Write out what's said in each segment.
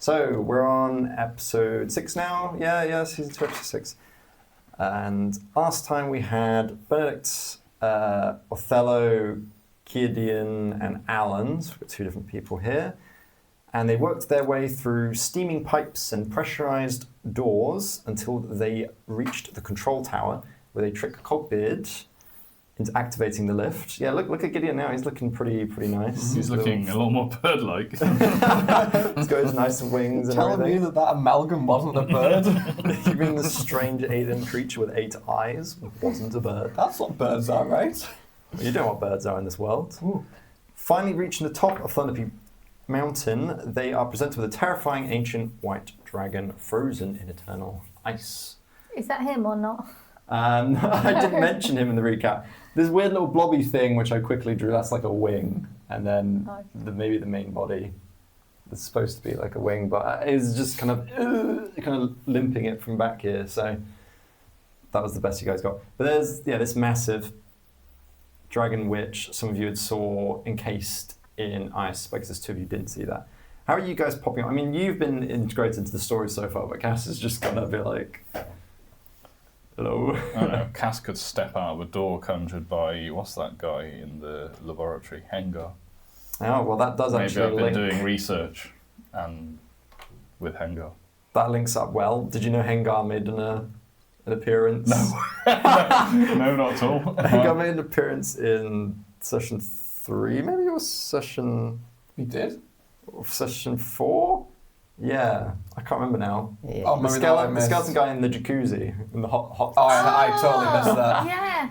So we're on episode 6 now. Yeah, season 2, episode 6. And last time we had Benedict, Othello, Gideon, and Alan. So we've got 2 different people here. And they worked their way through steaming pipes and pressurized doors until they reached the control tower, where they tricked Cogbeard into activating the lift. Yeah, look at Gideon now. He's looking pretty nice. He's looking a lot more bird-like. He's got his nice wings and Telling everything. me that amalgam wasn't a bird? You mean the strange alien creature with 8 eyes wasn't a bird? That's what birds are, right? You know what birds are in this world. Ooh. Finally reaching the top of Thunderpeak Mountain, they are presented with a terrifying ancient white dragon frozen in eternal ice. Is that him or not? I didn't mention him in the recap. This weird little blobby thing, which I quickly drew, that's like a wing. And then maybe the main body is supposed to be like a wing, but it's just kind of limping it from back here. So that was the best you guys got. But there's, this massive dragon witch some of you had saw encased in ice, because there's 2 of you didn't see that. How are you guys popping up? I mean, you've been integrated into the story so far, but Khas is just gonna be like, hello. I don't know, Khas could step out of a door conjured by, what's that guy in the laboratory? Hengar. Oh, well, that does Maybe actually I've been link. doing research and with Hengar. That links up well. Did you know Hengar made an appearance? No. No, not at all. Hengar made an appearance in session 3, maybe it was session... He did? Session 4? Yeah, I can't remember now. Yeah. Oh, The maybe that I the missed. skeleton guy in the jacuzzi, in the hot Oh, I totally missed that. Yeah.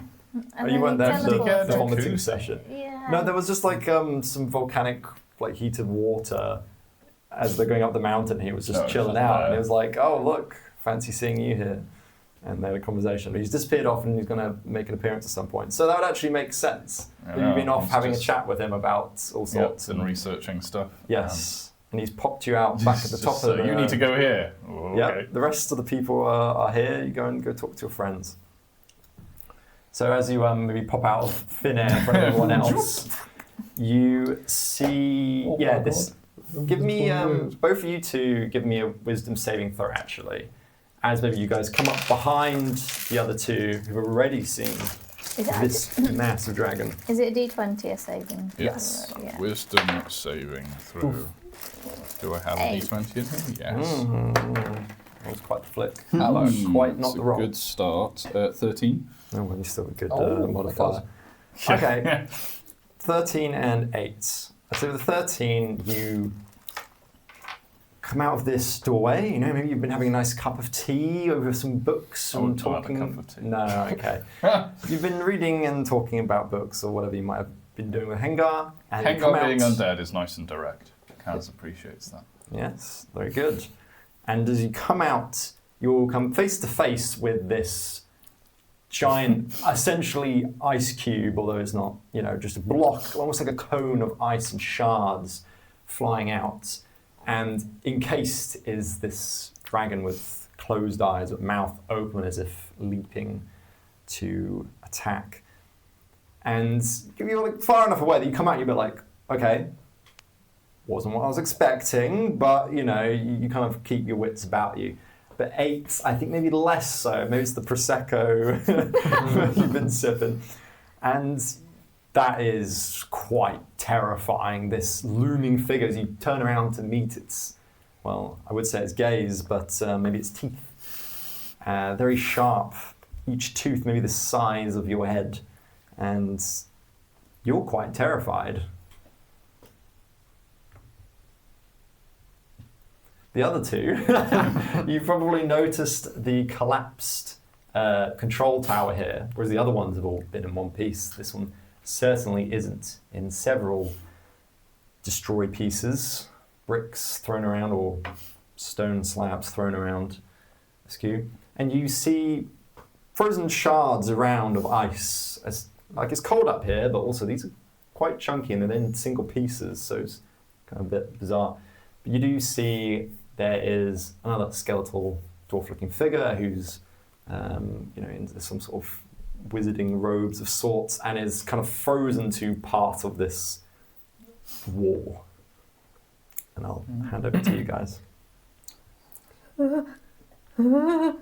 And you then weren't he there for the teleported. vomiting Jacuzzi. session. Yeah. No, there was just like some volcanic, like heated water as they're going up the mountain. He was just Oh, chilling just out, there. and it was like, "Oh, look, fancy seeing you here." And they had a conversation. But he's disappeared off, and he's going to make an appearance at some point. So that would actually make sense. I You've been know, off he's having a just- chat with him about all sorts. and researching stuff. Yes, and he's popped you out back at the top So of the. you need to go here. Oh, Yeah, okay. the rest of the people are here. You go talk to your friends. So as you maybe pop out of thin air in front of everyone else, you see, Oh my this. God. Give me both of you two. Give me a wisdom saving throw, actually, as maybe you guys come up behind the other 2 who've already seen Is it, this massive dragon. is it a D20 a saving? Yes. Yeah. Wisdom saving through. Do I have a 8. d20 in here? Yes. That was quite the flick. Hello. Quite not It's the a roll. good start. 13. Oh, well, you still have a good Oh, modifier. Okay, 13 and 8. So with the 13, you come out of this doorway. You know, maybe you've been having a nice cup of tea over some books I and wouldn't have a talking. cup of tea. No, okay. You've been reading and talking about books or whatever you might have been doing with Hengar. And you come Hengar being out- undead is nice and direct. Khas appreciates that. Yes, very good. And as you come out, you'll come face to face with this giant, essentially ice cube, although it's not, just a block, almost like a cone of ice and shards flying out. And encased is this dragon with closed eyes, with mouth open as if leaping to attack. And you're like far enough away that you come out, you're a bit like, okay, wasn't what I was expecting, but you kind of keep your wits about you. But 8, I think maybe less so. Maybe it's the Prosecco you've been sipping. And that is quite terrifying, this looming figure as you turn around to meet its, well, I would say its gaze, but maybe its teeth. Very sharp, each tooth maybe the size of your head. And you're quite terrified. The other 2, you've probably noticed the collapsed control tower here, whereas the other ones have all been in one piece. This one certainly isn't, in several destroyed pieces, bricks thrown around or stone slabs thrown around askew. And you see frozen shards around of ice. It's cold up here, but also these are quite chunky and they're in single pieces, so it's kind of a bit bizarre. But you do see there is another skeletal dwarf-looking figure who's in some sort of wizarding robes of sorts and is kind of frozen to part of this wall. And I'll hand over to you guys. Oh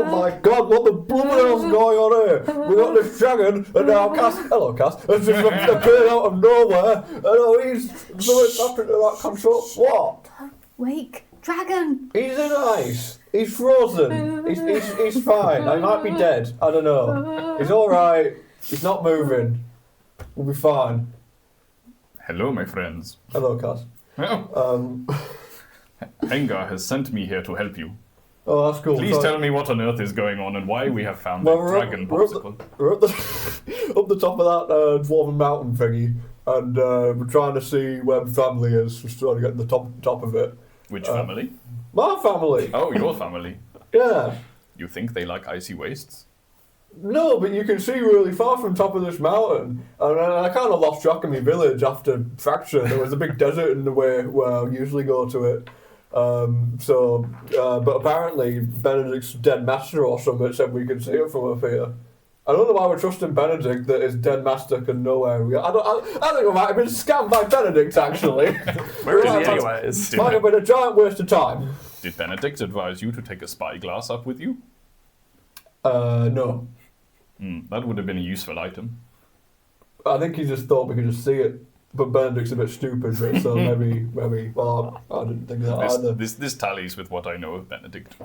my god, what the blooming hell's going on here? We got this dragon, and now Khas, hello Khas, has just appeared out of nowhere, and oh, something's happened to that control. What? Wake, dragon! He's in ice. He's frozen. He's fine. I might be dead. I don't know. He's alright. He's not moving. We'll be fine. Hello, my friends. Hello, Khas. Oh, Engar has sent me here to help you. Oh, that's cool. Please So- tell me what on earth is going on and why we have found Well, that we're up- dragon we're up popsicle. We're up the top of that dwarven mountain thingy, and we're trying to see where the family is. We're trying to get to the top of it. Which family? My family. Oh, your family. Yeah. You think they like icy wastes? No, but you can see really far from top of this mountain, and I kind of lost track of my village after Fracture. There was a big desert in the way where I usually go to it. But apparently Benedict's dead master or something said we can see it from up here. I don't know why we're trusting Benedict that his dead master can know where we are. I think we might have been scammed by Benedict, actually. Where is he Right, anyways? Might have been a giant waste of time. Did Benedict advise you to take a spyglass up with you? No. That would have been a useful item. I think he just thought we could just see it. But Benedict's a bit stupid, so maybe, well, I didn't think that either. This tallies with what I know of Benedict.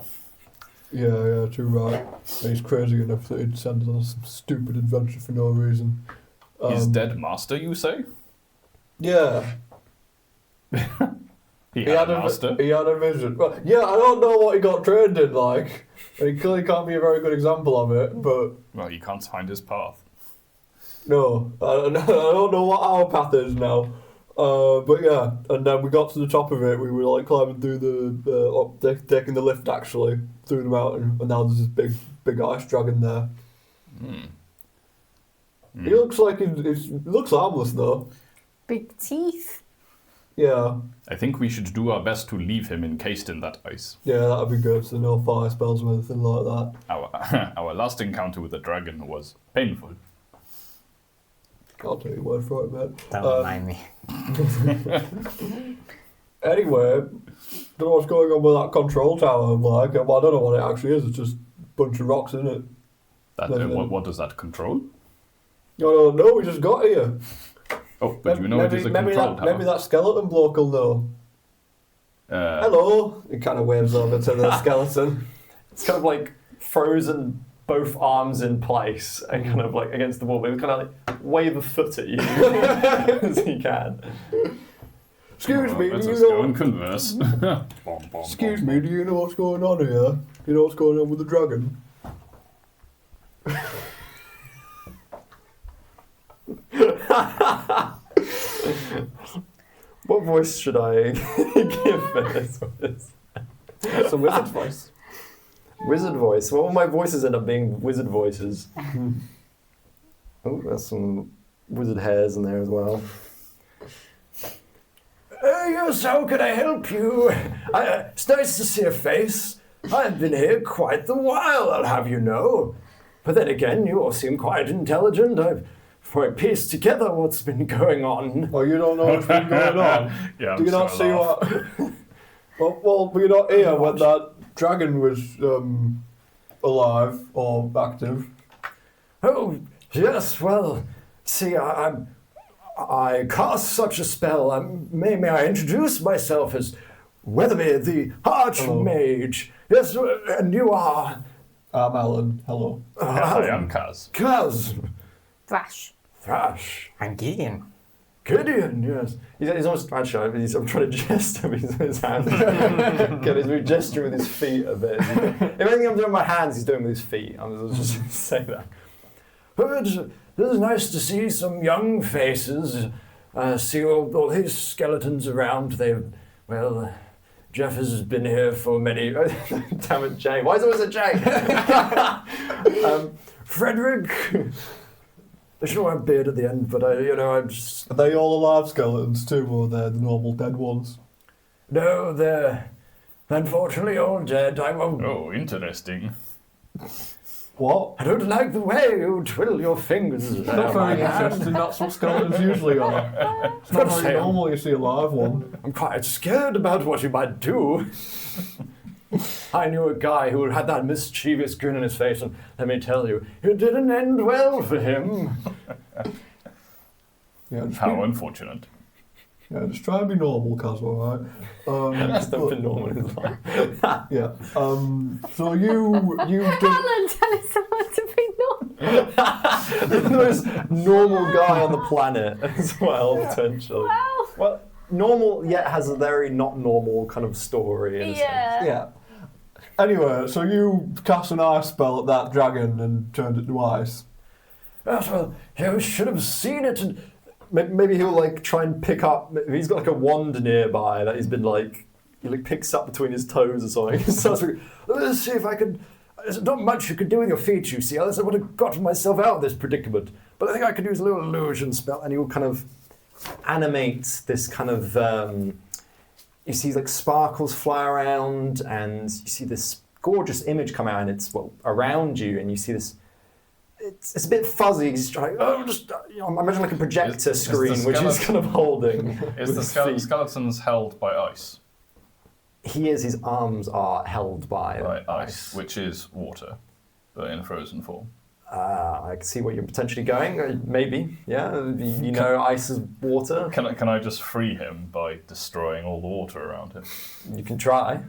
Yeah, too right. He's crazy enough that he'd send us on some stupid adventure for no reason. His dead master, you say? Yeah. He had a master? He had a vision. Well, yeah, I don't know what he got trained in, like. He clearly can't be a very good example of it, but Well, he can't find his path. no. I don't know what our path is now. But yeah, and then we got to the top of it. We were like climbing through taking the lift actually through the mountain, and now there's this big ice dragon there. He looks like he looks harmless though. Big teeth. Yeah, I think we should do our best to leave him encased in that ice. yeah, that'd be good. So no fire spells or anything like that. Our last encounter with the dragon was painful. I'll take your word for it, mate. Don't remind me. Anyway, don't know what's going on with that control tower. Like, well, I don't know what it actually is. It's just a bunch of rocks, isn't it? That, what does that control? I don't know. We just got here. Oh, but you know it is a control tower. Maybe that skeleton bloke will know. Hello. He kind of waves over to the skeleton. It's kind of like frozen both arms in place and kind of like against the wall. But he kind of like wave a foot at you as he can. Excuse me, Let do us you go know? and converse. Excuse me, do you know what's going on here? You know what's going on with the dragon? What voice should I give for this one? That's a wizard's voice. Wizard voice. Well, all my voices end up being wizard voices. Oh, there's some wizard hairs in there as well. Yes, how can I help you? It's nice to see a face. I've been here quite the while, I'll have you know. But then again, you all seem quite intelligent. I've pieced together what's been going on. Oh, you don't know what's been going on? Yeah, Do you not see what... well, were you not here when that dragon was alive or active? Oh, yes, well, see, I cast such a spell. May I introduce myself as Weatherby, the Archmage. Yes, and you are... I'm Alan. Hello. I am Khas. Khas. Thrash. I'm Gideon. Gideon, yes. He's almost trying to show it, I'm trying to gesture with his hands. Get his gesture with his feet a bit. If anything I'm doing with my hands, he's doing with his feet. I'm just going to say that. But it is nice to see some young faces. See all these skeletons around. Jeff has been here for many... Damn it, Jay. Why is it always a Jay? Frederick... I should wear a beard at the end, but I'm just... Are they all alive skeletons too, or they're the normal dead ones? No, they're unfortunately all dead. I won't... Oh, interesting. What? I don't like the way you twiddle your fingers. Not very interesting, that's what skeletons usually are. It's not very normal you see a live one. I'm quite scared about what you might do. I knew a guy who had that mischievous grin on his face, and let me tell you, it didn't end well for him. Yeah, just How unfortunate. Yeah, just try and be normal, Khas, alright? That's not been normal in his life. Yeah. So you did. Alan, telling someone to be normal. The most normal guy on the planet as well, potentially. Wow. Well, normal yet has a very not normal kind of story in a sense. Yeah. Yeah. Anyway, so you cast an ice spell at that dragon and turned it to ice. Yes, well, you should have seen it, and maybe he'll like try and pick up. He's got like a wand nearby that he's been like he like picks up between his toes or something. He starts like, let's see if I can. There's not much you could do with your feet, you see. Otherwise, I would have gotten myself out of this predicament. But I think I could use a little illusion spell, and he'll kind of animate this kind of. You see like sparkles fly around, and you see this gorgeous image come out, and it's around you, and you see this. It's a bit fuzzy. He's trying. Imagine like a projector screen, which he's kind of holding. Is the skeleton's held by ice? He is. His arms are held by ice, which is water, but in a frozen form. I can see where you're potentially going. Maybe, yeah. You know, ice is water. Can I just free him by destroying all the water around him? You can try.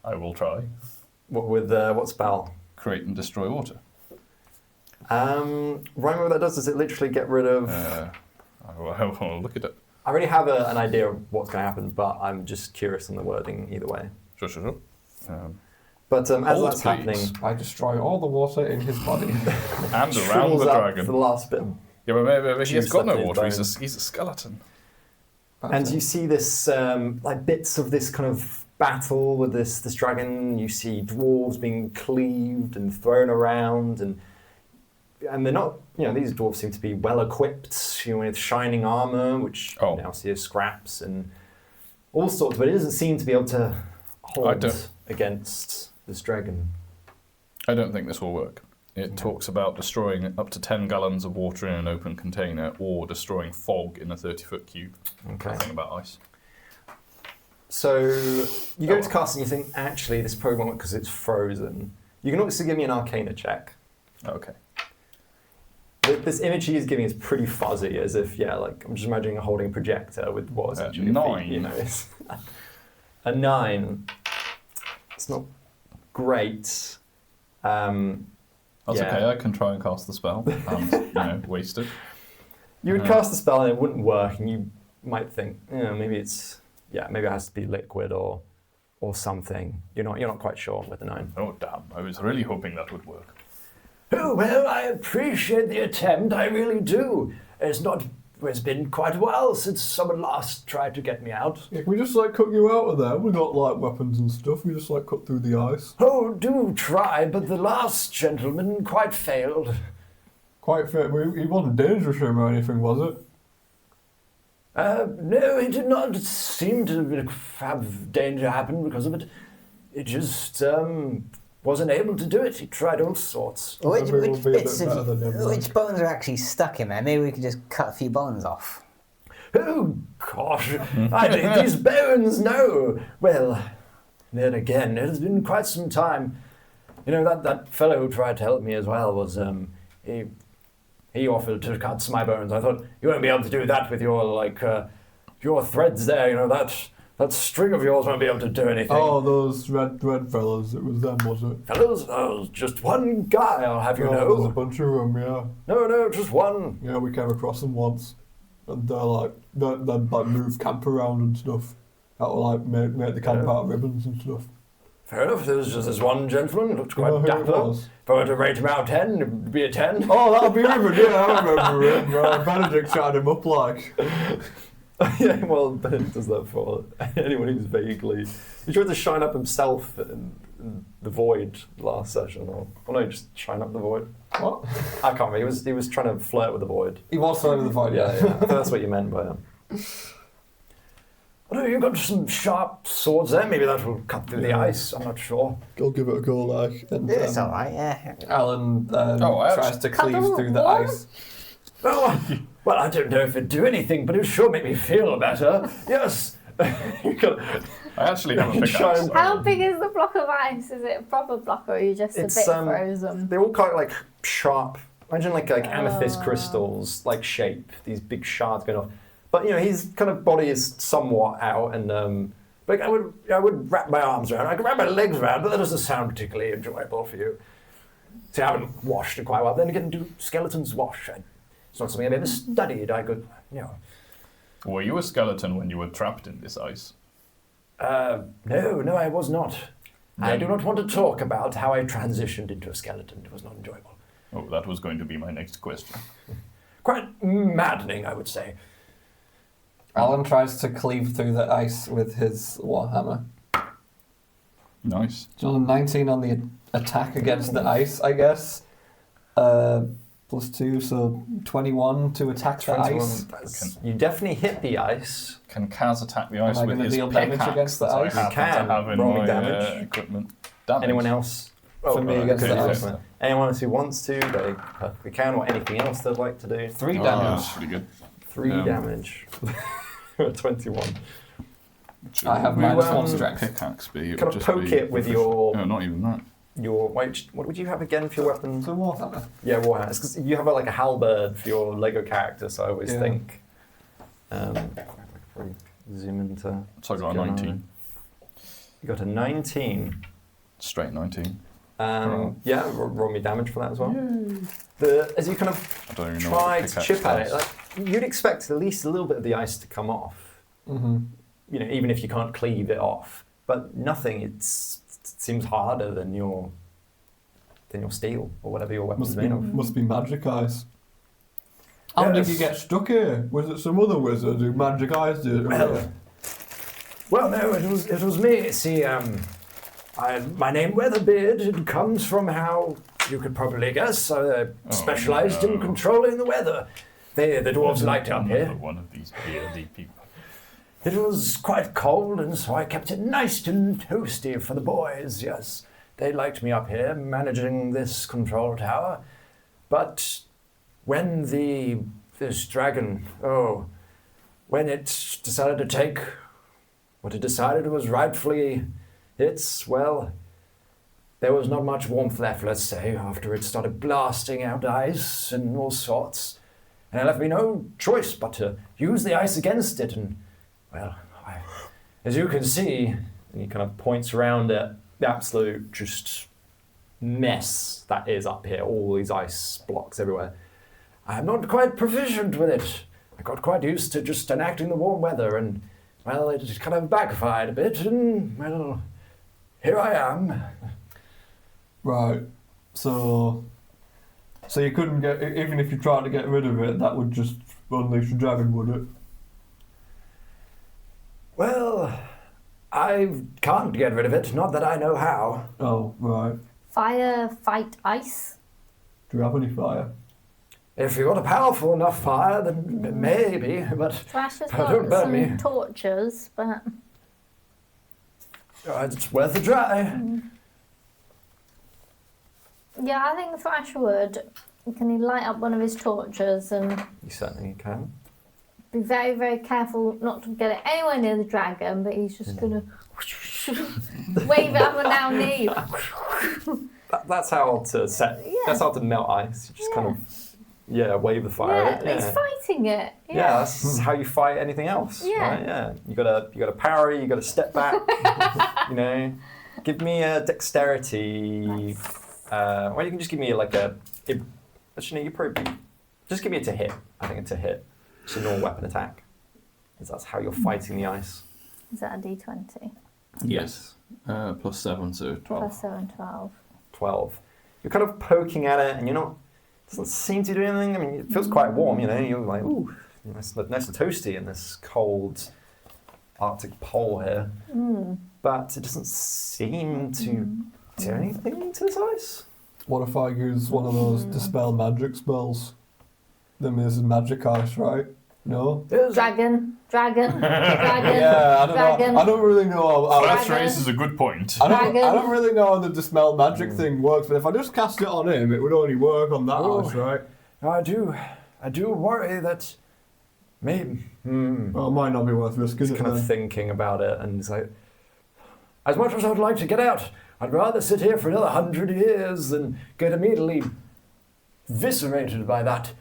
I will try. What spell? Create and destroy water. Remind me what that does. Does it literally get rid of? I will look at it. I already have an idea of what's going to happen, but I'm just curious on the wording either way. Sure. But as Hold, that's please. happening, I destroy all the water in his body. And around shrivels the up dragon. for the last bit. Yeah, but maybe he has Juice got no left in his water. bones. He's a skeleton. And you see this, like bits of this kind of battle with this dragon. You see dwarves being cleaved and thrown around, and they're not. These dwarves seem to be well equipped, with shining armor, which you now see as scraps and all sorts. But it doesn't seem to be able to hold against this dragon. I don't think this will work. It talks about destroying up to 10 gallons of water in an open container or destroying fog in a 30-foot cube. Okay. Nothing about ice. So you go to cast and you think, actually, this probably won't work because it's frozen. You can also give me an Arcana check. Okay. This image he's giving is pretty fuzzy, as if, I'm just imagining holding a projector with what is actually 9. Feet, a 9. It's not great. That's okay, I can try and cast the spell and, waste it. You would cast the spell and it wouldn't work, and you might think, maybe it has to be liquid or something. You're not quite sure with the 9. Oh, damn. I was really hoping that would work. Oh, well, I appreciate the attempt, I really do. It's been quite a while since someone last tried to get me out. Yeah, can we just cut you out of there? We got weapons and stuff. We just cut through the ice. Oh, do try, but the last gentleman quite failed. Quite fair. He wasn't dangerous to him or anything, was it? No, he did not seem to have danger happen because of it. It just wasn't able to do it. He tried all sorts. Which Which bones are actually stuck in there? Maybe we could just cut a few bones off. Oh, gosh, I think these bones, no. Well, then again, it has been quite some time. That fellow who tried to help me as well was, he offered to cut my bones. I thought, you won't be able to do that with your threads there, that string of yours won't be able to do anything. Oh, those red fellas, it was them, was it? Fellas? Oh, just one guy, I'll have you know. There's a bunch of them, yeah. No, just one. Yeah, we came across them once. And they move camp around and stuff. That will make the camp out of ribbons and stuff. Fair enough, there was just this one gentleman, looked You know quite who it dapper. was? If I were to rate him out of 10, it would be a 10. Oh, that'll be ribbon, yeah, I remember him. Right, Benedict shot him up like. Yeah, well, Ben does that for anyone who's vaguely... He tried to shine up himself in the void last session, or no, just shine up the void. What? I can't remember, he was trying to flirt with the void. He was trying with the void, Yeah, I think that's what you meant by it. Oh, you've got some sharp swords there, maybe that will cut through the ice, I'm not sure. Go give it a go, and It's alright, yeah. Alan tries to Cut cleave the through the wall? ice. Oh, well, I don't know if it'd do anything, but it'd sure make me feel better. Yes. I I actually have a pickaxe. Show- How big is the block of ice? Is it a proper block or are you just It's, a bit frozen? They're all kind of like sharp. Imagine like amethyst Oh. crystals, like shape. These big shards going off. But his kind of body is somewhat out, and but I would wrap my arms around. I could wrap my legs around, but that doesn't sound particularly enjoyable for you. See, I haven't washed it quite well. Then again, do skeletons wash? It's not something I've ever studied. I could, Were you a skeleton when you were trapped in this ice? No, I was not. I do not want to talk about how I transitioned into a skeleton. It was not enjoyable. Oh, that was going to be my next question. Quite maddening, I would say. Alan tries to cleave through the ice with his warhammer. Nice. So 19 on the attack against the ice, I guess. +2, so 21 to attack the ice. You definitely hit the ice. Can Khas attack the ice Am I with gonna his deal pickaxe damage against the that I ice? happen You can. to have in Roll me my damage. equipment? Damage. Anyone else? For me against could the do ice. that. Anyone else who wants to, they perfectly can, or anything else they'd like to do. 3 Oh, damage. that's pretty good. 3 Yeah. damage. 21. I have You, -1 strength. Pickaxe be. Kind of poke it with your No, not even that. what would you have again for your weapon? So warhammer. Yeah, warhammer. It's 'cause you have like a halberd for your Lego character, so I always Yeah. think. Probably zoom into. So I got a what's going on 19. You got a 19. Straight 19. Yeah, roll me damage for that as well. As you kind of I don't even know what try the to pickaxe chip at it, does. like, you'd expect at least a little bit of the ice to come off. Mm-hmm. Even if you can't cleave it off, but nothing. It seems harder than your steel or whatever your weapon's made of. Must be magic ice. How did you get stuck here? Was it some other wizard who magic ice did? Well, no, it was me. See, my name Weatherbeard. It comes from how you could probably guess. I specialised in controlling the weather. The dwarves liked it up here. Another one of these beardy people. It was quite cold, and so I kept it nice and toasty for the boys. Yes, they liked me up here managing this control tower. But when this dragon, when it decided to take what it decided was rightfully its, well, there was not much warmth left, let's say, after it started blasting out ice and all sorts. And it left me no choice but to use the ice against it, and well, as you can see, and he kind of points around at the absolute just mess that is up here, all these ice blocks everywhere. I'm not quite proficient with it. I got quite used to just enacting the warm weather, and well, it kind of backfired a bit, and well, here I am. Right. So you couldn't get, even if you tried to get rid of it, that would just unleash the dragon, would it? Well, I can't get rid of it, not that I know how. Oh, right. Fire, fight, ice. Do you have any fire? If you've got a powerful enough fire, then maybe, but Thrash has Don't got burn me. some torches, but it's worth a try. yeah, I think Thrash would. Can he light up one of his torches and You certainly can. be very, very careful not to get it anywhere near the dragon, but he's just going to wave it up and down near you. That's how to set. Yeah. That's how to melt ice. You just kind of wave the fire. Yeah, at it. he's fighting it. Yeah, that's how you fight anything else. Yeah. Right? Yeah. You gotta parry. You gotta step back. Give me a dexterity. Well, you can just give me like a. Actually, you probably just give me a to hit. I think a to hit. It's a normal weapon attack. Because that's how you're fighting the ice. Is that a d20? Yes. +7, so 12. Plus 7, 12. 12. You're kind of poking at it, and you're not. Doesn't seem to do anything. I mean, it feels quite warm. You're like, ooh, nice and toasty in this cold Arctic pole here. But it doesn't seem to do anything to this ice. What if I use one of those dispel magic spells? Then this is magic ice, right? No? Dragon. Yeah, I don't dragon. know. I don't really know how That raises a good point. I Dragon. don't really know how the dispel magic thing works, but if I just cast it on him, it would only work on that ice, right? I do worry that maybe. Well, it might not be worth risking He's it kind of then. thinking about it, and he's like, as much as I'd like to get out, I'd rather sit here for another 100 years than get immediately eviscerated by that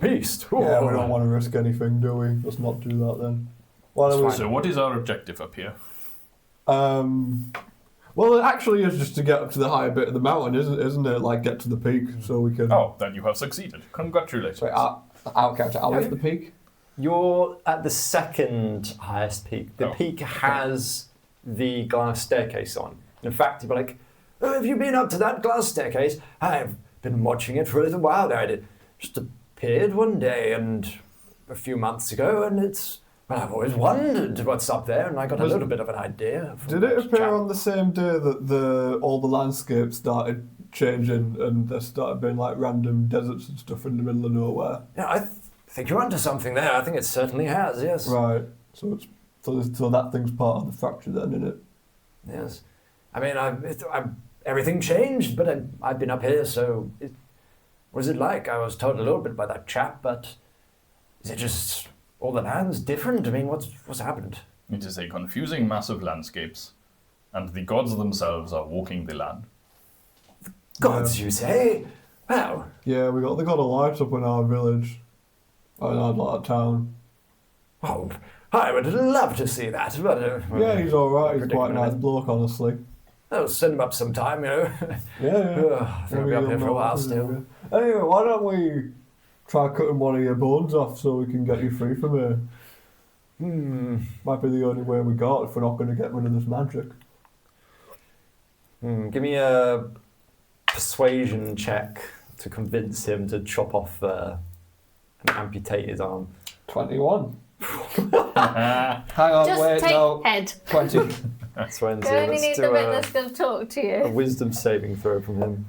beast. Yeah, we don't want to risk anything, do we? Let's not do that then. Why don't we? So what is our objective up here? Well, it actually is just to get up to the higher bit of the mountain, isn't it? Like, get to the peak so we can... Oh, then you have succeeded. Congratulations. Sorry, I'll catch it. Are we at the peak? You're at the second highest peak. The peak has the glass staircase on. In fact, you'd be like, oh, have you been up to that glass staircase? I've been watching it for a little while now. It just appeared one day and a few months ago, and it's... Well, I've always wondered what's up there, and I got a little bit of an idea. Did it appear on the same day that all the landscapes started changing and there started being like random deserts and stuff in the middle of nowhere? Yeah, I think you're onto something there. I think it certainly has, yes. Right. So that thing's part of the fracture then, isn't it? Yes. I mean, everything changed, but I've been up here, so... What is it like? I was told a little bit by that chap, but... Is it just... all the land's different? I mean, what's happened? It is a confusing mass of landscapes, and the gods themselves are walking the land. Gods, you say? Well... Yeah, they got a light up in our village. In our town. Oh, I would love to see that, but... yeah, he's alright. He's quite a nice bloke, honestly. I'll send him up sometime, you know. Yeah. I think I'll be up here for a while still. Anyway, why don't we try cutting one of your bones off so we can get you free from here? Might be the only way we got if we're not going to get rid of this magic. Give me a persuasion check to convince him to chop off and amputate his arm. 21. Hang on, Just wait, take no. head. 20. That's 20. You only Let's need do the bit that's going to talk to a you. wisdom saving throw from him.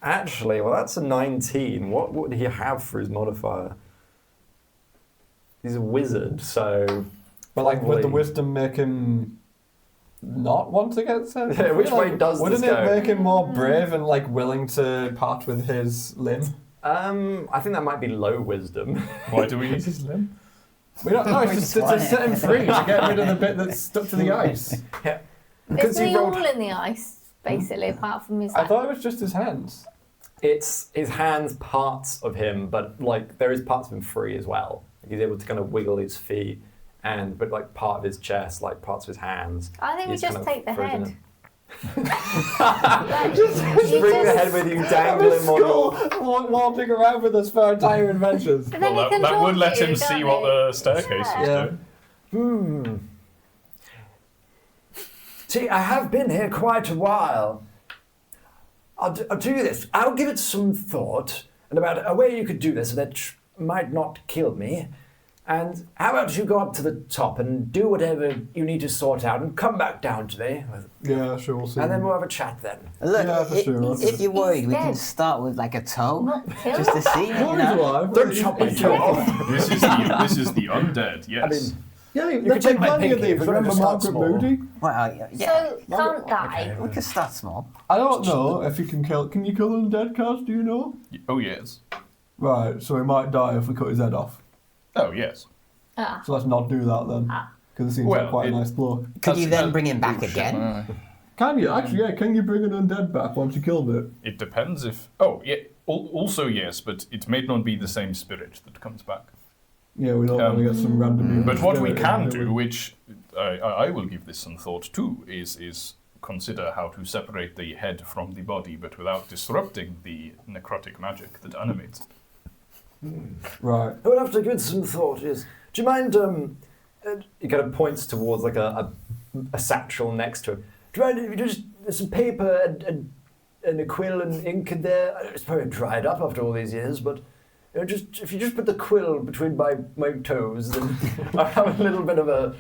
Actually, well, that's a 19. What would he have for his modifier? He's a wizard, so... But like, would the wisdom make him not want to get sent? Yeah, which way does Wouldn't this go? it make him more brave and like willing to part with his limb? I think that might be low wisdom. Why do we need his limb? We don't know, it's just to set him free, to get rid of the bit that's stuck to the ice. Yeah. Isn't he all in the ice, basically, apart from his I thought it was just his hands. It's his hands, parts of him, but like there is parts of him free as well. Like, he's able to kind of wiggle his feet, but like part of his chest, like parts of his hands. I think we he's just kind of take the frozen head. in. Just bring the head with you, dangle him on your... Walking around with us for our entire adventures. But then Well, he can that talk would to let you, him see don't what he? the staircase is Yeah. doing. See, I have been here quite a while. I'll do this. I'll give it some thought, and about a way you could do this that might not kill me. And how about you go up to the top and do whatever you need to sort out and come back down to me? Yeah, sure, we'll see. And then we'll have a chat then. Look, Yeah, for sure. if you're worried, we He's can dead. start with like a toe, Not kill just to see. No, You he's know? alive. Don't chop my toe off. This is the undead, yes. I mean, Yeah, You there's could take my plenty of pinky, these. but Remember just start Margaret small. Moody? Well, yeah. So, can't die. We could start small. I don't know if you can kill... Can you kill undead, Khas? Do you know? Oh, yes. Right, so he might die if we cut his head off. Oh, yes. Ah. So let's not do that then. Because it seems Well, like quite a nice bloke. Could you then bring him back again? Can you? Actually, yeah. Can you bring an undead back once you killed it? It depends if... Oh, yeah. Also, yes, but it may not be the same spirit that comes back. Yeah, we don't want to get some random... But what we spirit can in, do, which I will give this some thought too, is consider how to separate the head from the body, but without disrupting the necrotic magic that animates it. Right. I would have to give it some thought. Yes. Do you mind? He kind of points towards like a satchel next to him. Do you mind if you just there's some paper and a quill and ink in there? It's probably dried up after all these years, but just if you just put the quill between my toes, then I have a little bit of a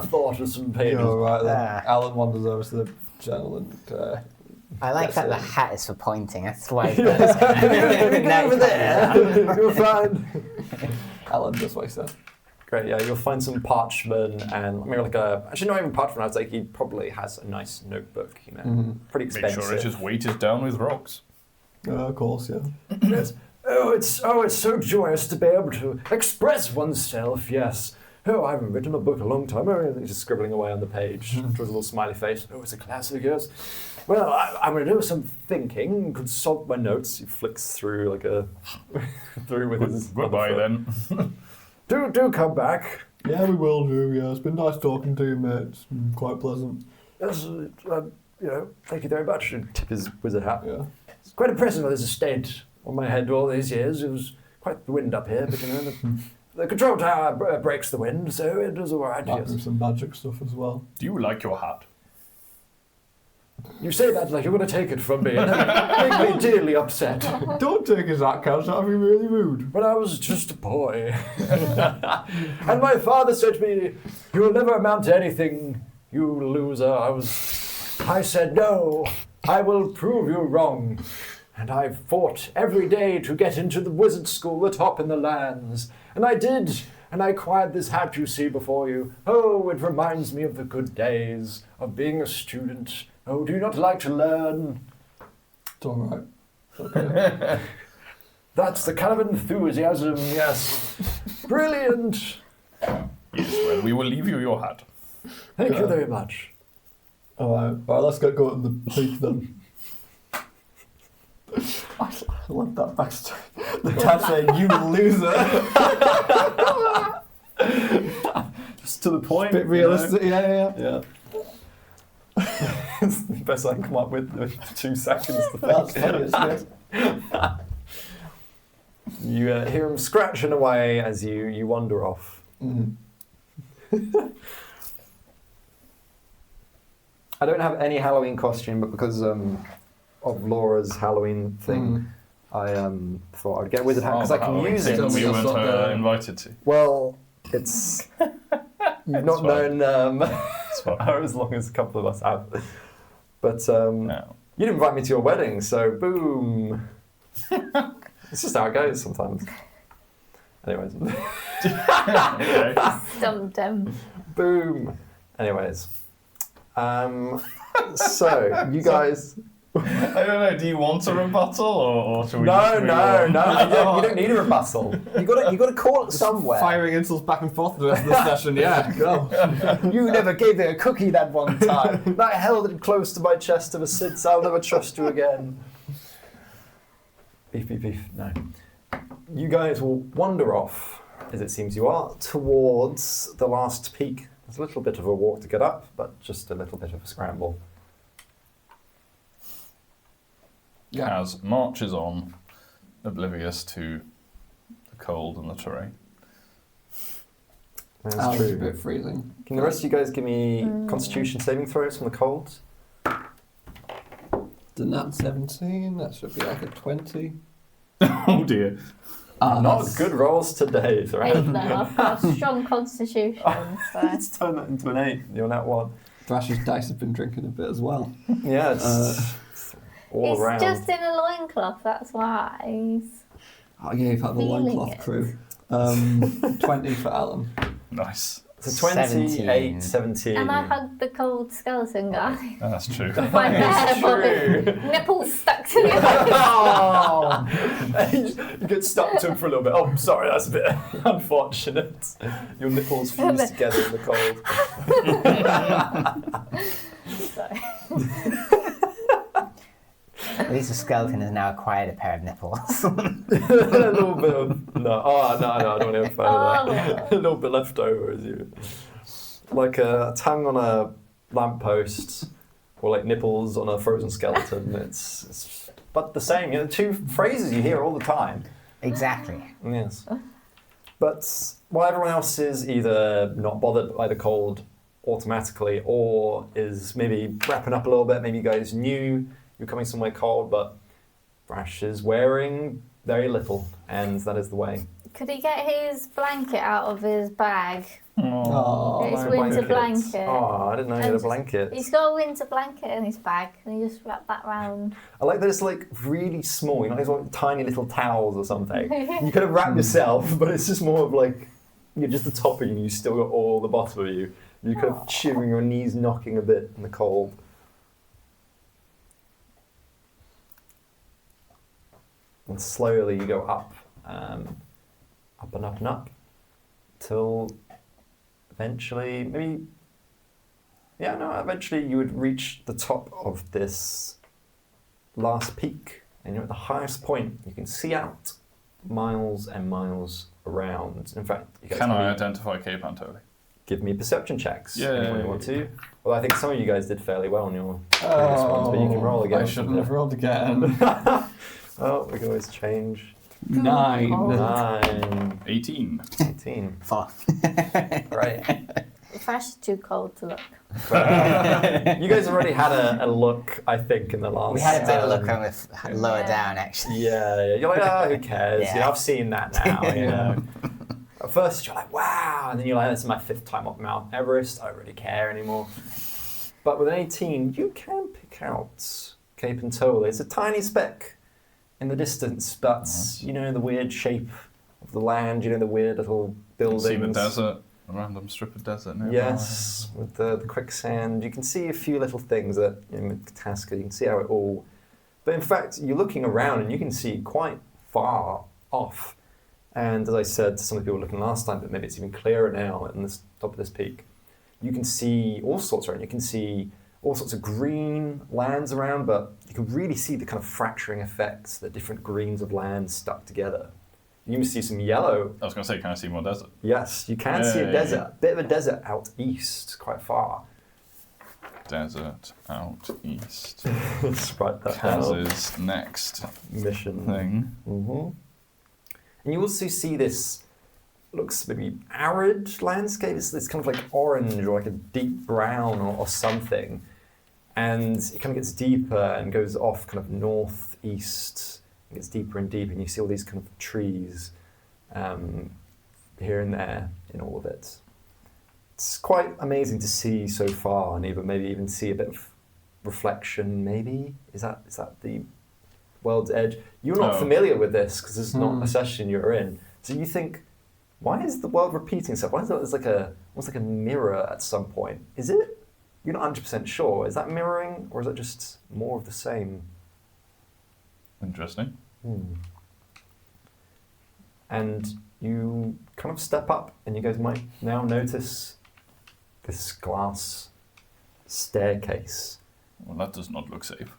thought of some pages. You're right then. Ah. Alan wanders over to the channel and... I like That's that the it. hat is for pointing. That's why. You go over there. You'll find. Alan, that's what he said. Great, yeah, you'll find some parchment and maybe like actually not even parchment. I was like, he probably has a nice notebook, you know, pretty Make expensive. sure it is weighted down with rocks. Of course, yeah. Yes. It's so joyous to be able to express oneself. Yes, Oh, I haven't written a book a long time. Oh, he's just scribbling away on the page. Draws a little smiley face. Oh, it's a classic, yes. Well, I'm going to do some thinking, consult my notes. He flicks through like a... through with his... Goodbye then. Do come back. Yeah, we will do, yeah. It's been nice talking to you, mate. It's been quite pleasant. Yes, thank you very much. And tip his wizard hat. Yeah. It's quite impressive how this estate on my head all these years. It was quite the wind up here, but the control tower breaks the wind, so it was all right. Yes. There's some magic stuff as well. Do you like your hat? You say that like you're going to take it from me, and that make me dearly upset. Don't take his hat, Khas. That'd be really rude. But I was just a boy. And my father said to me, "You will never amount to anything, you loser." I said, "No, I will prove you wrong." And I fought every day to get into the wizard school, the top in the lands. And I did. And I acquired this hat you see before you. Oh, it reminds me of the good days of being a student. Oh, do you not like to learn? It's all right. Okay. That's the kind of enthusiasm, yes. Brilliant. Yes, well, we will leave you your hat. Thank you very much. All right, let's get going to the peak then. I love that backstory. The dad saying, "You loser." Just to the point. Bit realistic, yeah. It's the best I can come up with 2 seconds to think. That's funny, isn't it? You hear him scratching away as you wander off. I don't have any Halloween costume, but because of Laura's Halloween thing, I thought I'd get a wizard hat because I can use it. We weren't invited to. Well, it's you've not known her as long as a couple of us have. But No. you didn't invite me to your wedding, so boom. It's just how it goes sometimes. Anyways. Okay. Stumped him. Boom. Anyways. So, you guys... I don't know, do you want a rebuttal or should we No, just move on? you don't need a rebuttal. You got to call it somewhere. Firing insults back and forth the rest of the session, yeah. Go. You never gave me a cookie that one time. I held it close to my chest ever since. I'll never trust you again. Beef, beef, beef. No. You guys will wander off, as it seems you are, towards the last peak. There's a little bit of a walk to get up, but just a little bit of a scramble. Khas marches on, oblivious to the cold and the terrain. That's It's a true. bit freezing. Can the rest of you guys give me Constitution saving throws from the cold? The nat 17, that should be like a 20. Oh dear. Not good rolls today, Eight right? though. I've got a strong constitution, so. Let's turn that into an 8. You're nat 1. Thrash's dice have been drinking a bit as well. Yeah, it's all It's around. just in a loincloth, that's why. Oh yeah, you've had the Feeling loincloth it. crew. 20 for Alan. Nice. So 28, 17. And I hugged the cold skeleton guy. That's true. My That's hair, true. nipples stuck to the eye. Oh! You get stuck to him for a little bit. Oh, sorry, that's a bit unfortunate. Your nipples fuse together in the cold. Sorry. At least the skeleton has now acquired a pair of nipples. A little bit of... No, I don't want to offend that. A little bit left over, as you... Like a tongue on a lamppost, or like nipples on a frozen skeleton. It's but the same. You know, 2 phrases you hear all the time. Exactly. Yes. But while everyone else is either not bothered by the cold automatically, or is maybe wrapping up a little bit, maybe you guys knew you're coming somewhere cold, but Thrash is wearing very little, and that is the way. Could he get his blanket out of his bag? Oh, His My winter blanket. Oh, I didn't know you had a And blanket. He's got a winter blanket in his bag, and he just wrapped that round. I like that it's like really small, you know, these like tiny little towels or something. You could have wrapped yourself, but it's just more of like, you're just the top of you, you still got all the bottom of you. You could have shivering, your knees knocking a bit in the cold. And slowly you go up, up and up and up, till eventually, maybe. Yeah, no. Eventually, you would reach the top of this last peak, and you're at the highest point. You can see out miles and miles around. In fact, you guys Can I identify Cape Antoli? give me perception checks. Yeah. Anyone who want to? Well, I think some of you guys did fairly well on your previous ones, but you can roll again. I shouldn't have rolled again. Oh, we can always change. 9. 9, 18. 18. 5. Great. The Thrash is too cold to look. You guys already had a look, I think, in the last. We had a bit of look on with lower down, actually. Yeah. You're like, oh, who cares? Yeah. You know, I've seen that now. You know. At first, you're like, wow, and then you're like, this is my 5th time up Mount Everest. I don't really care anymore. But with an 18, you can pick out Cape Antoli. It's a tiny speck in the distance, but you know the weird shape of the land. You know the weird little buildings. See the desert, a random strip of desert nearby. Yes, with the quicksand. You can see a few little things that in Tasca, you can see how it all. But in fact, you're looking around and you can see quite far off. And as I said to some of the people looking last time, but maybe it's even clearer now at this top of this peak, you can see all sorts around. You can see all sorts of green lands around, but you can really see the kind of fracturing effects, the different greens of land stuck together. You can see some yellow. I was going to say, can I see more desert? Yes, you can see a desert, a bit of a desert out east, quite far. Desert out east. Let's write that down. Khas's next Mission thing. Mm-hmm. And you also see this, looks maybe arid landscape. It's kind of like orange or like a deep brown or something. And it kind of gets deeper and goes off kind of northeast. It gets deeper and deeper, and you see all these kind of trees here and there in all of it. It's quite amazing to see so far, and maybe even see a bit of reflection. Maybe is that the World's Edge? You're not familiar with this because it's not a session you're in. So you think, why is the world repeating itself? Why is there almost like a mirror at some point? Is it? You're not 100% sure. Is that mirroring, or is that just more of the same? Interesting. And you kind of step up, and you guys might now notice this glass staircase. Well, that does not look safe.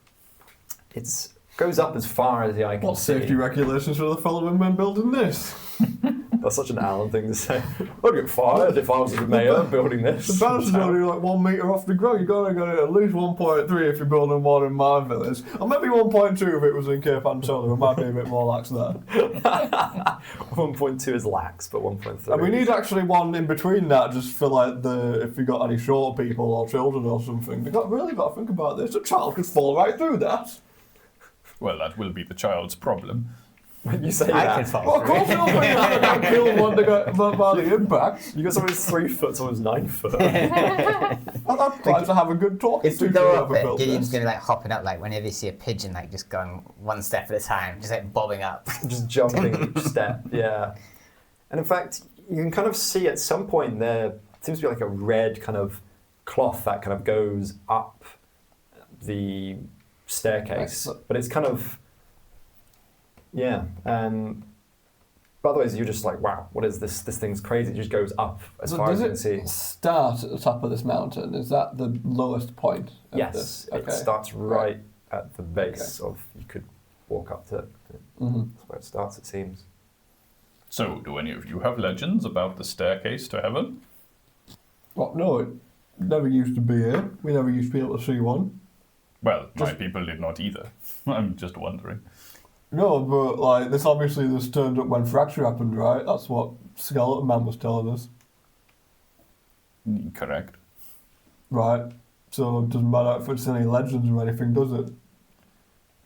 It goes up as far as the eye can What see. safety regulations are the following when building this? That's such an Alan thing to say. I'd get fired if I was the mayor building this. The balance is only like 1 metre off the ground. You gotta go at least 1.3 if you're building one in my village. Or maybe 1.2 if it was in Cape Antoli. It might be a bit more lax there. 1.2 is lax, but 1.3. And we need actually one in between that just for like if you got any short people or children or something. They really got to think about this. A child could fall right through that. Well, that will be the child's problem. When you say I that, can fall Well, of through course it. it'll be that kill one to get by the impact. you got someone's 3 foot, someone's 9 foot. I'd like to have a good talk If to we go up whoever it, built Gideon's this. going to be like hopping up, like whenever you see a pigeon, like just going one step at a time, just like bobbing up. Just jumping each step, yeah. And in fact, you can kind of see at some point there seems to be like a red kind of cloth that kind of goes up the staircase, but it's kind of, yeah. But otherwise, you're just like, wow, what is this? This thing's crazy. It just goes up as far as you can see. Start at the top of this mountain? Is that the lowest point? Of Yes, this? it starts right at the base of. You could walk up to it. That's where it starts. It seems. So, do any of you have legends about the staircase to heaven? Well, no, it never used to be here. We never used to be able to see one. Well, my people did not either. I'm just wondering. No, but like this obviously this turned up when fracture happened, right? That's what Skeleton Man was telling us, Correct. right? So it doesn't matter if it's any legends or anything, does it? It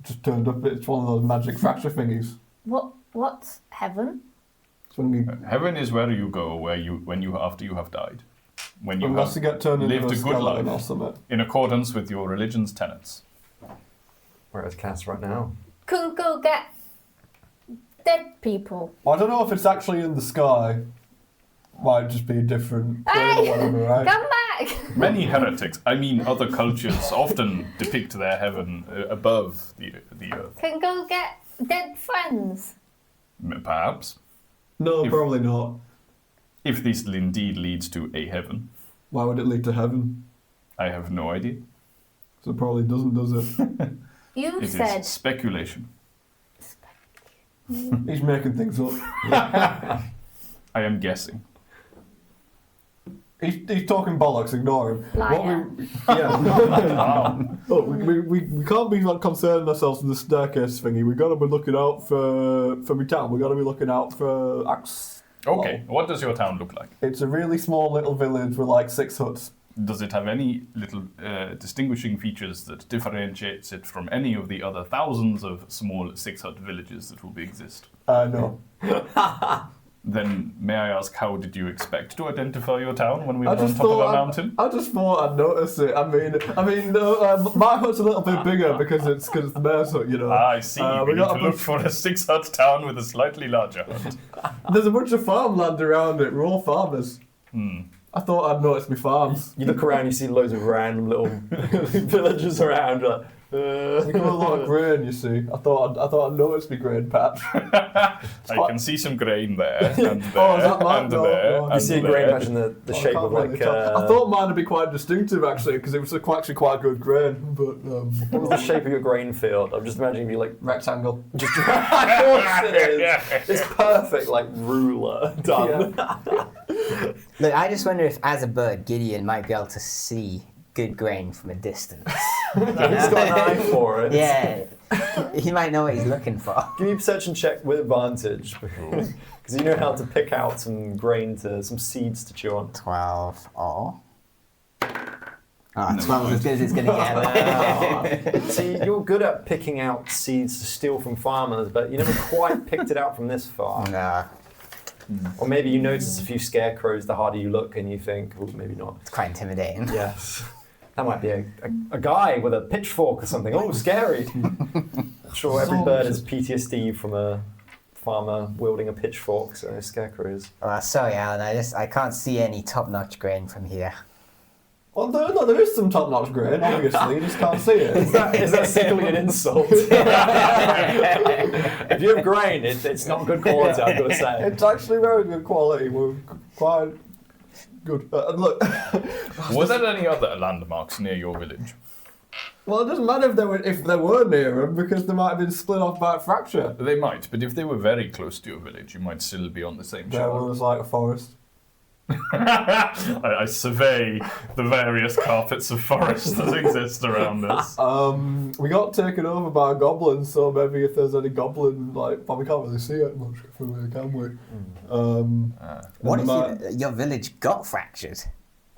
just turned up. It's one of those magic fracture thingies. What's heaven? It's when you Heaven is where you go, after you have died, when you unless you have get turned into lived a a good skeleton life. or something. in accordance with your religion's tenets. Where is Khas right now? Couldn't go get dead people. I don't know if it's actually in the sky. Might just be a different plane or whatever, right? Come back! Many heretics, other cultures often depict their heaven above the earth. Can go get dead friends. Perhaps. No, If- probably not. If this indeed leads to a heaven, Why would it lead to heaven? I have no idea. So it probably doesn't, does it? You It said is speculation. He's making things up. I am guessing. He's talking bollocks, ignore him. Liar. Wow. Look, we can't be like concerning ourselves with the staircase thingy. We gotta be looking out for my town. We gotta be looking out for Axe. Okay, what does your town look like? It's a really small little village with like 6 huts. Does it have any little distinguishing features that differentiates it from any of the other thousands of small 6-hut villages that will exist? No. Then may I ask, how did you expect to identify your town when we were I on just top of a thought mountain? I just thought I'd notice it. I mean, my hut's a little bit bigger because it's the mayor's hut, you know. I see. We need got to a look bunch- for a 6-hut town with a slightly larger hut. There's a bunch of farmland around it. We're all farmers. I thought I'd notice my farms. You look around, you see loads of random little villages around. You're like, We got a lot of grain, you see. I thought I'd notice my grain patch. I can see some grain there, and there, Oh, is that mine? and No, there, no. you and see a there. grain patch in the I shape can't of really like. tell. I thought mine would be quite distinctive actually, because it was actually quite good grain. But What was the shape of your grain field? I'm just imagining you like. rectangle. Just, of course it is. Yeah. It's perfect, like ruler done. Look, I just wonder if, as a bird, Gideon might be able to see good grain from a distance. He's got an eye for it. Yeah, he might know what he's looking for. Give me a perception check with advantage, because you know how to pick out some grain some seeds to chew on. 12 or... No, 12 is as good as it's going to get. See, you're good at picking out seeds to steal from farmers, but you never quite picked it out from this far. No, Or maybe you notice a few scarecrows the harder you look and you think, well, maybe not. it's quite intimidating. Yes. That might be a guy with a pitchfork or something. Oh, scary. I'm sure every bird has PTSD from a farmer wielding a pitchfork, so scarecrows. Sorry, Alan, I can't see any top-notch grain from here. Well, no, there is some top-notch grain. Obviously, you just can't see it. Is that simply an insult? If you have grain, it's not good quality, I've got to say. It's actually very good quality. We're quite good. Look, Were there any other landmarks near your village? well, it doesn't matter if they were near them because they might have been split off by a fracture. They might, but if they were very close to your village, you might still be on the same There shore. was like a forest. I survey the various carpets of forest that exist around us. We got taken over by a goblin, so maybe if there's any goblin, well, we can't really see it much from here, can we? What and if your village got fractured?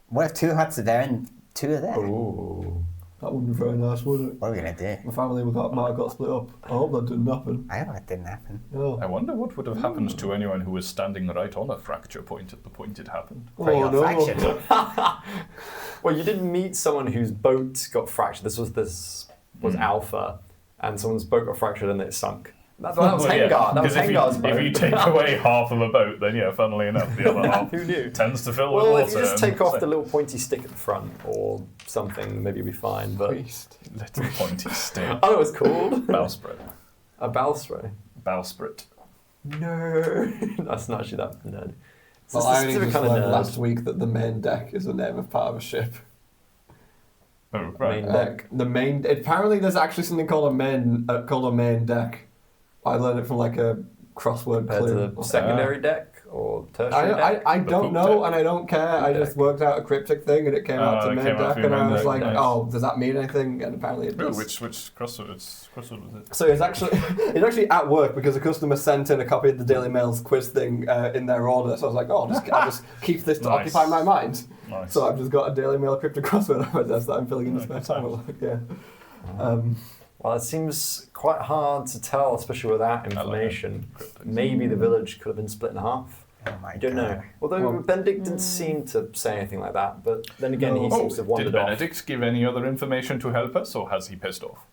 What if 2 huts are there and 2 are there? Ooh. that wouldn't be very nice, would it? What are we going to do? My family might have got split up. I hope that didn't happen. I hope that didn't happen. No. I wonder what would have happened to anyone who was standing right on a fracture point at the point it happened. Pretty Oh, got no. fractured. Well, you didn't meet someone whose boat got fractured. This was Alpha, and someone's boat got fractured and it sunk. That was Well, yeah, Hengar. That was 'cause Hengar's boat. if you take away half of a boat, then yeah, funnily enough, the other half Who knew? tends to fill with Well, water. if you just and take off so- the little pointy stick at the front or something, maybe you'll be fine. But little pointy stick. I don't know what it's called. Bowsprit. A bowsprit. Bowsprit. No, that's not actually that nerd. It's Well, just I a only specific just kind of learned nerd. last week that the main deck is the name of part of a ship. Oh, right. Main deck. The main. Apparently, there's actually something called a main deck. I learned it from like a crossword Compared clue. to the secondary deck or tertiary deck. I The don't poop know, deck. and I don't care. I just Deck. worked out a cryptic thing, and it came out to it main came out deck, for your and I main was deck, like, nice. oh, does that mean anything? And apparently it Ooh, does. which crossword was it? So it's actually at work because a customer sent in a copy of the Daily Mail's quiz thing in their order. So I was like, oh, I'll just keep this to Nice. occupy my mind. Nice. So I've just got a Daily Mail cryptic crossword on my desk that I'm filling in the spare time. at work, Yeah. Well, it seems quite hard to tell, especially without information. Maybe the village could have been split in half. Oh my I don't know. God. Although Well- Benedict didn't seem to say anything like that, but then again, he No. seems to have Did wandered off. Benedict give any other information to help us, or has he pissed off?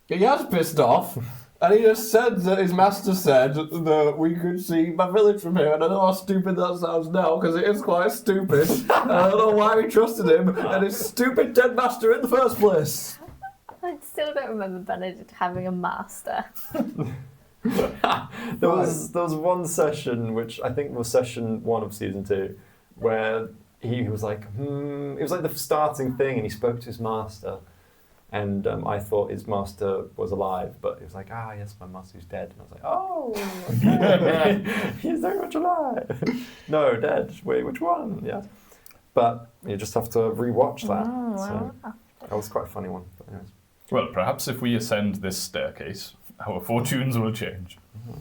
He has pissed off, and he just said that his master said that we could see my village from here. And I know how stupid that sounds now, because it is quite stupid. And I don't know why we trusted him and his stupid dead master in the first place. I still don't remember Benedict having a master. There was one session, which I think was session 1 of season 2, where he was like, it was like the starting thing, and he spoke to his master. And I thought his master was alive, but he was like, yes, my master's dead. And I was like, okay. He's very much alive. No, dead. Wait, which one? Yeah. But you just have to rewatch that. So that was quite a funny one. But anyways. Well, perhaps if we ascend this staircase, our fortunes will change.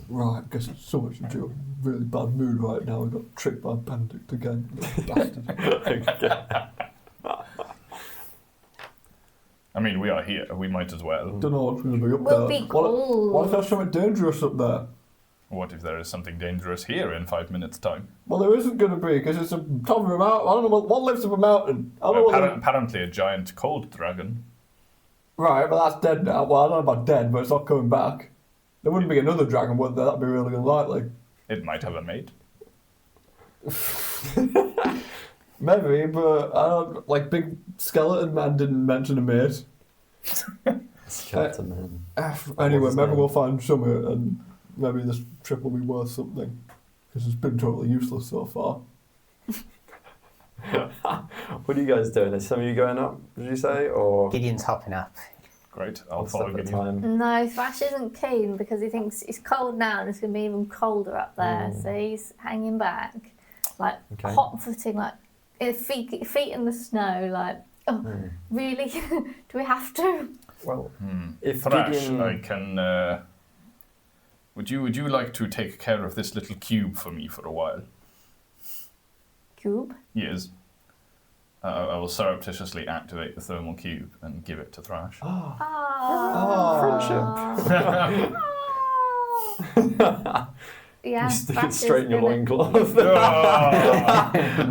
Right, I guess it's so much into a really bad mood right now. I got tricked by Benedict again. Bastard. I mean, we are here. We might as well. Don't know what's going to be up We'll there. be cool. What if there's something dangerous up there? What if there is something dangerous here in 5 minutes' time? Well, there isn't going to be, because it's a top of a mountain. I don't know what lives up a mountain. I don't know what Apparently a giant cold dragon. Right, but that's dead now. Well, I don't know about dead, but it's not coming back. There wouldn't be another dragon, would there? That'd be really unlikely. It might have a mate. Maybe, but I don't. Like, Big Skeleton Man didn't mention a mate. Skeleton Man. Anyway, his maybe name? we'll find something, and maybe this trip will be worth something. Because it's been totally useless so far. What are you guys doing? Is some of you going up, did you say? Or Gideon's hopping up. Great, I'll one step follow at a Gideon. time? No, Thrash isn't keen because he thinks it's cold now and it's going to be even colder up there. So he's hanging back, like Okay. hot-footing, like feet in the snow. Like, really? Do we have to? Well, if Thrash, Gideon... I can... Would you like to take care of this little cube for me for a while? Cube? Yes. I will surreptitiously activate the thermal cube and give it to Thrash. Yeah, You stick it Thrash straight in your is gonna- loincloth.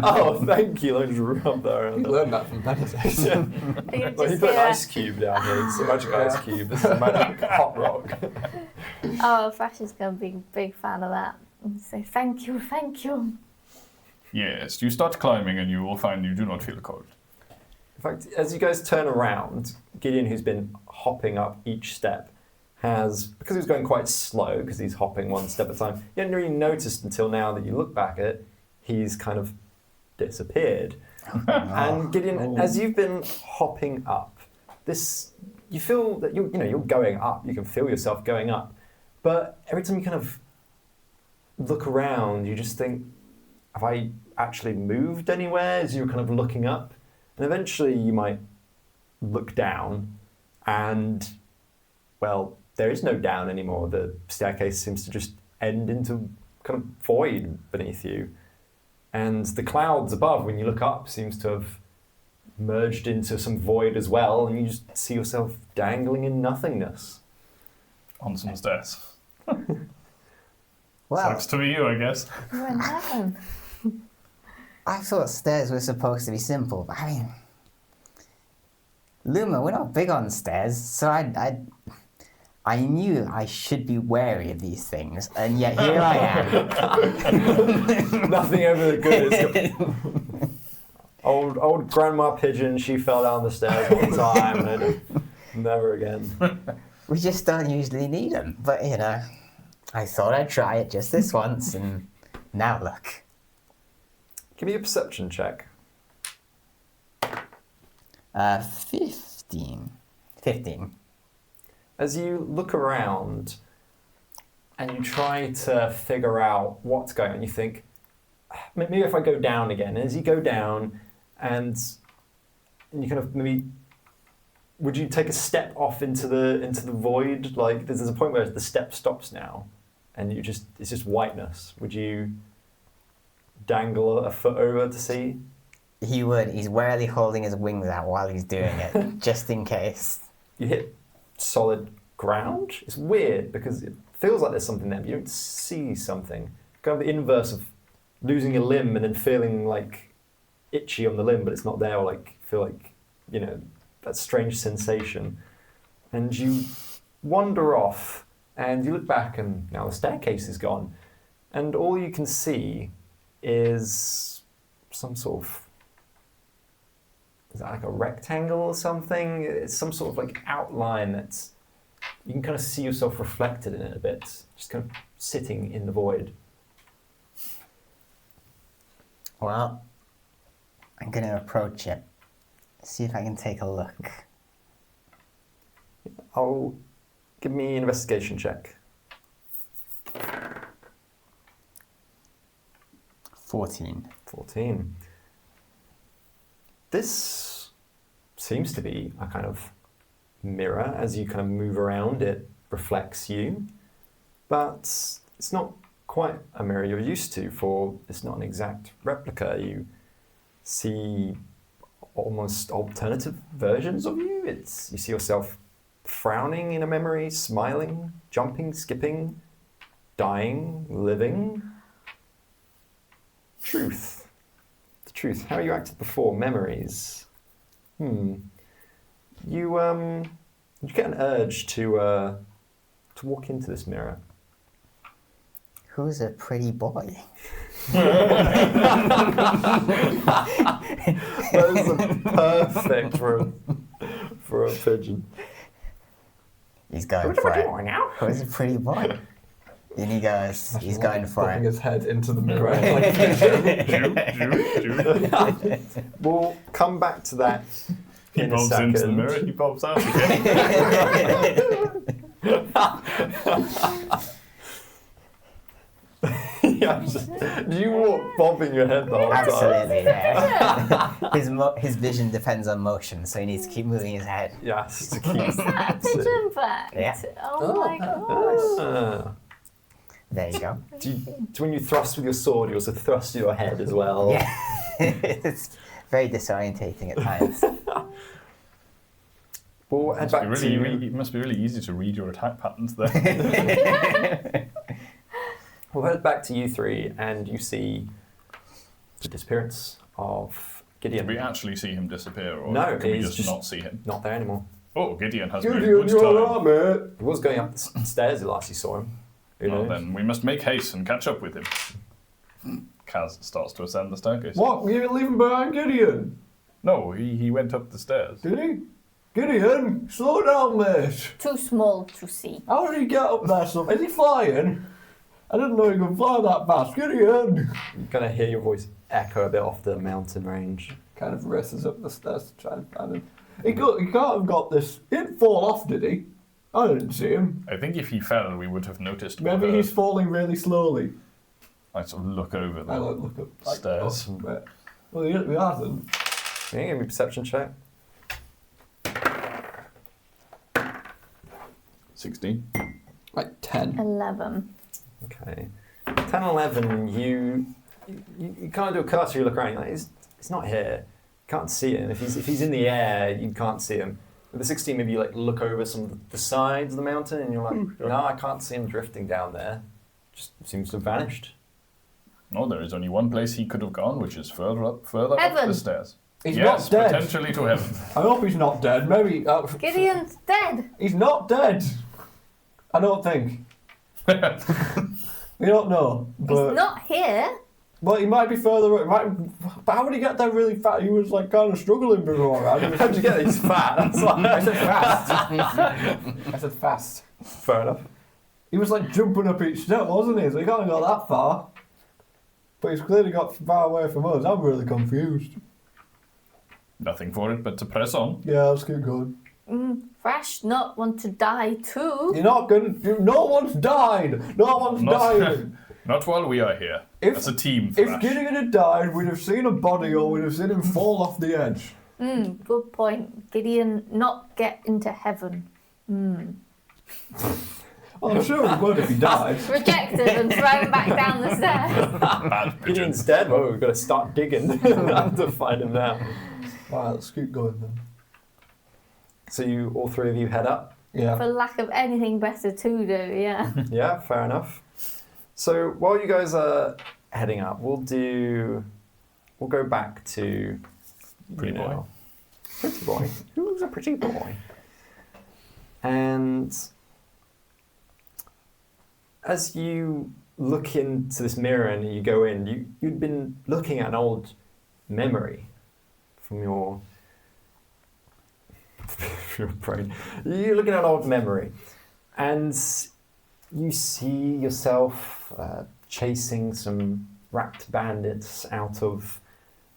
Oh, thank you. Like, just rub that around. You learned that from Benedict. You Well, he just put an hear ice cube down here. It's a magic ice cube. This is a magic hot rock. Thrash is going to be a big fan of that. And say, thank you. Yes, you start climbing and you will find you do not feel cold. In fact, as you guys turn around, Gideon, who's been hopping up each step, has, because he was going quite slow, because he's hopping one step at a time, you hadn't really noticed until now that you look back at it, he's kind of disappeared. And Gideon, as you've been hopping up, you feel that you're going up. You can feel yourself going up, but every time you kind of look around, you just think, have I actually moved anywhere? As you're kind of looking up, and eventually you might look down, and well, there is no down anymore. The staircase seems to just end into kind of void beneath you, and the clouds above, when you look up, seems to have merged into some void as well, and you just see yourself dangling in nothingness. On some stairs. Well, Sucks to be you, I guess. We're in heaven. I thought stairs were supposed to be simple, but I mean, Luma, we're not big on stairs, so I knew I should be wary of these things, and yet here I am. Nothing ever the good. Old Grandma Pigeon, she fell down the stairs one time, and never again. We just don't usually need them, but I thought I'd try it just this once, and now look. Give me a perception check. 15. As you look around and you try to figure out what's going on, you think, maybe if I go down again. And as you go down and you kind of maybe, would you take a step off into the void? Like there's a point where the step stops now and it's just whiteness. Would you dangle a foot over to see? He would. He's warily holding his wings out while he's doing it, just in case. You hit solid ground. It's weird because it feels like there's something there, but you don't see something. Kind of the inverse of losing a limb and then feeling like itchy on the limb, but it's not there, or like feel like, that strange sensation. And you wander off and you look back and now the staircase is gone. And all you can see is some sort of, is that like a rectangle or something? It's some sort of like outline that's you can kind of see yourself reflected in it a bit, just kind of sitting in the void. Well, I'm going to approach it. See if I can take a look. Give me an investigation check. 14. 14. This seems to be a kind of mirror. As you kind of move around, it reflects you. But it's not quite a mirror you're used to, for it's not an exact replica. You see almost alternative versions of you. You see yourself frowning in a memory, smiling, jumping, skipping, dying, living. Truth. The truth. How you acted before. Memories. You get an urge to walk into this mirror. Who's a pretty boy? That is perfect for a pigeon. He's going for it. Now. Who's a pretty boy? And he goes, he's going for Popping it. his head into the mirror. We'll come back to that He in a bobs second. into the mirror, he bobs out again. Yeah, do you walk bobbing your head the whole time? Absolutely, yeah. His vision depends on motion, so he needs to keep moving his head. Yes, to keep. Is that a pigeon fact? Yeah. Oh my gosh. There you go. When you thrust with your sword, you also thrust your head as well. Yeah. It's very disorientating at times. We'll head back to It must be really easy to read your attack patterns there. We'll head back to you three, and you see the disappearance of Gideon. Can we actually see him disappear, or No, can we he's just not see him? Not there anymore. Oh, Gideon has moved Gideon, good you time. alright, mate? He was going up the stairs the last you saw him. Who Well, knows? then we must make haste and catch up with him. Kaz starts to ascend the staircase. What? You're leaving behind Gideon? No, he went up the stairs. Did he? Gideon, slow down, mate. Too small to see. How did he get up there? So, is he flying? I didn't know he could fly that fast. Gideon! You're going to hear your voice echo a bit off the mountain range. Kind of races up the stairs to try and find him. He can't have got this. He didn't fall off, did he? I didn't see him. I think if he fell, we would have noticed. Maybe he's falling really slowly. I sort of look over I the look up. stairs. Well, he hasn't. Can you give me a perception check? 16. Like 10. 11. Okay. 10 and 11, you kind of do a cursor, you look around, you're like, he's not here. You can't see him. If he's in the air, you can't see him. With the 16, maybe you like look over some of the sides of the mountain and you're like, no, I can't see him drifting down there. Just seems to have vanished. No, there is only one place he could have gone, which is further up Heaven. the stairs. He's Yes, not dead. potentially to heaven. I hope he's not dead. Maybe. Gideon's dead. He's not dead. I don't think. We don't know. But, He's not here. Well, he might be further. But how would he get there really fast? He was like kind of struggling before. How'd you get it? He's fat, that's why. I said fast. I said fast. Fair enough. He was like jumping up each step, wasn't he? So he can't have got that far. But he's clearly got far away from us. I'm really confused. Nothing for it but to press on. Yeah, let's keep going. Thrash not want to die too. You're not gonna. No one's died. No one's dying. Not while we are here. If- As a team, If Thrash. Gideon had died, we'd have seen a body or we'd have seen him fall off the edge. Good point. Gideon not get into heaven. Well, I'm sure he would if he died. Rejected and thrown back down the stairs. Bad pigeon. Gideon's dead. Well, we've got to start digging to find him now. Right, let's keep going then. So you, all three of you, head up. Yeah. For lack of anything better to do, yeah. Yeah, fair enough. So while you guys are heading up, we'll go back to Pretty boy. Pretty boy. Who's a pretty boy? And as you look into this mirror and you go in, you'd been looking at an old memory from your your brain. You're looking at an old memory, and you see yourself chasing some racked bandits out of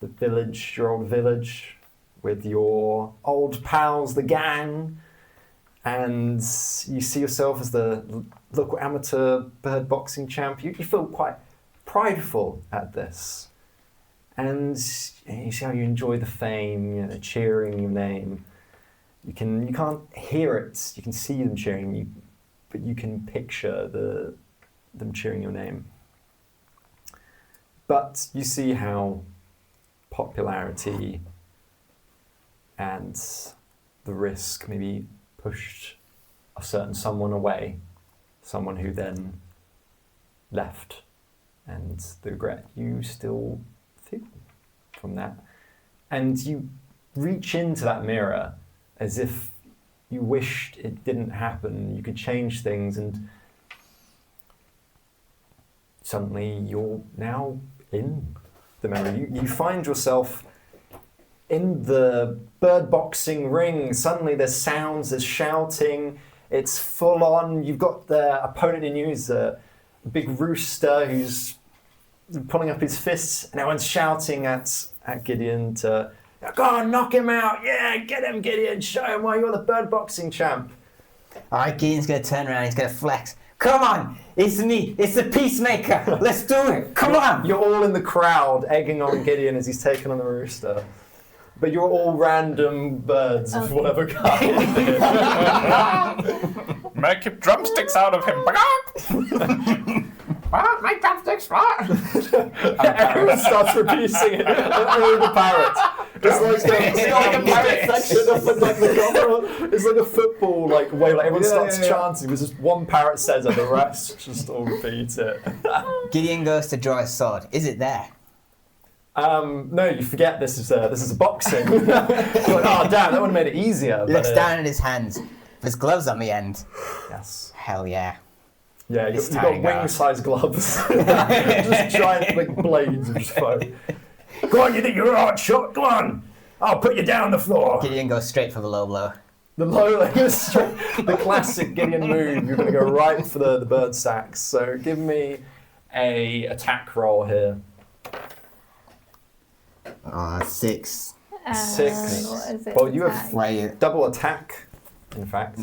the village, your old village, with your old pals, the gang, and you see yourself as the local amateur bird boxing champ. You feel quite prideful at this, and you see how you enjoy the fame, cheering your name. You can't hear it. You can see them cheering you, but you can picture them cheering your name. But you see how popularity and the risk maybe pushed a certain someone away, someone who then left, and the regret you still feel from that. And you reach into that mirror as if you wished it didn't happen, you could change things, and suddenly you're now in the memory. You find yourself in the bird boxing ring. Suddenly there's sounds, there's shouting, it's full on. You've got the opponent in you who's a big rooster who's pulling up his fists, and everyone's shouting at Gideon to, go on, knock him out. Yeah, get him, Gideon. Show him why you're the bird boxing champ. All right, Gideon's going to turn around. He's going to flex. Come on, it's me. It's the peacemaker. Let's do it. Come on. You're all in the crowd egging on Gideon as he's taking on the rooster. But you're all random birds of whatever kind. Make drumsticks out of him. Make drumsticks, right? Everyone starts repeating it. All the parrots. It's like a parrot section up in like the camera. It's like a football way. Like everyone starts chanting. There's just one parrot says it, the rest just all repeat it. Gideon goes to draw his sword. Is it there? No, you forget this is a boxing. You're like, oh damn, that would have made it easier. He looks down at his hands. There's gloves on the end. Yes. Hell yeah. Yeah, you've got wing-sized gloves. Just giant blades of just foam. Go on, you think you're a hard shot? Go on. I'll put you down on the floor. Gideon goes straight for the low blow. The low, the classic Gideon move. You're going to go right for the bird sacks. So give me a attack roll here. 6. 6. What is it? Well, you have Wait. double attack, in fact.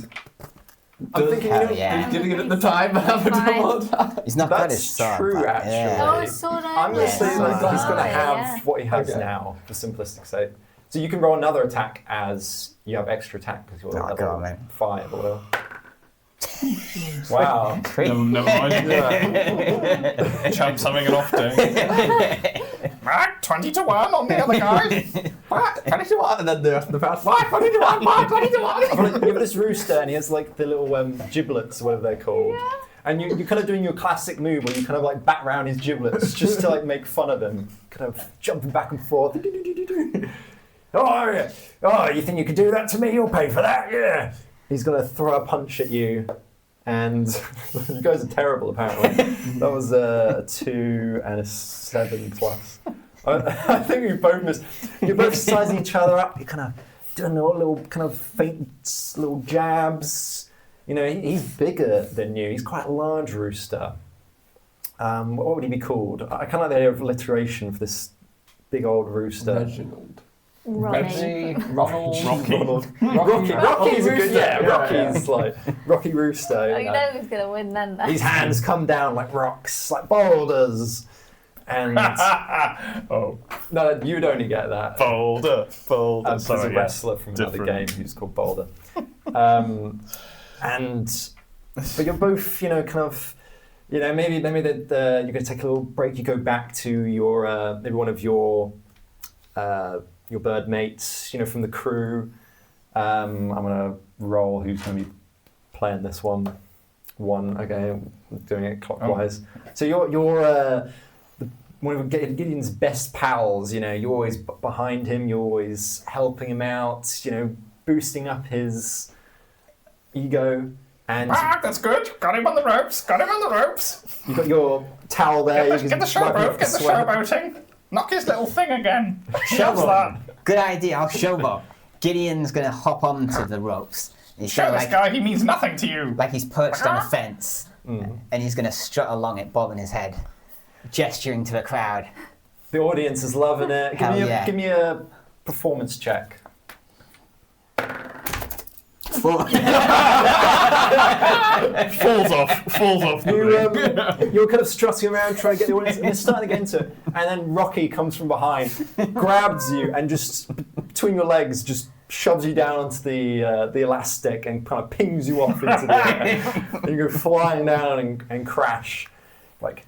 I'm thinking, Hell yeah. Giving it at the time. Have a double He's not got his That's sword. true, but, actually. yeah. Oh, it's sword I'm going to say only. like, he's going to Oh, have yeah. what he has Okay. now, for simplistic sake. So you can roll another attack as you have extra attack because you're Oh, level go on, man. 5 or whatever. Wow. Never mind. Yeah. Champ's having an off day. 20-1 on the other guy. 20-1, and then the past 20-1. You have this rooster and he has like the little giblets or whatever they're called. Yeah. And you're kind of doing your classic move where you kind of like bat round his giblets just to like make fun of him, kind of jumping back and forth. Oh, yeah. Oh, you think you could do that to me? You'll pay for that, yeah. He's going to throw a punch at you, and you guys are terrible apparently. That was a 2 and a 7 plus. I think you both missed. You're both sizing each other up. You're kind of doing little kind of faint little jabs. You know, he's bigger than you. He's quite a large rooster. What would he be called? I kind of like the idea of alliteration for this big old rooster. Reginald. Ronnie. Ronald. Rocky's a good, Rooster. Rocky's like Rocky Rooster. Oh, you you know. know who's gonna win then. His hands come down like rocks, like boulders. And Oh, no, you'd only get that. Boulder. There's a Sorry, yeah. wrestler from another Different. game who's called Boulder. But you're both, you know, kind of, you know, maybe that you're going to take a little break. You go back to your maybe one of your bird mates, you know, from the crew. I'm going to roll who's going to be playing this one. Okay, I'm doing it clockwise. So you're one of Gideon's best pals. You know, you're always behind him. You're always helping him out. You know, boosting up his ego. And That's good. Got him on the ropes. you've got your towel there. You can Get the wipe off showboat. Get the sweat. showboating. Knock his little thing again. Showboat. Good idea. I'll showboat. Gideon's gonna hop onto the ropes. He's Show gonna, this guy he means nothing to you. like he's perched on a fence, and he's gonna strut along it, bobbing his head, gesturing to the crowd. The audience is loving it. Hell yeah. Give me a performance check. Falls off. You're kind of strutting around trying to get the audience, and they're starting to get into it. And then Rocky comes from behind, grabs you, and just between your legs, just shoves you down onto the elastic and kind of pings you off into the air. And you go flying down and crash. Like,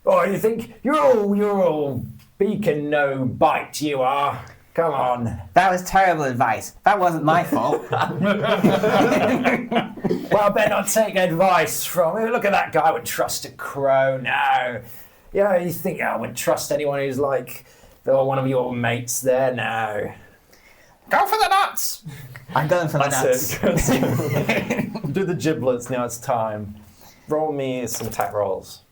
oh, you think you're all beacon no bite, you are. Come on. That was terrible advice. That wasn't my fault. Well, I better not take advice from him. Look at that guy. I wouldn't trust a crow. No. Yeah, you think I wouldn't trust anyone who's like one of your mates there? No. Go for the nuts. I'm going for the That's nuts. it. Do the giblets. Now it's time. Roll me some attack rolls.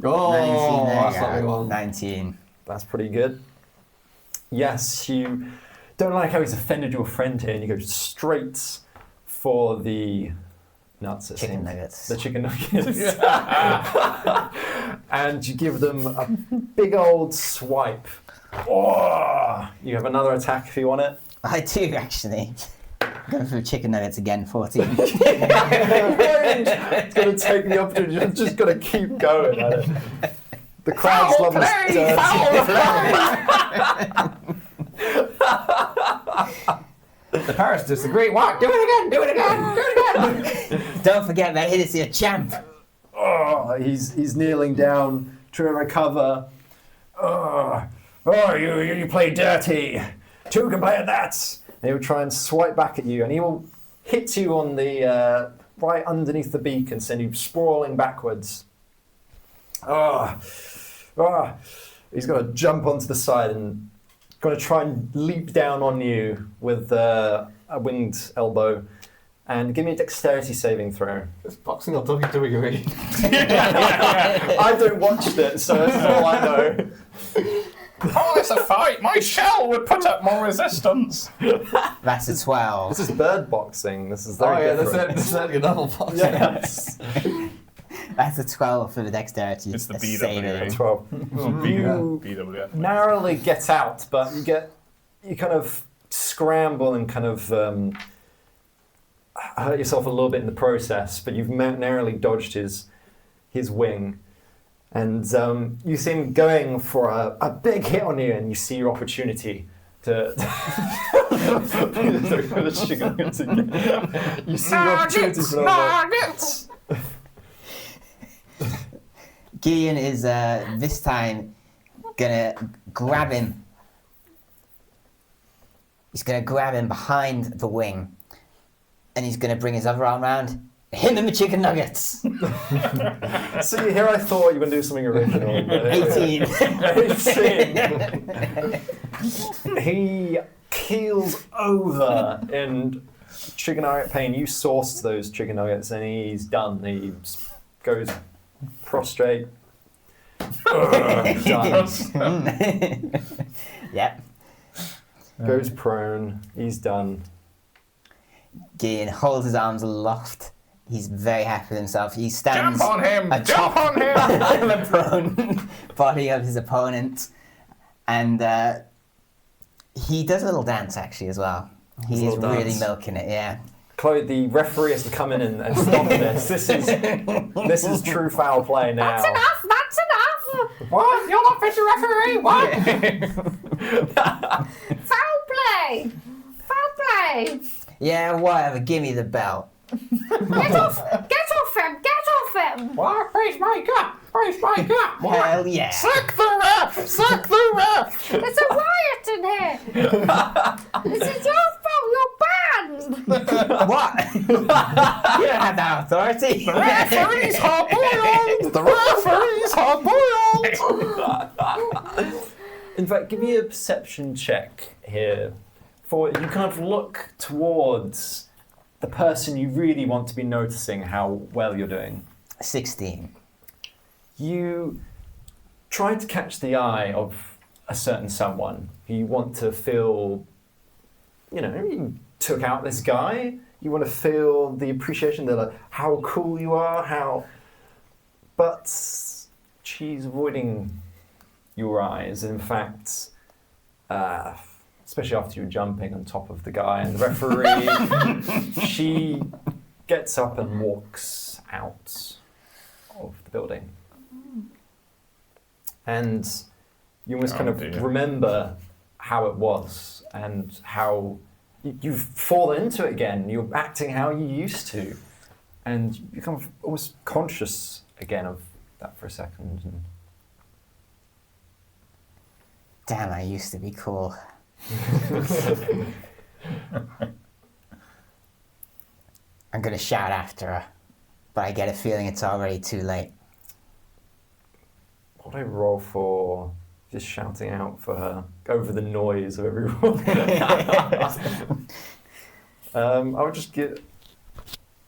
Oh, 19, there that's you not go. me one. 19. That's pretty good. Yes, you don't like how he's offended your friend here, and you go straight for the nuts. it Chicken seems. nuggets. The chicken nuggets. And you give them a big old swipe. Oh, you have another attack if you want it. I do, actually. Going for chicken nuggets again, 14. It's going to take the opportunity. You're just going to keep going at it. The crowd's Foul loving play! this The Paris disagree. What? Do it again. Do it again. Do it again. Don't forget that it is your champ. Oh, he's kneeling down, trying to recover. Oh, you play dirty. Two can play at that. And he'll try and swipe back at you, and he will hit you on the right underneath the beak and send you sprawling backwards. He's going to jump onto the side and going to try and leap down on you with a winged elbow. And give me a dexterity saving throw. It's boxing or WWE. I don't watch it, so that's all I know. Oh, it's a fight. My shell would put up more resistance. That's a 12. This is bird boxing. This is Oh very yeah, different. that's another boxing. Yes. That's a 12 for the dexterity. It's the a BWA. saving. 12. You BWF. narrowly get out, but you kind of scramble and kind of hurt yourself a little bit in the process, but you've narrowly dodged his wing. And you see him going for a big hit on you, and you see your opportunity to. You see your opportunity for Nuggets! Gideon is this time gonna grab him. He's gonna grab him behind the wing, and he's gonna bring his other arm around. Hit him with chicken nuggets. See, here I thought you were going to do something original. But 18. He keels over in chicken nugget pain. You sourced those chicken nuggets, and he's done. He goes prostrate. Done. Yep. Goes prone. He's done. Gideon holds his arms aloft. He's very happy with himself. He stands Jump on him! atop Jump on him! the prone body of his opponent, and he does a little dance actually as well. He is little really dance. milking it. Yeah. Chloe, the referee has to come in and stop this. This is true foul play now. That's enough. That's enough. What? You're not fit to referee? What? Foul play. Foul play. Yeah. Whatever. Give me the belt. Get off him. Get off him. What? Where's my gut? Where's my gut? Hell yeah. Sack the ref! Sack the ref! There's a riot in here. This is your fault. You're banned. What? You don't have that authority. The referee's hard-boiled! The referee's hard-boiled! In fact, give me a perception check here. For you kind of look towards the person you really want to be noticing how well you're doing. 16. You try to catch the eye of a certain someone. You want to feel, you took out this guy. You want to feel the appreciation that like, how cool you are, but she's avoiding your eyes. In fact, especially after you're jumping on top of the guy and the referee, she gets up and walks out of the building. And you almost kind of remember how it was and how you've fallen into it again. You're acting how you used to. And you become almost conscious again of that for a second. And Damn, I used to be cool. I'm gonna shout after her, but I get a feeling it's already too late. what do I roll for just shouting out for her over the noise of everyone? I would just give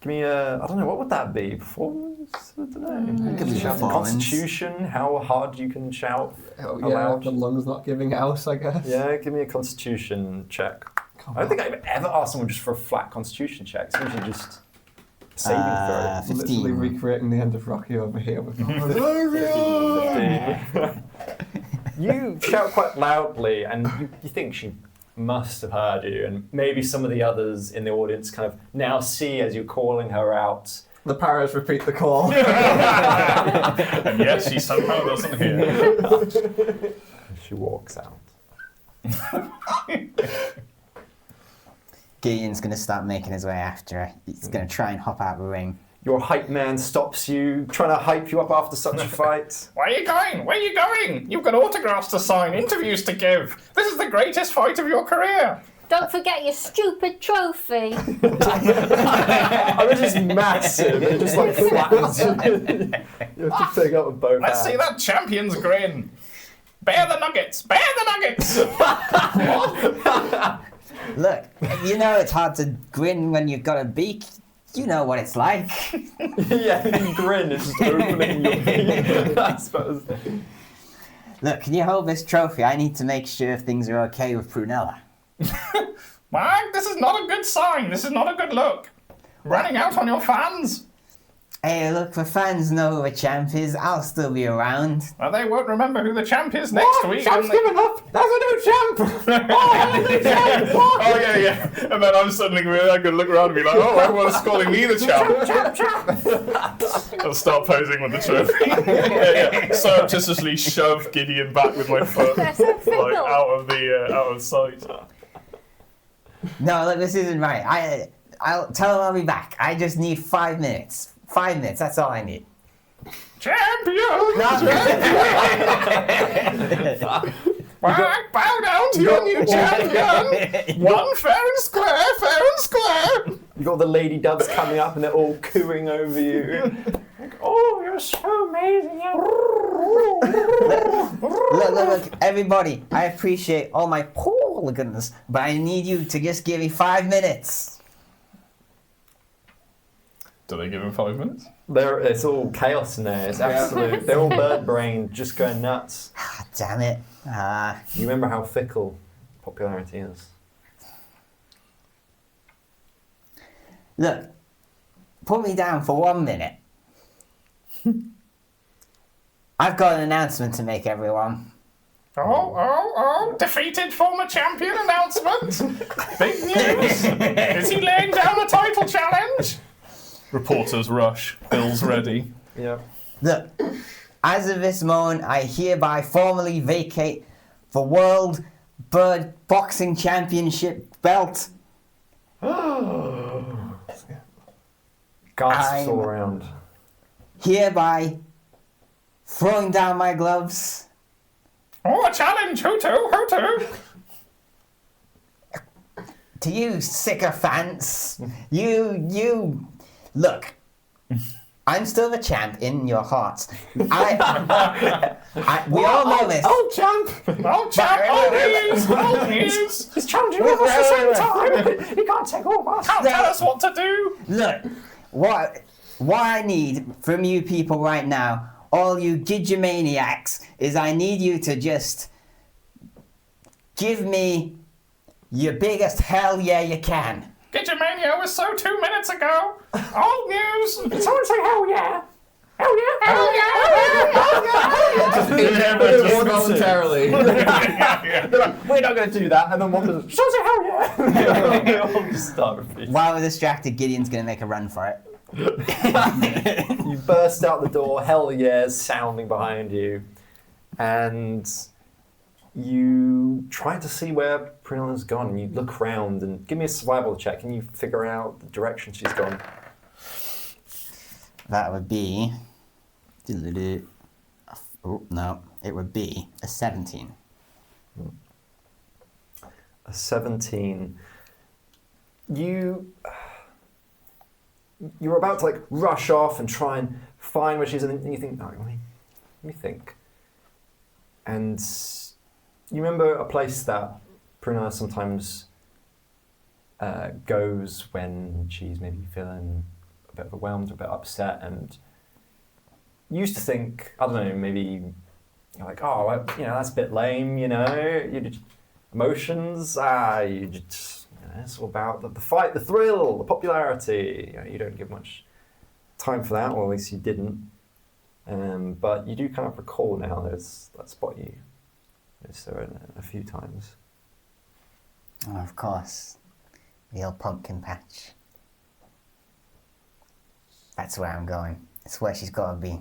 me a, I don't know, what would that be? Performance? I don't know. Give me Shout performance. Constitution, how hard you can shout Oh, yeah, aloud. the lungs not giving out, I guess. Yeah, give me a Constitution check. Come I don't on. think I've ever asked someone just for a flat Constitution check. It's usually just a saving throw. 15. Literally recreating the end of Rocky over here. With 15. You shout quite loudly, and you think she must have heard you, and maybe some of the others in the audience kind of now see as you're calling her out. The paras repeat the call. And yet she somehow doesn't hear. She walks out. Gideon's gonna start making his way after her. He's gonna try and hop out of the ring. Your hype man stops you, trying to hype you up after such a fight. Where are you going? Where are you going? You've got autographs to sign, interviews to give. This is the greatest fight of your career. Don't forget your stupid trophy. I was just massive. It just like flattens you. You have to pick up with both Let's see hands. that champion's grin. Bear the nuggets! Bear the nuggets! Look, you know it's hard to grin when you've got a beak. You know what it's like. Yeah, the grin is just opening your beak, I suppose. Look, can you hold this trophy? I need to make sure things are okay with Prunella. Mark, this is not a good sign. This is not a good look. Running out on your fans. Hey, look, the fans know who the champ is. I'll still be around. Well, they won't remember who the champ is next week. Champ's and they- giving up! There's a new champ! Oh, there's a new champ! Oh, yeah. And then I'm suddenly going to look around and be like, oh, everyone's calling me the champ. I'll start posing with the trophy. Yeah. Surreptitiously shove Gideon back with my foot, They're so like fickle. out of sight. No, look, this isn't right. I'll tell him I'll be back. I just need 5 minutes. 5 minutes, that's all I need. Champion! Bow down to your new champion! One fair and square, fair and square! You got the lady doves coming up and they're all cooing over you. Like, oh, you're so amazing. Look, everybody, I appreciate all my hooligans, but I need you to just give me 5 minutes. Do they give him 5 minutes? It's all chaos in there. It's absolute. They're all bird brained, just going nuts. Ah, damn it. You remember how fickle popularity is. Look, put me down for 1 minute. I've got an announcement to make, everyone. Oh, defeated former champion announcement! Big news! Is he laying down the title challenge? Reporters rush. Bill's ready. Yeah. Look, as of this moment, I hereby formally vacate the World Bird Boxing Championship belt. Gasps all around. Hereby throwing down my gloves. Oh, a challenge! Who to? To you sycophants, you look. I'm still the champ in your hearts. We all know this. Oh, champ! Oh, champ! Old news! He's challenging all of us at the same time. He can't take all of us. Can't tell us what to do! Look, what I need from you people right now, all you gigimaniacs, is I need you to just give me your biggest hell yeah you can. Gideon Mania was so 2 minutes ago. Old news. Can someone say hell yeah? Hell yeah! Hell yeah! Just Voluntarily. We're not going to do that. And then one person, someone say hell yeah! We all just start repeating. While we're distracted, Gideon's going to make a run for it. You burst out the door, hell yeah, sounding behind you. And you try to see where Prina's gone. You look around and give me a survival check and you figure out the direction she's gone. That would be... Oh, no. It would be a 17. A 17. You're about to like rush off and try and find where she is, and then you think, oh, let me think. And you remember a place that Prina sometimes goes when she's maybe feeling a bit overwhelmed, a bit upset, and you used to think, I don't know, maybe you're like, oh, well, that's a bit lame, emotions, you just, it's all about the fight, the thrill, the popularity. You don't give much time for that, or at least you didn't. But you do kind of recall now there's that spot you saw a few times. Oh, of course. The old pumpkin patch. That's where I'm going. It's where she's got to be.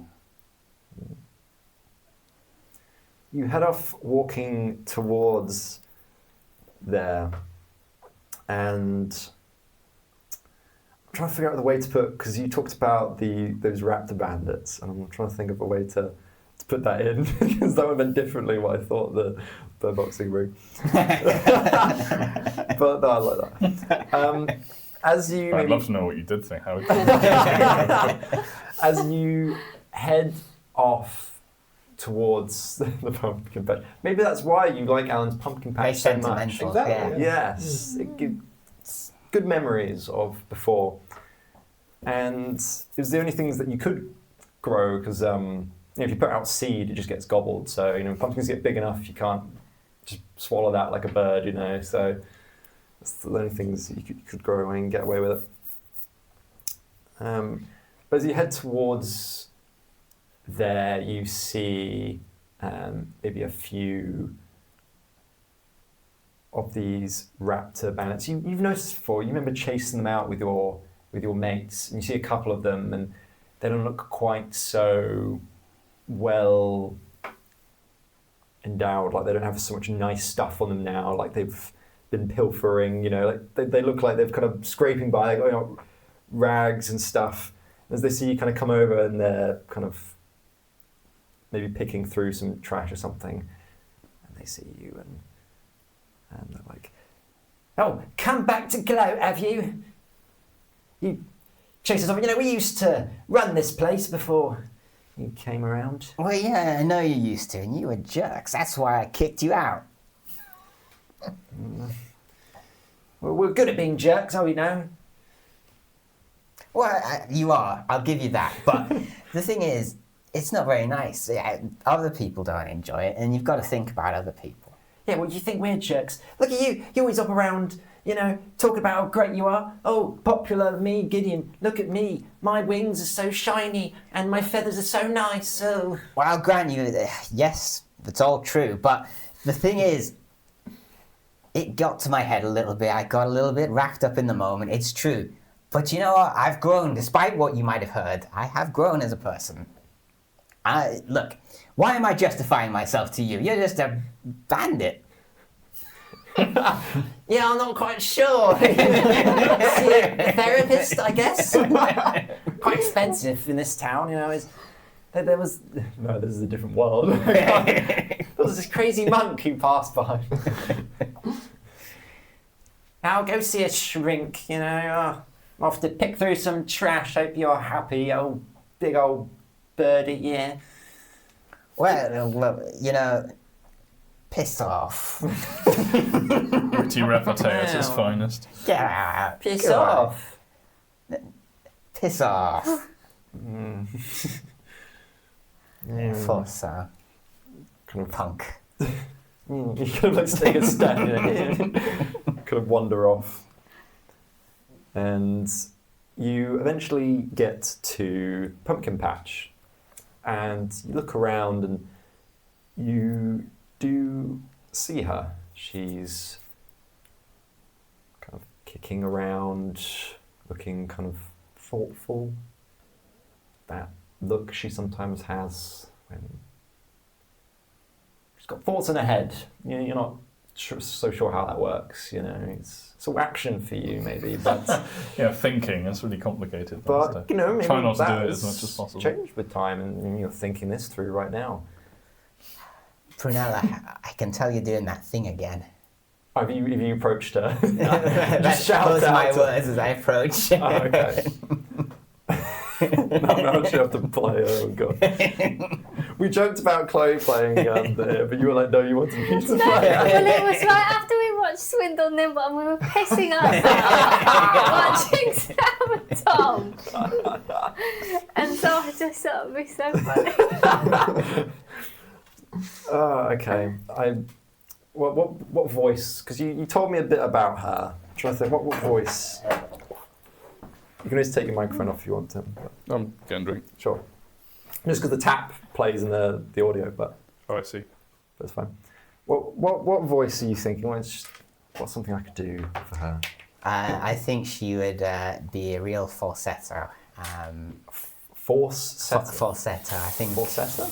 You head off walking towards there, and I'm trying to figure out the way to put, because you talked about those raptor bandits, and I'm trying to think of a way to put that in, because that would have been differently what I thought the boxing ring. But no, I like that. As you I'd love to know what you did think. How as you head off towards the pumpkin patch, maybe that's why you like Alan's pumpkin patch so much. Sentimental, Exactly. yeah. Yes, it gives good memories of before, and it was the only things that you could grow, because if you put out seed, it just gets gobbled. So when pumpkins get big enough, you can't just swallow that like a bird. So that's the only things you could grow away and get away with it. But as you head towards there, you see maybe a few of these raptor bandits. You've noticed before. You remember chasing them out with your mates, and you see a couple of them, and they don't look quite so well endowed. Like they don't have so much nice stuff on them now. Like they've been pilfering. Like they look like they've kind of scraping by, rags and stuff. As they see you kind of come over, and they're kind of maybe picking through some trash or something, and they see you, and they're like, "Oh, come back to gloat, have you? You chase us off. We used to run this place before you came around." Well, yeah, I know you used to, and you were jerks. That's why I kicked you out. Well, we're good at being jerks, are we now? Well, you are. I'll give you that. But the thing is, it's not very nice. Other people don't enjoy it, and you've got to think about other people. Yeah, well, you think we're jerks. Look at you. You always up around, talking about how great you are. Oh, popular me, Gideon. Look at me. My wings are so shiny, and my feathers are so nice. Oh. Well, I'll grant you, yes, that's all true. But the thing is, it got to my head a little bit. I got a little bit racked up in the moment. It's true. But you know what? I've grown, despite what you might have heard. I have grown as a person. Look, why am I justifying myself to you? You're just a bandit. Yeah, I'm not quite sure. See a therapist, I guess. Quite expensive in this town, There was no, this is a different world. There was this crazy monk who passed by. I'll go see a shrink. I'm off to pick through some trash. Hope you're happy, big old birdie. Yeah. Well, piss off. Witty repartee at its finest. Get out. Piss Go on. off. Piss off. Yeah. Thought so. Kind of Punk. You kind of like take a step, you know, kind of wander off. And you eventually get to Pumpkin Patch. And you look around and you do see her. She's kind of kicking around, looking kind of thoughtful. That look she sometimes has when she's got thoughts in her head. You're not so sure how that works, you know. It's all action for you, maybe, but Yeah, thinking, that's really complicated. but you know, maybe try not to that do it has as much as possible. changed with time, and you're thinking this through right now. Prunella, I can tell you're doing that thing again. Have you approached her? Just shout those are my out to- words as I approach. Oh, okay. Now you have to play. Oh god. We joked about Chloe playing there, but you were like, no, you wanted me to No, play. well, it was right after we watched Swindle Nimble and we were pissing ourselves watching Sam and Tom. And so I just thought it'd be so funny. Okay. What voice? Because you told me a bit about her. I'm trying to think, what voice? You can always take your microphone off if you want to. But I'm getting drink. sure. Just because the tap plays in the audio, but Oh, I see. that's fine. What voice are you thinking? What's something I could do for her? I think she would be a real falsetto. Falsetto. Falsetto, I think. Falsetto?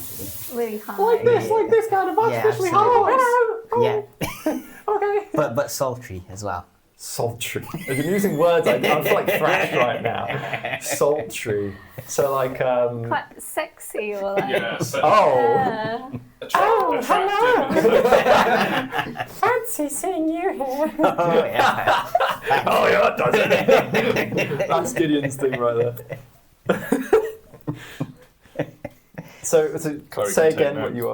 Really hard. Like this kind of Yeah, artificially absolutely. hollow. Yeah, Okay. but sultry as well. Sultry. You're using words. I feel like Thrash right now. Sultry. So like. Quite sexy or like. Yeah, so Oh. attractive. Fancy seeing you here. Oh, yeah. Oh yeah, that does it. That's Gideon's thing right there. So Chloe say can take again what notes. you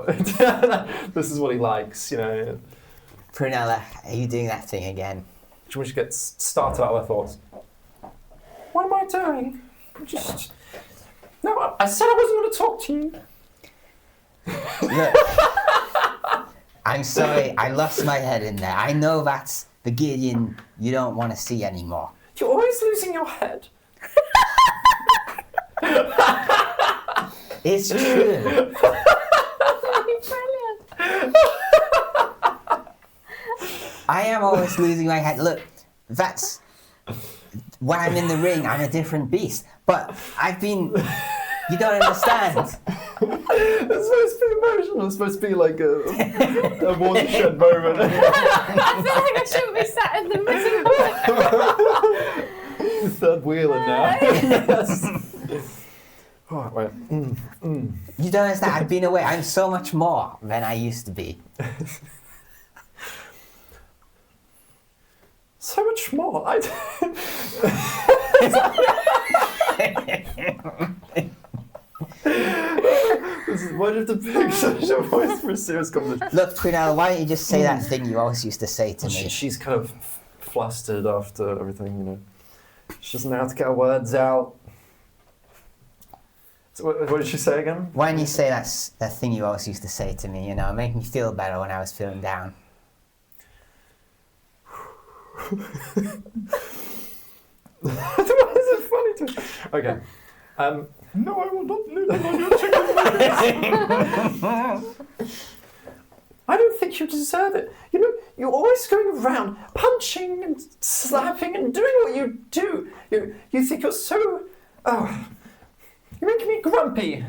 want. This is what he likes, you know. Prunella, are you doing that thing again? Should we get started out with our thoughts? What am I doing? No, I said I wasn't going to talk to you. Look, I'm sorry, I lost my head in there. I know that's the Gideon you don't want to see anymore. You're always losing your head. It's true. Brilliant. I am always losing my head. Look, that's when I'm in the ring, I'm a different beast. But I've been. You don't understand. It's supposed to be emotional. It's supposed to be like a watershed moment. I feel like I shouldn't be sat in the middle. Third wheeler now. Yes. Oh, wait. You don't understand. I've been away. I'm so much more than I used to be. So much more. Why do you have to pick such a voice for a serious conversation? Look, Prunella, why don't you just say that thing you always used to say to me? She's kind of flustered after everything, you know. She doesn't know how to get her words out. So what did she say again? Why don't you say that thing you always used to say to me, you know, make me feel better when I was feeling down. Why is it funny to me? Okay. No, I will not nibble on your chicken nuggets. I don't think you deserve it. You know, you're always going around punching and slapping and doing what you do. You think you're so... Oh, you're making me grumpy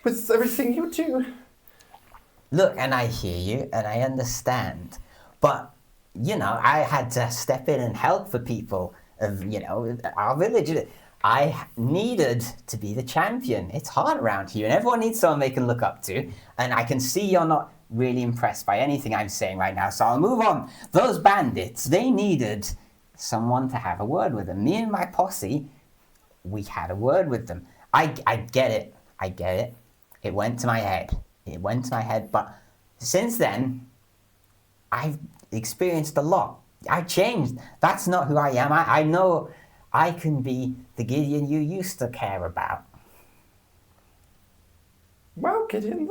with everything you do. Look, and I hear you, and I understand. But, you know, I had to step in and help for people of, you know, our village. I needed to be the champion. It's hard around here, and everyone needs someone they can look up to. And I can see you're not really impressed by anything I'm saying right now, so I'll move on. Those bandits, they needed someone to have a word with them. Me and my posse, we had a word with them. I get it. I get it. It went to my head. It went to my head, but since then, I've experienced a lot. I changed. That's not who I am. I know I can be the Gideon you used to care about. Well, Gideon,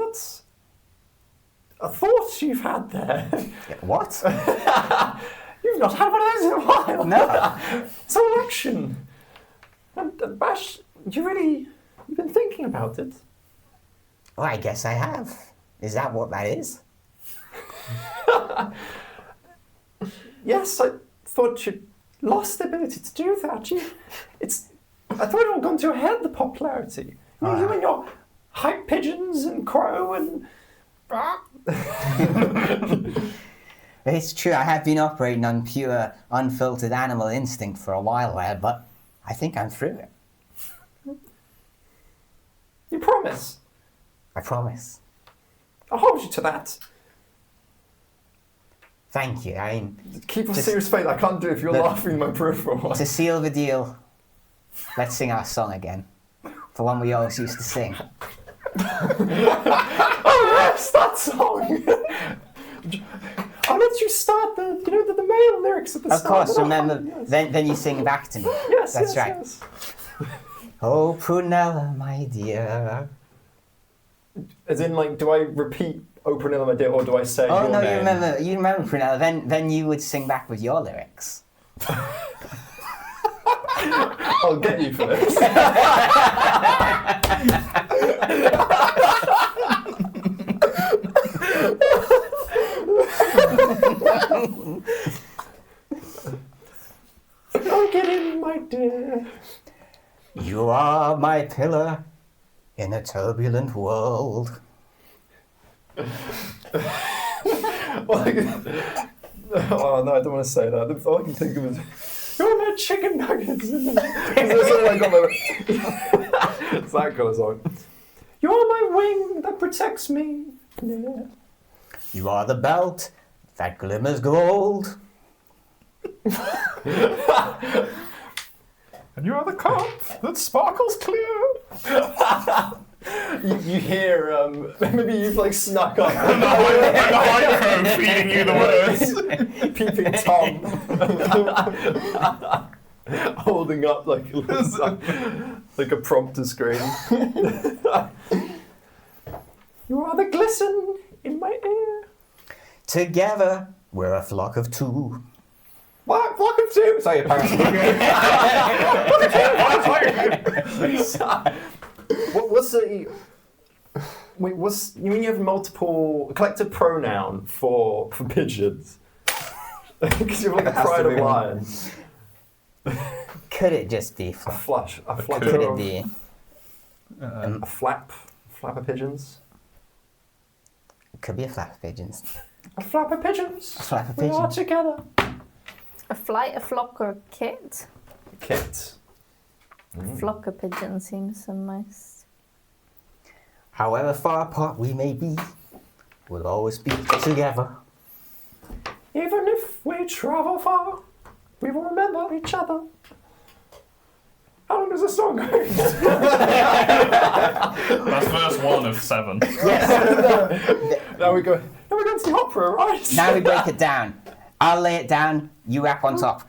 a thought you've had there. What? You've not had one of those in a while. No. It's all action. And Bash, you've been thinking about it. Well, I guess I have. Is that what that is? Yes, I thought you'd lost the ability to do that. I thought it all gone to your head, the popularity. You and your hype pigeons and crow and... It's true, I have been operating on pure, unfiltered animal instinct for a while there, but I think I'm through it. You promise? I promise. I'll hold you to that. Thank you. I mean, Keep a Just- serious face. I can't do it if you're Look- laughing in my peripheral. to seal the deal, let's sing our song again. The one we always used to sing. Oh yes, that song! I'll let you start the male lyrics at the Of start. course, remember, then you sing back to me. Yes, That's yes, right. yes. Oh, Prunella, my dear. As in, like, do I repeat "Oh Prunella, my dear," or do I say Oh your no, name? you remember Prunella. Then you would sing back with your lyrics. I'll get you for this. Oh, get in, my dear. You are my pillar in a turbulent world. Oh no, I don't want to say that. All I can think of is you're my chicken nuggets. That's all I got. It's that kind of song. You're my wing that protects me. Yeah. You are the belt that glimmers gold. And you are the cup that sparkles clear. You hear, maybe you've like snuck up. And the hydro feeding you the words. Peeping Tom. Holding up like a prompter screen. You are the glisten in my ear. Together, we're a flock of two. What? Flock of two? Sorry, apparently. What's the... Wait, you mean you have multiple... collective pronoun for pigeons? Because you have like a It has to pride of be one. lions. Could it just be A flap? flush. A flap Could it of... be? A flap of pigeons? Could be a flap of pigeons. A flap of pigeons. A flap of We are pigeons. together. A flight, a flock, or a kit? Kit. Flock of pigeons seems the most. However far apart we may be, we'll always be together. Even if we travel far, we will remember each other. How long does the song go? That's verse 1 of 7. Now we're going to the opera, right? Now we break it down. I'll lay it down, you rap on top.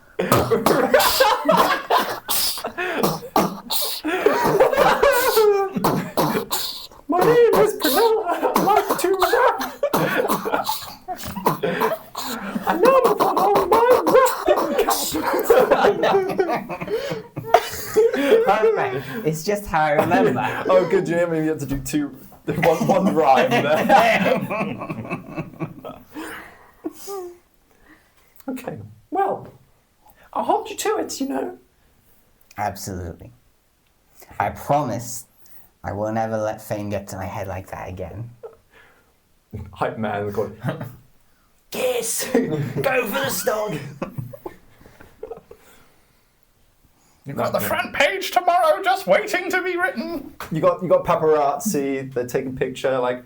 My name is Prunella. I like to rap. And now I'm on all my rapping Perfect. It's just how I remember. Oh, good. You know, maybe you have to do one rhyme there. Okay. Well, I'll hold you to it, you know. Absolutely. I promise I will never let fame get to my head like that again. Hype man in the corner. Yes! Go for the stog! You've got the front page tomorrow just waiting to be written. You got paparazzi. They're taking picture, like,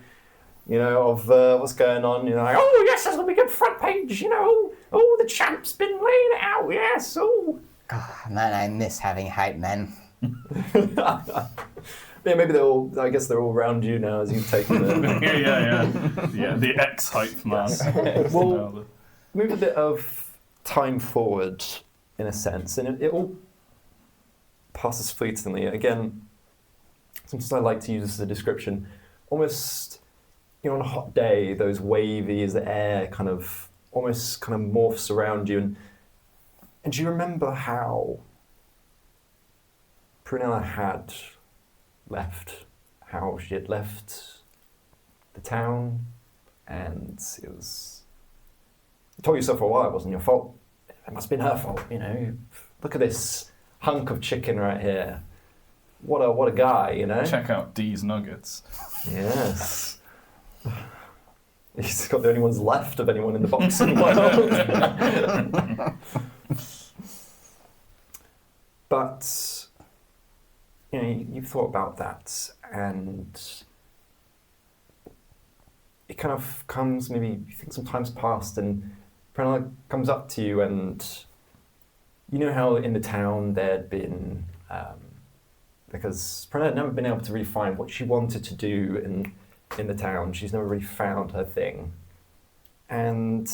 you know, of what's going on. You know, like, oh yes, that's gonna be a good front page. You know, oh the champ's been laying it out. Yes, oh. Oh, man, I miss having hype men. Yeah, maybe they're all. I guess they're all around you now as you've taken it. Yeah, the ex-hype man. Well, move a bit of time forward, in a sense, and it all passes fleetingly. Again, sometimes I like to use this as a description. Almost on a hot day, those wavy as the air kind of almost kind of morphs around you. And do you remember how Prunella had left? How she had left the town, and it was. You told yourself for a while it wasn't your fault. It must have been her fault. Look at this hunk of chicken right here. What a guy, Check out D's nuggets. Yes. He's got the only ones left of anyone in the boxing world. But you've thought about that, and it kind of comes. Maybe you think some time's passed, and Prunella comes up to you, and you know how in the town there'd been. Because Prunella had never been able to really find what she wanted to do in the town. She's never really found her thing. And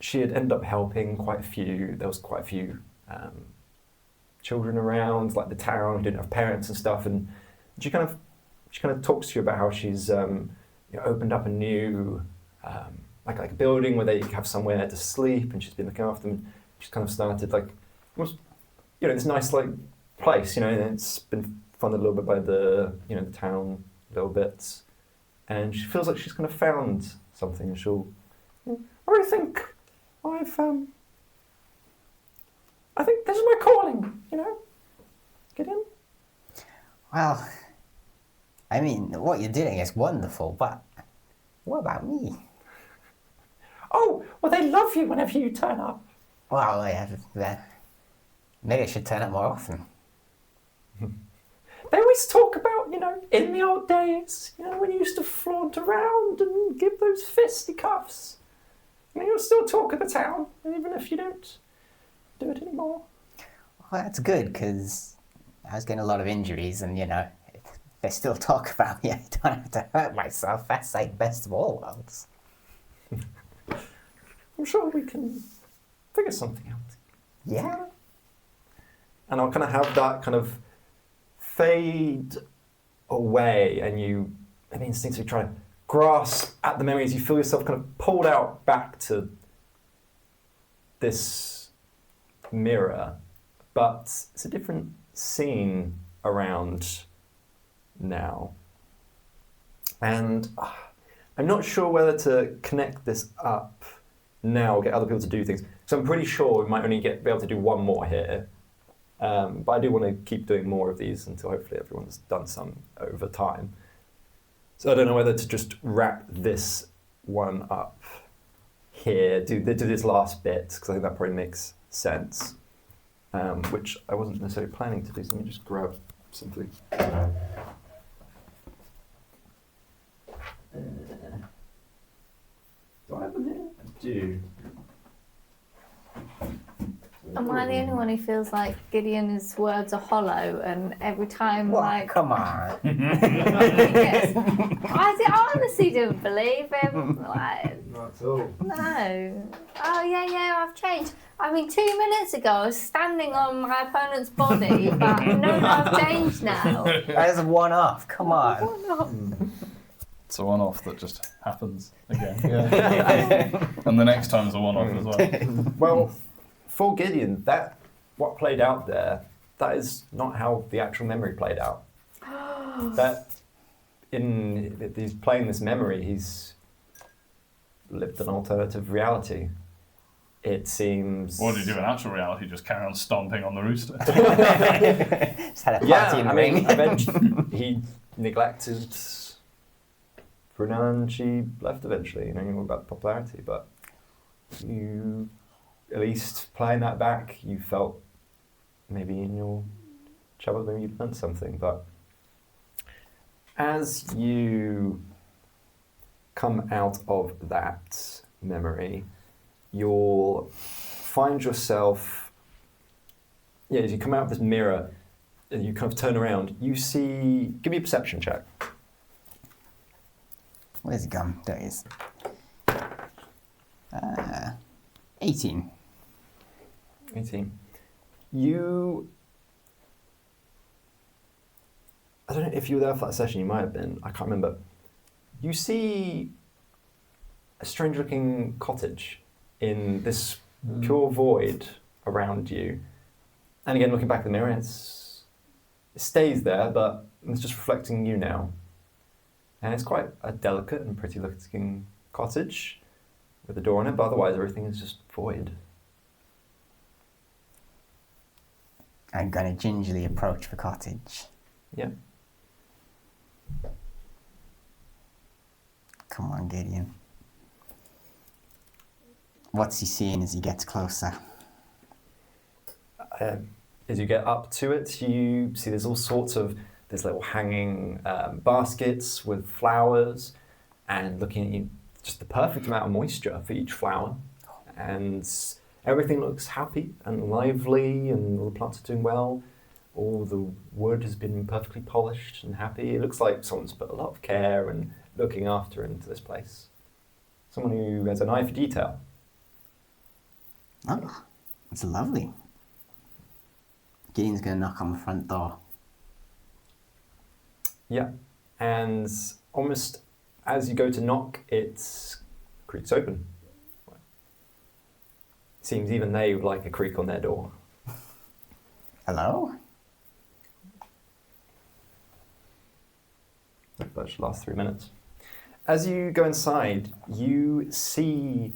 she had ended up helping quite a few. There was quite a few children around, like the town, who didn't have parents and stuff. And she kind of talks to you about how she's opened up a new like a building where they have somewhere to sleep, and she's been looking after them. She's kind of started this nice place, and it's been funded a little bit by the the town a little bit, and she feels like she's kind of found something, and she'll. I really think I think this is my calling, Gideon. Well, I mean, what you're doing is wonderful, but what about me? Oh, well, they love you whenever you turn up. Well, maybe I should turn up more often. They always talk about, in the old days, when you used to flaunt around and give those fisticuffs. You'll still talk of the town, even if you don't do it anymore. Well, that's good, because I was getting a lot of injuries, and, if they still talk about me, I don't have to hurt myself. That's like best of all worlds. I'm sure we can figure something out. Yeah. And I'll kind of have that kind of fade away, and you instinctively try to grasp at the memories. You feel yourself kind of pulled out back to this mirror, but it's a different scene around now. And I'm not sure whether to connect this up now or get other people to do things. So I'm pretty sure we might only be able to do one more here. But I do want to keep doing more of these until hopefully everyone's done some over time. So I don't know whether to just wrap this one up here, do this last bit, because I think that probably makes sense, which I wasn't necessarily planning to do, so let me just grab something. Do I have them here? I do. Am I the only one who feels like Gideon's words are hollow, and every time Well, come on. he gets, I honestly didn't believe him. Not at all. No. Oh yeah, I've changed. 2 minutes ago I was standing on my opponent's body, but no, I've changed now. That is a one-off. Come on. It's a one-off that just happens again. Yeah. And the next time's a one-off as well. Well, for Gideon, what played out there, that is not how the actual memory played out. He's playing this memory, he's lived an alternative reality. It seems. What did he do in actual reality? Just carry on stomping on the rooster? Just had a party in the ring. Eventually he neglected Brunel, and she left eventually. You know about popularity, but you, at least playing that back, you felt maybe in your travels, maybe you'd learned something. But as you come out of that memory, you'll find yourself, as you come out of this mirror and you kind of turn around, you see, give me a perception check. Where's it gone? There it is. 18. 18. I don't know if you were there for that session, you might have been, I can't remember. You see a strange-looking cottage in this pure void around you. And again, looking back in the mirror, it stays there, but it's just reflecting you now. And it's quite a delicate and pretty-looking cottage with a door on it, but otherwise everything is just void. I'm going to gingerly approach the cottage. Yeah. Come on, Gideon. What's he seeing as he gets closer? As you get up to it, you see there's all sorts of, there's little hanging baskets with flowers, and looking at you, just the perfect amount of moisture for each flower. And everything looks happy and lively, and all the plants are doing well. All the wood has been perfectly polished and happy. It looks like someone's put a lot of care and looking after into this place. Someone who has an eye for detail. Oh, it's lovely. Gideon's going to knock on the front door. Yeah, and almost as you go to knock, it creaks open. Seems even they would like a creak on their door. Hello? That should last 3 minutes. As you go inside, you see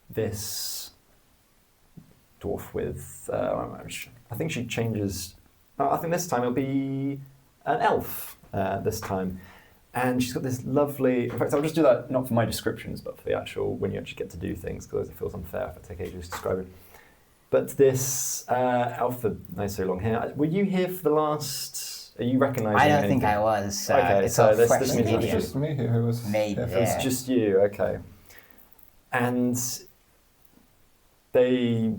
this dwarf with, I think she changes, I think this time it'll be an elf this time. And she's got this lovely, in fact I'll just do that not for my descriptions but for the actual, when you actually get to do things, because it feels unfair if I take ages to describe it. But this elf with nice so long hair, were you here for the last, are you recognising I don't anything? think I was. Okay, it's so all this fresh means to it's me. just me who was. Maybe, here yeah. It's just you, okay. And they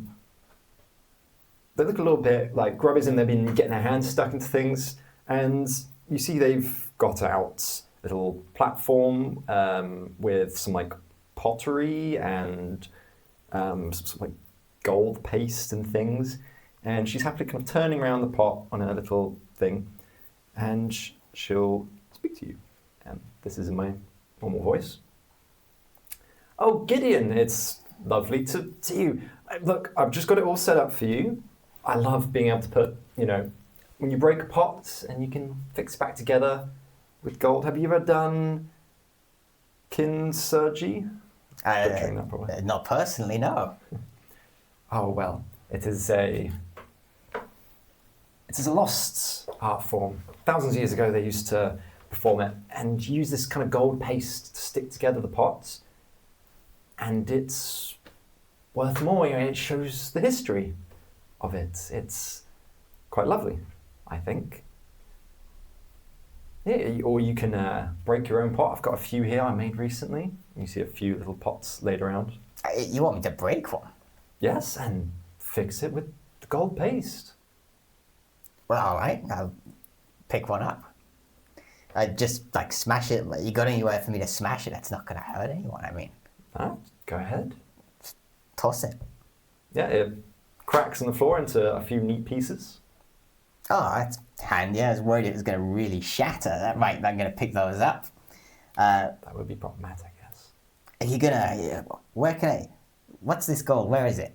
look a little bit like grubbies, and they've been getting their hands stuck into things. And you see they've got out a little platform with some like pottery and some sort of like gold paste and things. And she's happily kind of turning around the pot on a little thing, and she'll speak to you. And this is in my normal voice. Oh, Gideon, it's lovely to see you. Look, I've just got it all set up for you. I love being able to put, when you break a pot and you can fix it back together with gold. Have you ever done kintsugi? Butchering that probably. Not personally, no. Oh, well, it is a lost art form. Thousands of years ago, they used to perform it and use this kind of gold paste to stick together the pots. And it's worth more. It shows the history of it. It's quite lovely, I think. Yeah, or you can break your own pot. I've got a few here I made recently. You see a few little pots laid around. You want me to break one? Yes, and fix it with the gold paste. Well, all right. I'll pick one up. I just smash it. You got anywhere for me to smash it? That's not going to hurt anyone. I mean, Go ahead. toss it. Yeah, it cracks on the floor into a few neat pieces. Oh, that's handy. I was worried it was going to really shatter. I'm going to pick those up. That would be problematic, yes. Are you gonna? What's this gold? Where is it?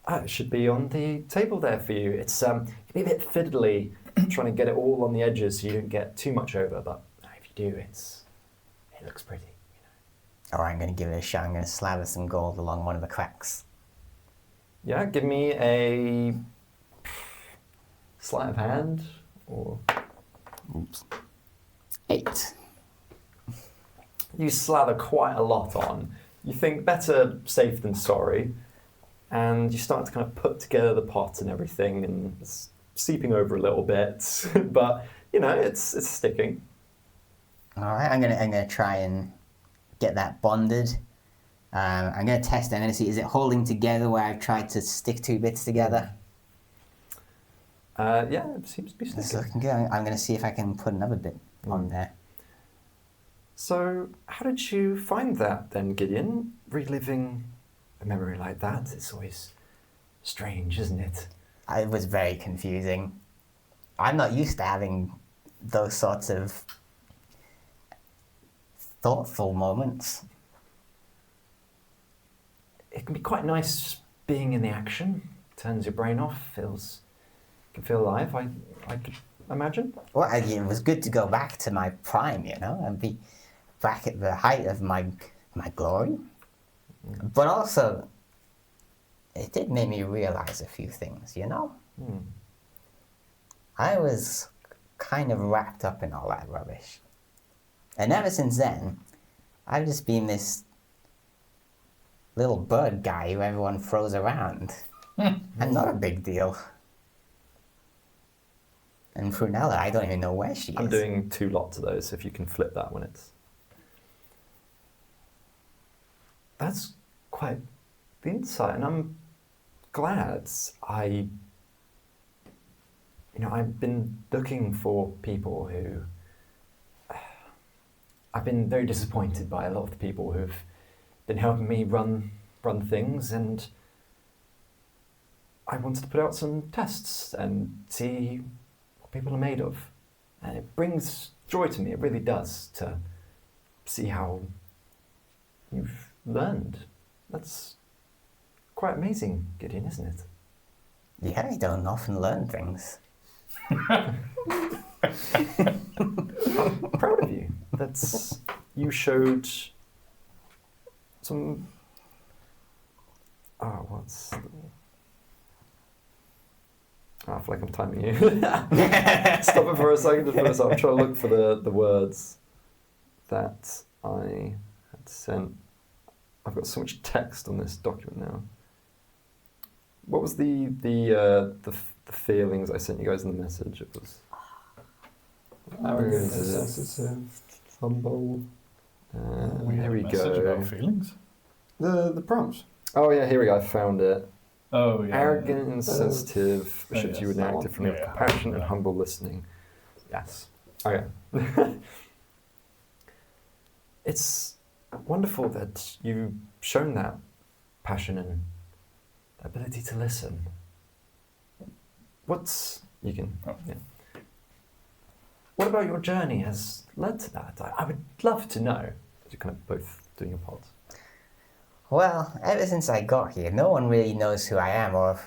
It should be on the table there for you. It's it can be a bit fiddly, trying to get it all on the edges so you don't get too much over. But if you do, it looks pretty. All right, I'm going to give it a shot. I'm going to slather some gold along one of the cracks. Yeah, give me a sleight of hand or. Oops. 8. You slather quite a lot on. You think better safe than sorry, and you start to kind of put together the pot and everything, and it's seeping over a little bit, but it's sticking. All right, I'm gonna try and get that bonded. I'm gonna test it. I'm gonna see, is it holding together where I've tried to stick 2 bits together? Yeah, it seems to be It's sticking. looking good. I'm gonna see if I can put another bit on there. So, how did you find that then, Gideon? Reliving a memory like that, it's always strange, isn't it? It was very confusing. I'm not used to having those sorts of thoughtful moments. It can be quite nice being in the action. Turns your brain off. You can feel alive. I could imagine. Well, it was good to go back to my prime, and be back at the height of my glory. But also, it did make me realize a few things, I was kind of wrapped up in all that rubbish. And ever since then, I've just been this little bird guy who everyone throws around. I'm not a big deal. And Prunella, I don't even know where she is. I'm doing 2 lots of those, if you can flip that when it's... That's quite the insight, and I'm glad I've been looking for people who... I've been very disappointed by a lot of the people who've been helping me run things, and I wanted to put out some tests and see what people are made of. And it brings joy to me, it really does, to see how you've learned. That's quite amazing, Gideon, isn't it? Yeah, I don't often learn things. I'm proud of you. You showed some... I feel like I'm timing you. Stop it for a second. I'm trying to look for the words that I had sent. I've got so much text on this document now. What was the feelings I sent you guys in the message? It was arrogant, sensitive, humble. Here we Message go. about feelings. The prompts. Oh yeah, here we go. I found it. Oh yeah. Arrogant and sensitive, oh, should yes, you would that act one. differently with Yeah, compassion and yeah. humble listening. Yes. Okay. It's wonderful that you've shown that passion and ability to listen. Yeah. What about your journey has led to that? I would love to know. You're kind of both doing your pods. Well, ever since I got here, no one really knows who I am, or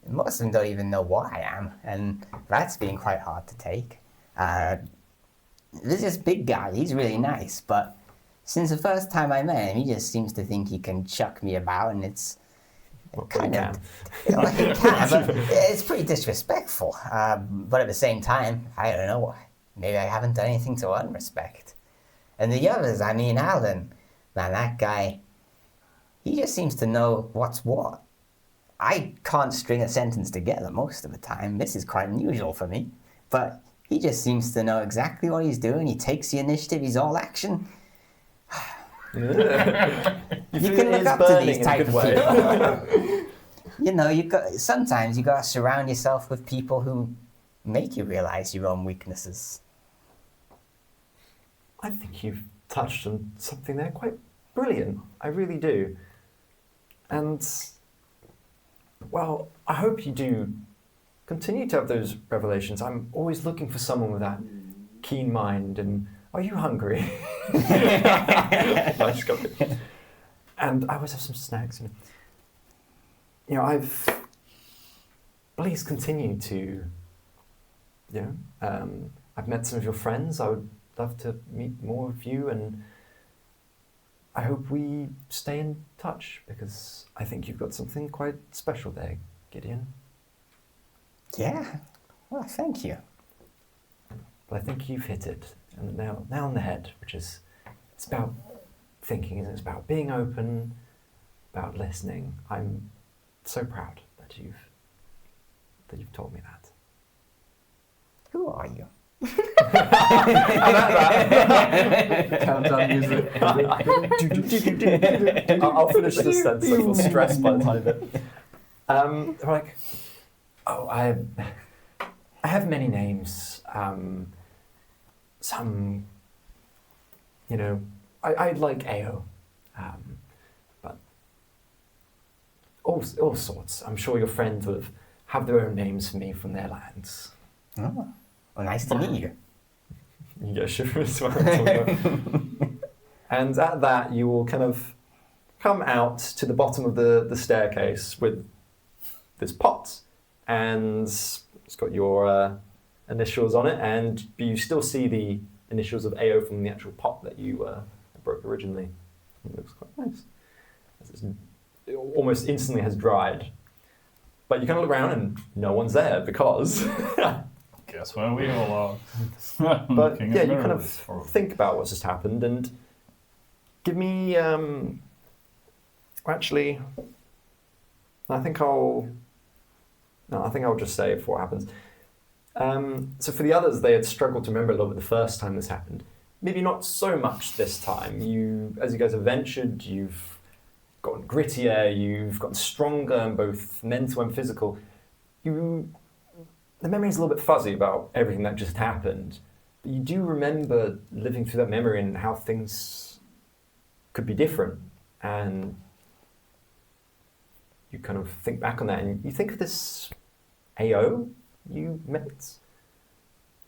most of them don't even know what I am, and that's been quite hard to take. There's this big guy, he's really nice, but since the first time I met him, he just seems to think he can chuck me about, and it's kind of... he can, but it's pretty disrespectful. But at the same time, I don't know, maybe I haven't done anything to earn respect. And the others, I mean, Alan, man, that guy... he just seems to know what's what. I can't string a sentence together most of the time. This is quite unusual for me. But he just seems to know exactly what he's doing. He takes the initiative. He's all action. You can look up to these type of people. Sometimes you got to surround yourself with people who make you realize your own weaknesses. I think you've touched on something there quite brilliant. I really do. And, well, I hope you do continue to have those revelations. I'm always looking for someone with that keen mind. And are you hungry? I just got it. And I always have some snacks. Please continue to, I've met some of your friends. I would love to meet more of you, and I hope we stay in touch, because I think you've got something quite special there, Gideon. Yeah, well, thank you. But I think you've hit it, and nail on the head, which is, it's about thinking, isn't it? It's about being open, about listening. I'm so proud that you've told me that. Who are you? Countdown music. I'll finish this then, so I feel stressed by the time of it. I have many names. Some, I like AO, but all sorts. I'm sure your friends will have their own names for me from their lands. Oh, well, nice to meet you. You get shivers. And at that, you will kind of come out to the bottom of the staircase with this pot, and it's got your initials on it, and you still see the initials of AO from the actual pot that you broke originally. It looks quite nice. It almost instantly has dried. But you kind of look around and no one's there because... Guess where we all are. But yeah, you kind of think about what's just happened and give me... actually, I think I'll just say it before it happens. So for the others, they had struggled to remember a little bit the first time this happened. Maybe not so much this time. As you guys have ventured, you've gotten grittier, you've gotten stronger in both mental and physical. The memory's a little bit fuzzy about everything that just happened, but you do remember living through that memory and how things could be different. And you kind of think back on that and you think of this AO you met,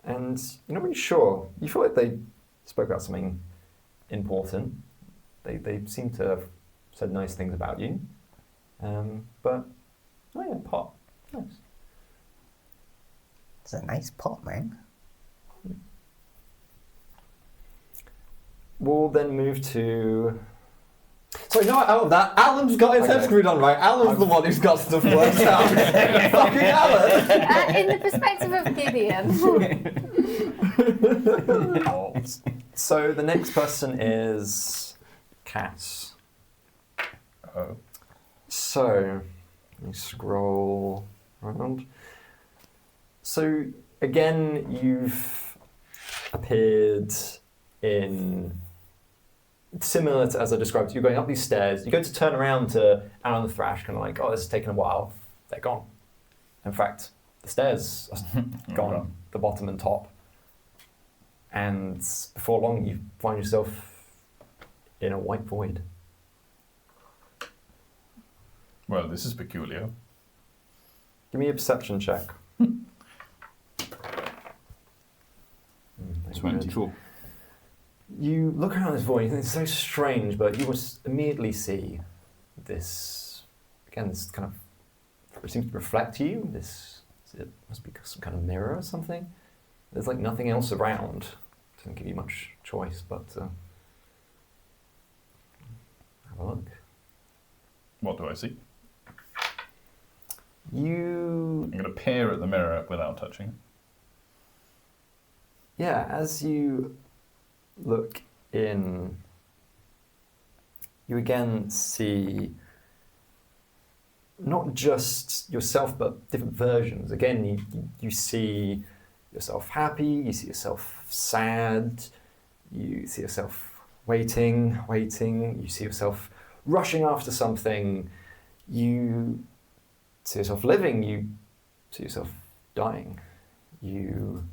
and you're not really sure. You feel like they spoke about something important. They seem to have said nice things about you. But, oh yeah, pot. Nice. It's a nice pot, man. We'll then move to... So you know what, out of that, Alan's got his head Okay. screwed on, right? Alan's the one who's got stuff worked out. Fucking Alan! In the perspective of Gideon. So the next person is Khas. Oh. So, let me scroll around. So, again, you've appeared in... Similar to as I described, you're going up these stairs, you go to turn around to Alan the Thrash, kind of like, oh, this has taken a while. They're gone. In fact, the stairs are gone, the bottom and top. And before long, you find yourself in a white void. Well, this is peculiar. Give me a perception check. 24. You look around this void, you think it's so strange, but you must immediately see this, again, this kind of, it seems to reflect you. It must be some kind of mirror or something. There's like nothing else around. Doesn't give you much choice, but have a look. What do I see? You... I'm going to peer at the mirror without touching. Yeah, as you look in, you again see not just yourself, but different versions. Again, you see yourself happy, you see yourself sad, you see yourself waiting, you see yourself rushing after something, you see yourself living, you see yourself dying, you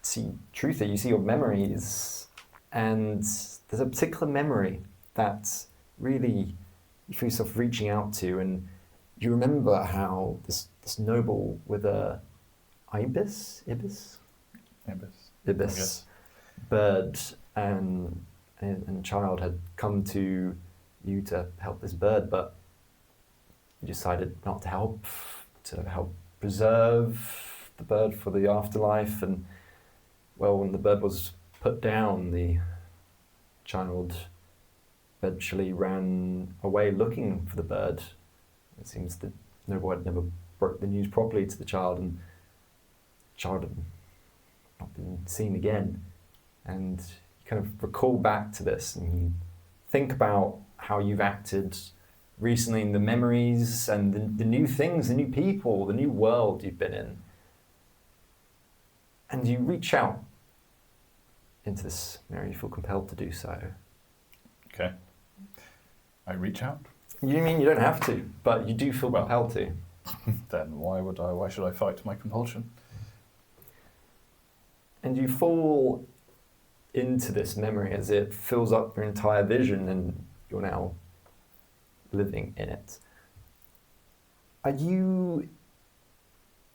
see truth, you see your memories, and there's a particular memory that really you feel yourself reaching out to, and you remember how this noble with a ibis bird and child had come to you to help this bird, but you decided not to help preserve the bird for the afterlife. And well, when the bird was put down, the child eventually ran away looking for the bird. It seems the noble had never broke the news properly to the child, and the child had not been seen again. And you kind of recall back to this, and you think about how you've acted recently in the memories and the new things, the new people, the new world you've been in. And you reach out into this mirror, you feel compelled to do so. Okay. I reach out. You mean you don't have to, but you do feel compelled to. Then why should I fight my compulsion? And you fall into this memory as it fills up your entire vision, and you're now living in it. Are you...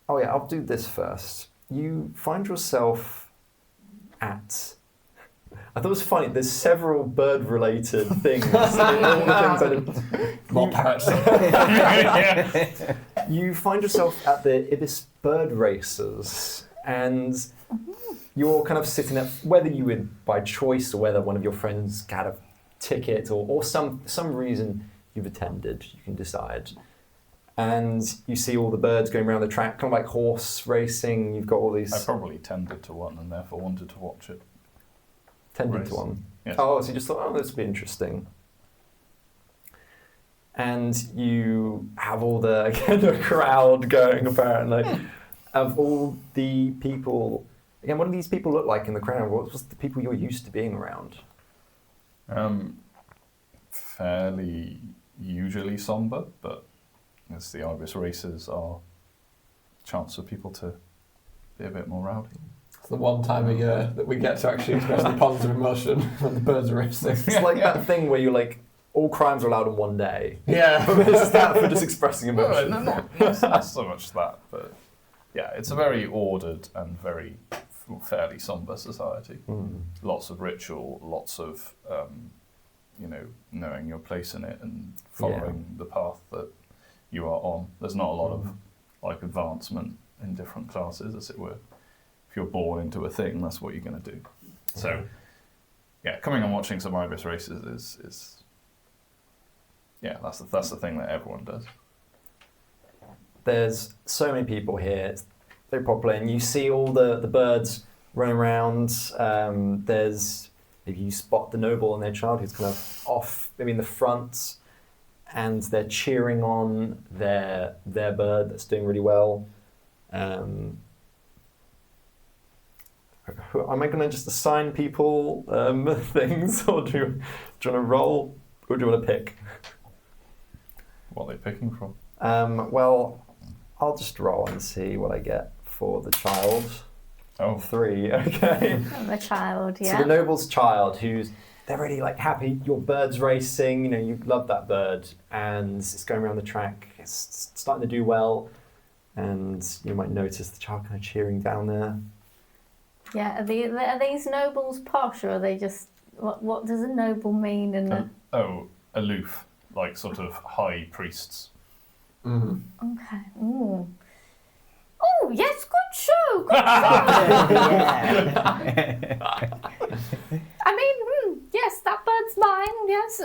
Oh yeah, I'll do this first. You find yourself at I thought it was funny. There's several bird-related things. All the things More parrots. you find yourself at the Ibis bird races, and you're kind of sitting at, whether you would by choice or whether one of your friends had a ticket or some reason you've attended, you can decide. And you see all the birds going around the track, kind of like horse racing. You've got all these. I probably tended to one and therefore wanted to watch it. Tended race. to one. Yes. Oh, so you just thought, oh, this would be interesting. And you have all the crowd going, apparently, of all the people. Again, what do these people look like in the crowd? What's the people you're used to being around? Fairly usually somber, but as the Ibis races are a chance for people to be a bit more rowdy. It's the one time a year that we get to actually express the positive emotion when the birds are racing. It's like that thing where you're like, all crimes are allowed on one day. Yeah. It's that for just expressing emotion. No, not so much that, but yeah, it's a very ordered and very fairly somber society. Lots of ritual, lots of knowing your place in it and following the path that you are on. There's not a lot of like advancement in different classes, as it were. If you're born into a thing, that's what you're going to do. So, yeah, coming and watching some Ibis races is that's the thing that everyone does. There's so many people here. It's very popular, and you see all the birds running around. If you spot the noble and their child who's kind of off, maybe in the front, and they're cheering on their bird that's doing really well. Am I going to just assign people things, or do you want to roll, or do you want to pick? What are they picking from? Well, I'll just roll and see what I get for the child. Oh. 3, okay. The child, yeah. So the noble's child, they're really like happy. Your bird's racing, you love that bird, and it's going around the track. It's starting to do well, and you might notice the child kind of cheering down there. Yeah, are these nobles posh, or are they just... What does a noble mean in the... Aloof, like sort of high priests. Mm-hmm. Okay. Ooh. Oh, yes, good show, good show. I mean, yes, that bird's mine, yes.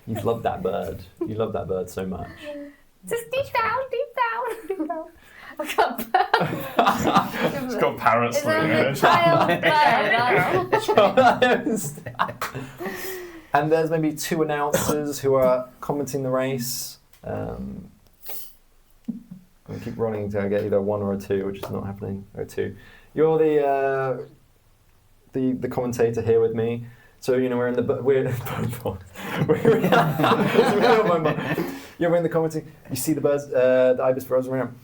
You love that bird. You love that bird so much. Just deep down. I've got bird. It's got parrots Is living in it a it. child bird? And there's maybe 2 announcers who are commenting the race. I'm going to keep running until I get either 1 or a 2, which is not happening. Or 2. You're the commentator here with me. So we're in the we're in the commenting. You see the birds, the ibis birds around.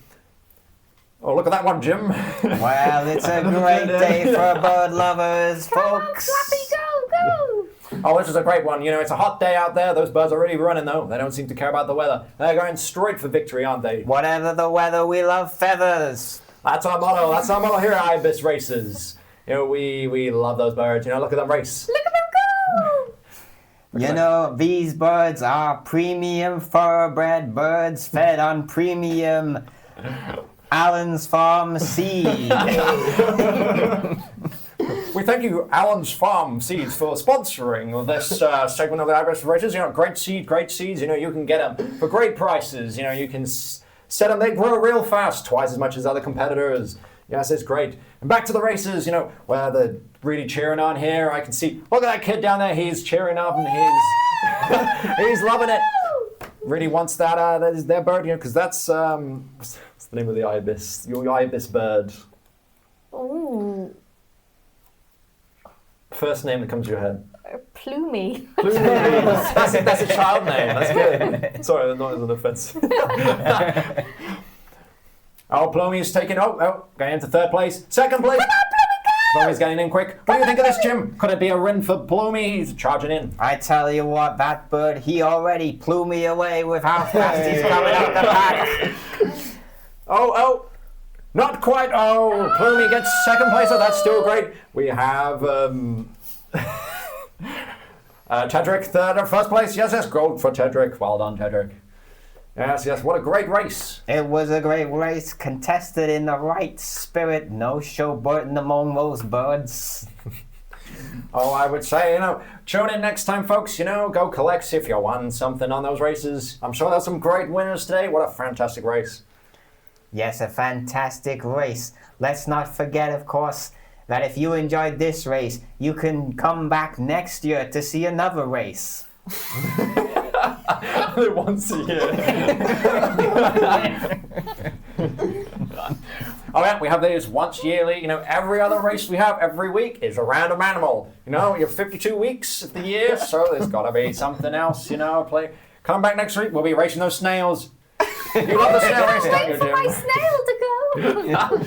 Oh, look at that one, Jim. Well, it's a great day for bird lovers, folks. Flappy, go! Oh, this is a great one. It's a hot day out there. Those birds are really running, though. They don't seem to care about the weather. They're going straight for victory, aren't they? Whatever the weather, we love feathers. That's our motto. That's our motto here at Ibis Races. We love those birds. Look at them race. Look at them go! These birds are premium thoroughbred birds fed on premium Allen's Farm seed. We thank you, Allen's Farm Seeds, for sponsoring this segment of the Ibis Races. Great seeds. You can get them for great prices. You can set them. They grow real fast, twice as much as other competitors. Yes, it's great. And back to the races. Where they're really cheering on here. I can see. Look at that kid down there. He's cheering up and he's loving it. Really wants that their bird. Because that's what's the name of the ibis? Your ibis bird. Ooh. First name that comes to your head. Plumy. Plumy. That's a child name. That's good. Sorry, not as an offence. Plumy's taking. Going into 3rd place. 2nd place. Come on, Plumy, go! Plumy's getting in quick. What do you think of this, Jim? Could it be a win for Plumy? He's charging in. I tell you what, that bird, he already blew me away with how fast he's coming out the pack. Not quite. Oh, Plumy gets second place. Oh, that's still great. We have Tedrick third or first place. Yes, gold for Tedrick. Well done, Tedrick. Yes, what a great race. It was a great race, contested in the right spirit. No showboating among those birds. Oh, I would say, tune in next time, folks. Go collect if you won something on those races. I'm sure there's some great winners today. What a fantastic race. Yes, a fantastic race. Let's not forget, of course, that if you enjoyed this race, you can come back next year to see another race. Once a year. Oh yeah, we have these once yearly. Every other race we have every week is a random animal. You have 52 weeks of the year, so there's got to be something else. Play. Come back next week. We'll be racing those snails. You love the snail race, don't you, Wait for my snail to go.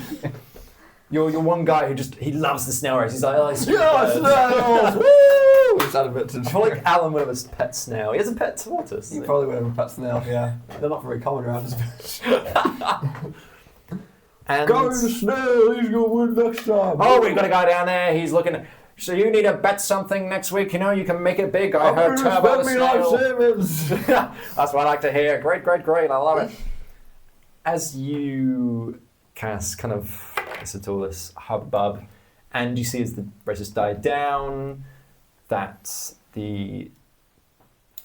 You're one guy who he loves the snail race. He's like, oh, Snails! Woo! It's had a bit to I feel like Alan would have a pet snail. He has a pet tortoise. You probably would have a pet snail, yeah. They're not very common around this bitch. And Go to the snail, he's going to win next time. oh, we've got a guy down there. He's looking. So you need to bet something next week. You can make it big. I heard Turbo the snail. That's what I like to hear. Great. I love it. As you, Khas, kind of listen to all this hubbub, and you see as the races die down, that the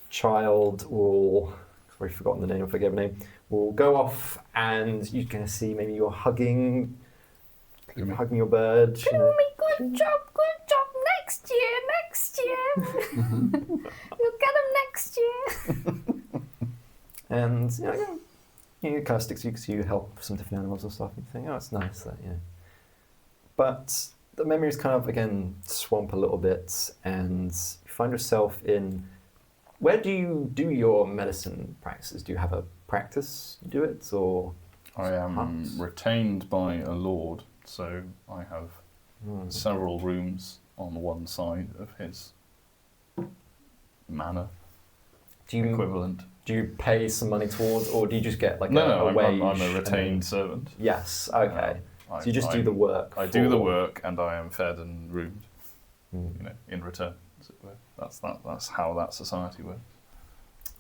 child will, I've already forgotten the name, forgive me, will go off, and you're going to see maybe you're hugging your bird. Plumy, good job. Next year. You'll get him next year. And it kind of sticks to you because you help some different animals and stuff. And you think, oh, it's nice that, But the memories kind of, again, swamp a little bit, and you find yourself in... Where do you do your medicine practices? Do you have a practice you do it, or... I am huts? retained by a lord, so I have several rooms on one side of his manor equivalent. Do you pay some money towards, or do you just get like No, a wage? I'm a retained servant. Yes, okay. So you just do the work. I do the work, and I am fed and roomed, in return, as it were. That's how that society works.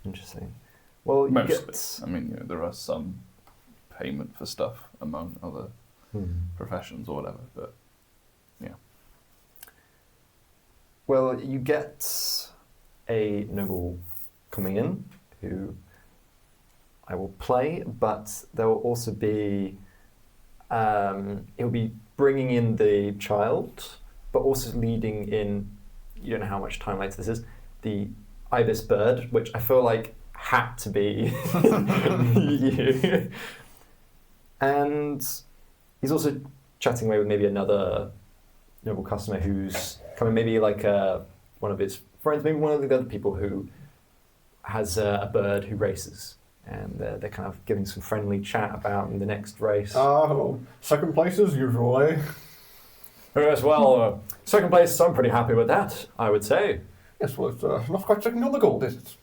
Interesting. Well, you Mostly. I mean, there are some payment for stuff among other professions or whatever, but yeah. Well, you get a noble coming in who I will play, but there will also be he'll be bringing in the child, but also leading in, you don't know how much time later this is, the ibis bird, which I feel like had to be you. And he's also chatting away with maybe another noble customer who's coming, maybe like one of his friends, maybe one of the other people who has a bird who races. And they're kind of giving some friendly chat about the next race. Hello. Second place as usual, eh? Yes, well, second place, I'm pretty happy with that, I would say. Yes, well, it's not quite checking on the gold, is it?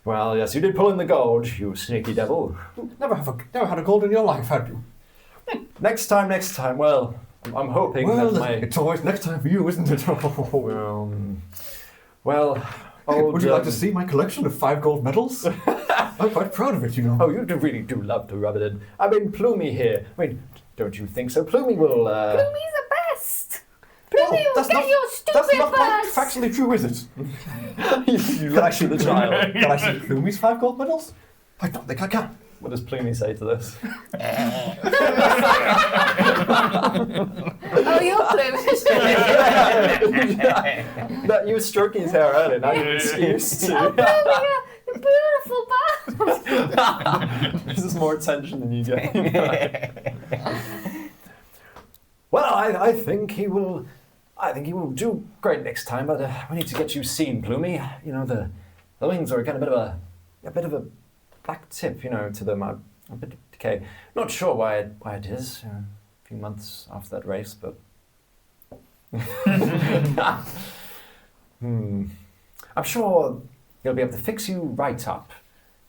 Well, yes, you did pull in the gold, you sneaky devil. Never had a gold in your life, have you? Next time, well, I'm hoping Well, that my... it's always next time for you, isn't it? Well, old, Would you like to see my collection of 5 gold medals? I'm quite proud of it, you know. Oh, you really do love to rub it in. I mean, Plumy here. I mean, don't you think so? Plumy will, Plumy's the best. Well, Plumy will get your stupid That's not quite birds. factually true, is it? you lecture the child. Can I see Plumy's 5 gold medals? I don't think I can. What does Plumy say to this? Oh, you're Plumy's. That you were stroking his hair earlier, now you're excused to. Oh, Plumy, you're beautiful bird. This is more attention than you get. Well, I think he will. I think he will do great next time. But we need to get you seen, Plumy. You know the wings are getting a bit of a black tip. You know, to them. A bit of decay. Not sure why it is. A few months after that race, but. I'm sure he'll be able to fix you right up.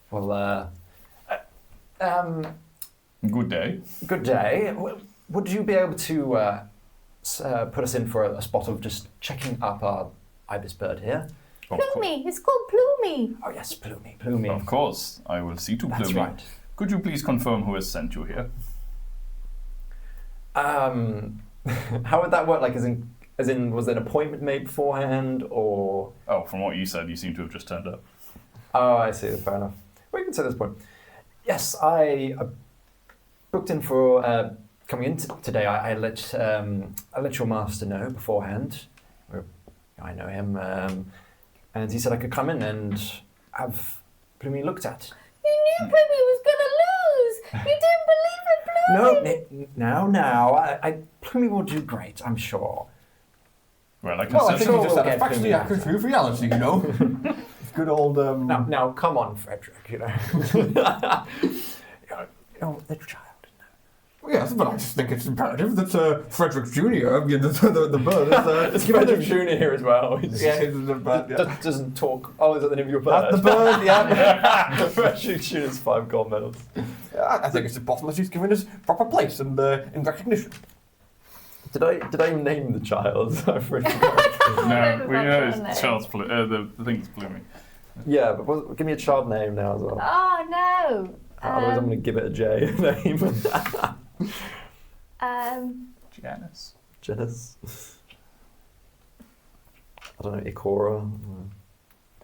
Well, Good day. Good day. Would you be able to put us in for a spot of just checking up our ibis bird here? Plumey. It's called Plumey. Oh yes, Plumey. Of course, I will see to Plumey. That's right. Could you please confirm who has sent you here? How would that work? Like, as in, was an appointment made beforehand, or? Oh, from what you said, you seem to have just turned up. Oh, I see. Fair enough. We can say this point. Yes, I booked in for coming in today. I let your master know beforehand. I know him, and he said I could come in and have Plumey looked at. You knew Plumey was gonna lose. You didn't believe in Plumey. No, now. Plumey will do great, I'm sure. Well, I can Well, I think sure he just we'll had a get factually Plumey. accurate view of reality, you know. Good old. Now, come on, Frederick. You know, the child. Yes, but I just think it's imperative that Frederick Jr., the bird, It's Frederick Jr. here as well. Yeah, he's the bird. Yeah. Doesn't talk. Oh, is that the name of your bird? The bird, yeah. Frederick Jr.'s 5 gold medals. I think it's important that he's given his proper place and in recognition. Did I name the child? I forgot. No, we know Name. it's Charles. The thing's Plumey. Yeah, but give me a child name now as well. Oh no. Otherwise, I'm going to give it a J name. Janice. Janice. I don't know, Ikora.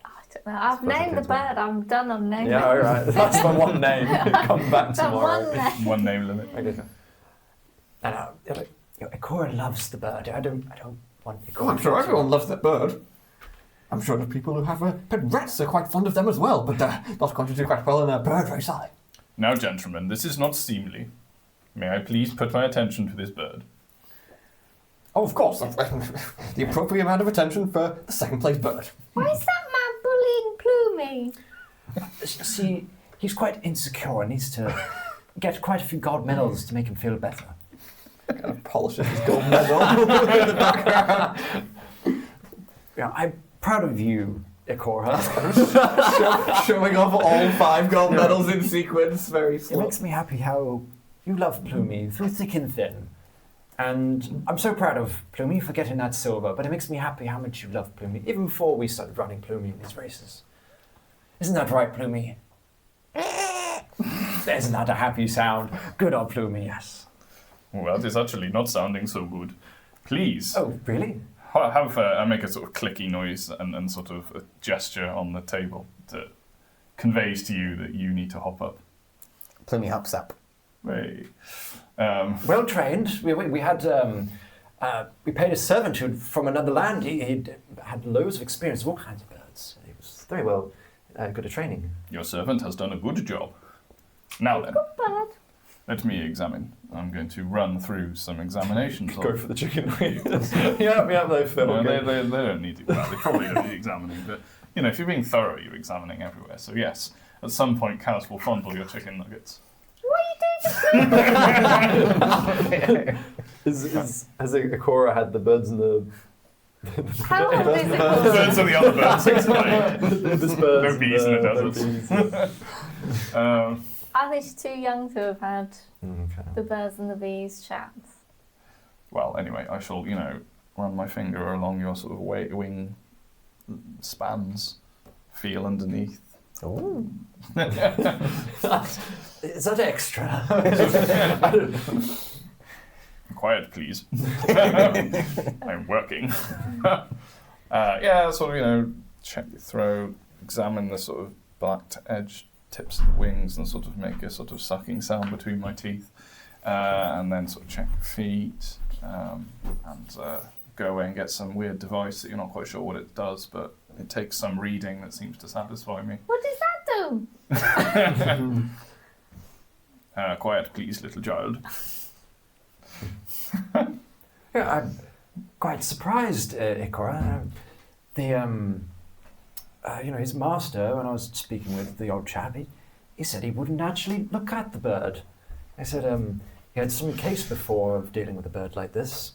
I don't know. I've named the bird. I'm done on naming. Yeah, all right. That's my one name. Come back That tomorrow. one name. One name limit. Okay. And Ikora loves the bird. I don't want Ikora. Oh, I'm sure everyone loves that bird. I'm sure the people who have pet rats are quite fond of them as well, but not going to do quite well in a bird race, are they? Now, gentlemen, this is not seemly. May I please put my attention to this bird? Oh, of course. The appropriate amount of attention for the second place bird. Why is that man bullying Plumey? See, he's quite insecure and needs to get quite a few gold medals to make him feel better. Kind of polishes his gold medal in the background. Yeah, I'm proud of you, Ikora. Showing off all 5 gold medals in sequence very It slow. makes me happy how you love Plumey through thick and thin. And I'm so proud of Plumey for getting that silver, but it makes me happy how much you love Plumey, even before we started running Plumey in these races. Isn't that right, Plumey? Isn't that a happy sound? Good old Plumey, yes. Well, that is actually not sounding so good. Please. Oh, really? I make a sort of clicky noise and sort of a gesture on the table that conveys to you that you need to hop up. Plumey hops up. Hey. Well trained. We had we paid a servant who from another land. He'd had loads of experience of all kinds of birds. He was very well good at training. Your servant has done a good job. Now then, Bird. let me examine. I'm going to run through some examinations. Go for the chicken wings. yeah, they feel No, good. they don't need to. Well, they probably don't need examining, but you know, if you're being thorough, you're examining everywhere. So yes, at some point, Khas will fondle your chicken nuggets. What are you doing to Has Ikora had the birds in the... How old is it? Birds are the other birds. Explain. This birds No bees in the no desert. bees. I think she's too young to have had Okay. the birds and the bees chats. Well, anyway, I shall, run my finger along your sort of wing spans, feel underneath. Ooh. Is that extra? Quiet, please. I'm working. Sort of, check your throat, examine the sort of black edge tips of the wings and sort of make a sort of sucking sound between my teeth. And then sort of check your feet and go away and get some weird device that you're not quite sure what it does, but it takes some reading that seems to satisfy me. What does that do? Quiet, please, little child. Yeah, I'm quite surprised, Ikora. His master, when I was speaking with the old chap, he said he wouldn't actually look at the bird. I said he had some case before of dealing with a bird like this,